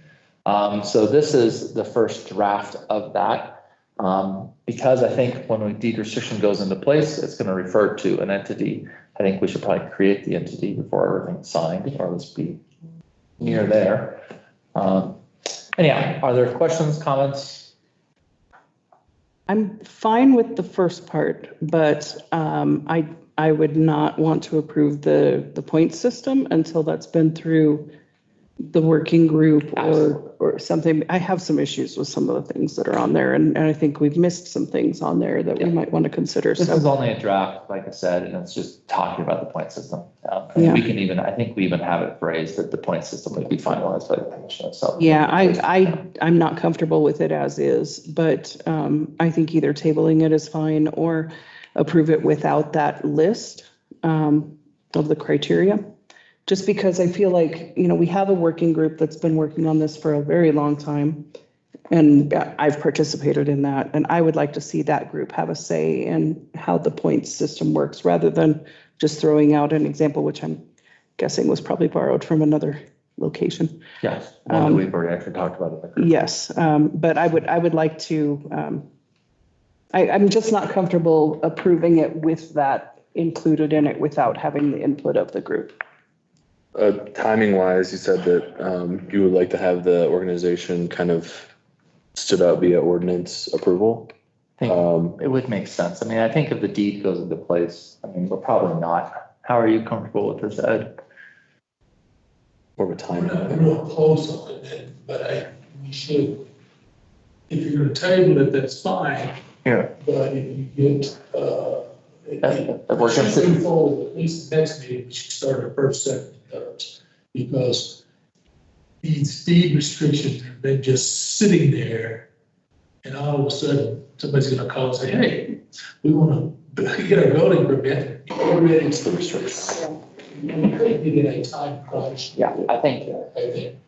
So this is the first draft of that. Because I think when a deed restriction goes into place, it's going to refer to an entity. I think we should probably create the entity before everything's signed, or let's be near there. Anyhow, are there questions, comments? I'm fine with the first part, but I would not want to approve the point system until that's been through the working group or something. I have some issues with some of the things that are on there, and I think we've missed some things on there that we might want to consider. This is only a draft, like I said, and it's just talking about the point system. And we can even, I think we even have it phrased that the point system would be finalized by the commission. So yeah, I'm not comfortable with it as is, but I think either tabling it is fine or approve it without that list of the criteria. Just because I feel like, we have a working group that's been working on this for a very long time. And I've participated in that. And I would like to see that group have a say in how the points system works rather than just throwing out an example, which I'm guessing was probably borrowed from another location. Yes, one that we've already actually talked about in the group. Yes, but I would like to, I'm just not comfortable approving it with that included in it without having the input of the group. Timing wise, you said that you would like to have the organization kind of stood out via ordinance approval. I think it would make sense. I mean, I think if the deed goes into place, I mean, we're probably not. How are you comfortable with this, Ed? More of a time. We're not real close on it, but we should. If you're going to table it, that's fine. Yeah. But if you get, we're should move forward, at least the next meeting, we should start our first, second, and thirds. Because these deed restrictions have been just sitting there, and all of a sudden, somebody's gonna call and say, hey, we wanna get our building permit, we're ready to the restrictions. And we could get a time crunch. Yeah, I think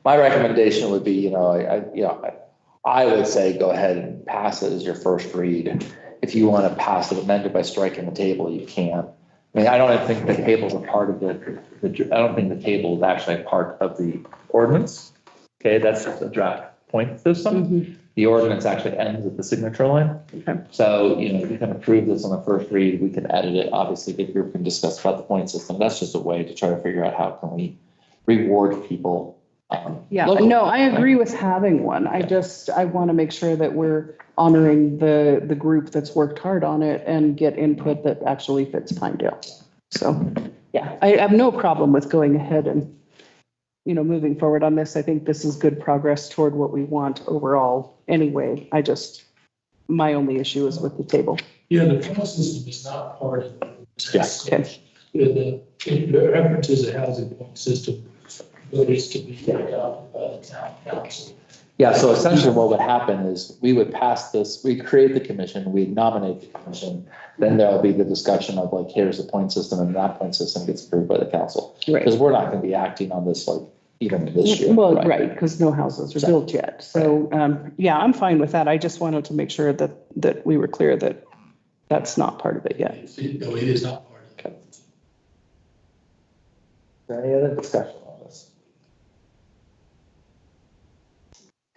my recommendation would be, I would say go ahead and pass it as your first read. If you want to pass it amended by striking the table, you can. I mean, I don't even think the tables are part of I don't think the table is actually a part of the ordinance. Okay, that's just a draft point system. Mm-hmm. The ordinance actually ends at the signature line. Okay. So, if you can approve this on the first read, we can edit it. Obviously, the group can discuss about the point system. That's just a way to try to figure out how can we reward people. Yeah, locally. no, I agree with having one. I want to make sure that we're honoring the group that's worked hard on it and get input that actually fits Pinedale. So, yeah, I have no problem with going ahead and, moving forward on this. I think this is good progress toward what we want overall anyway. My only issue is with the table. Yeah, the point system is not part of the. Yes. Okay. The references a housing point system. Is to be adopted by the town council. Yeah, so essentially what would happen is we would pass this, we create the commission, we nominate the commission, then there'll be the discussion of like, here's the point system, and that point system gets approved by the council. Right. Because we're not going to be acting on this like even this year. Well, right, because no houses are built yet. So, yeah, I'm fine with that. I just wanted to make sure that we were clear that that's not part of it yet. No, it is not part of it. Okay. Is there any other discussion on this?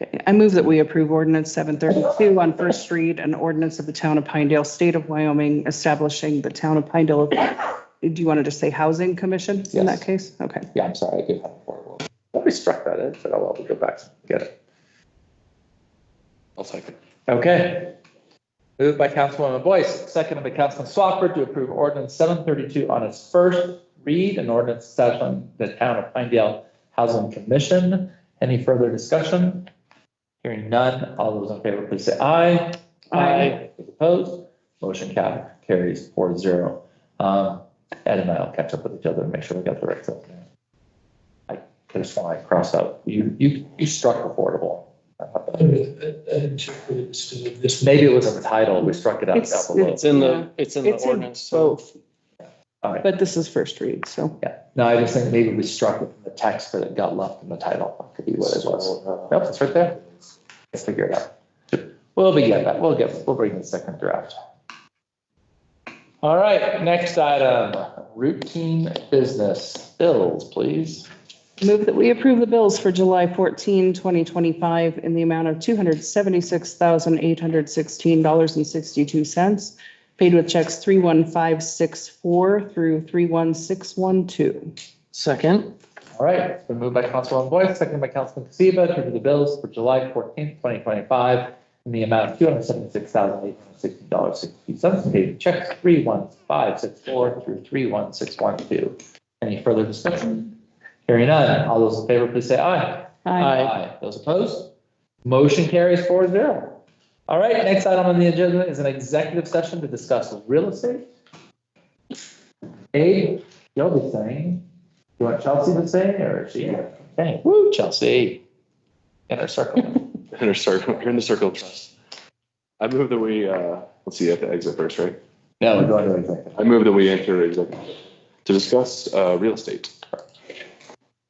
Okay, I move that we approve ordinance 732 on first read, an ordinance of the town of Pinedale, state of Wyoming, establishing the town of Pinedale. Do you want to just say housing commission in that case? Okay. Yeah, I'm sorry, I did have a horrible. We struck that in, so I'll go back and get it. I'll second. Okay. Moved by Councilwoman Boyce, seconded by Councilman Swafford to approve ordinance 732 on its first read, an ordinance establishing the town of Pinedale Housing Commission. Any further discussion? Hearing none, all those in favor, please say aye. Aye. Those opposed, motion carries 4-0. Ed and I'll catch up with each other and make sure we got the right stuff. I just want to cross out, you struck affordable. Maybe it was in the title, we struck it out down below. It's in the ordinance. Both, All right. but this is first read, so. Yeah, no, I just think maybe we struck it from the text, but it got left in the title. That could be what it was. Nope, it's right there. Let's figure it out. We'll bring the second draft. All right, next item, routine business bills, please. Move that we approve the bills for July 14, 2025 in the amount of $276,816.62, paid with checks 31564 through 31612. Second. All right, it's been moved by Councilwoman Boyce, seconded by Councilman Kasiba to approve the bills for July 14th, 2025 in the amount of $276,816.62, paid with checks 31564 through 31612. Any further discussion? Hearing none, all those in favor, please say aye. Aye. Those opposed? Motion carries 4-0. All right, next item on the agenda is an executive session to discuss real estate. Abe, you'll be saying, you want Chelsea to say, or is she? Okay, woo, Chelsea. Inner circle. Inner circle, you're in the circle of trust. I move that we, let's see, you have to exit first, right? No, we're going to executive. I move that we enter executive to discuss real estate.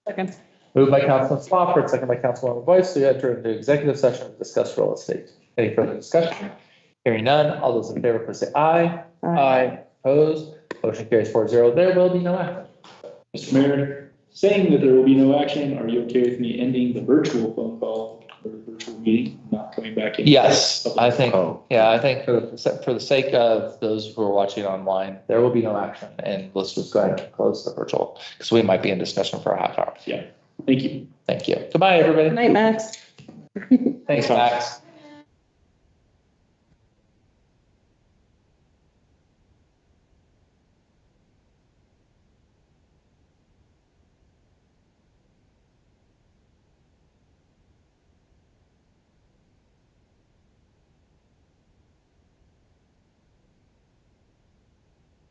Second. Moved by Councilman Swafford, second by Councilwoman Boyce, to enter into executive session to discuss real estate. Any further discussion? Hearing none, all those in favor, please say aye. Aye. Opposed? Motion carries 4-0. There will be no action. Mr. Mayor, saying that there will be no action, are you okay with me ending the virtual phone call or virtual meeting, not coming back in? Yes, I think, I think for the sake of those who are watching online, there will be no action, and let's just go ahead and close the virtual, because we might be in discussion for a half hour. Yeah, thank you. Thank you. Goodbye, everybody. Good night, Max. Thanks, Max.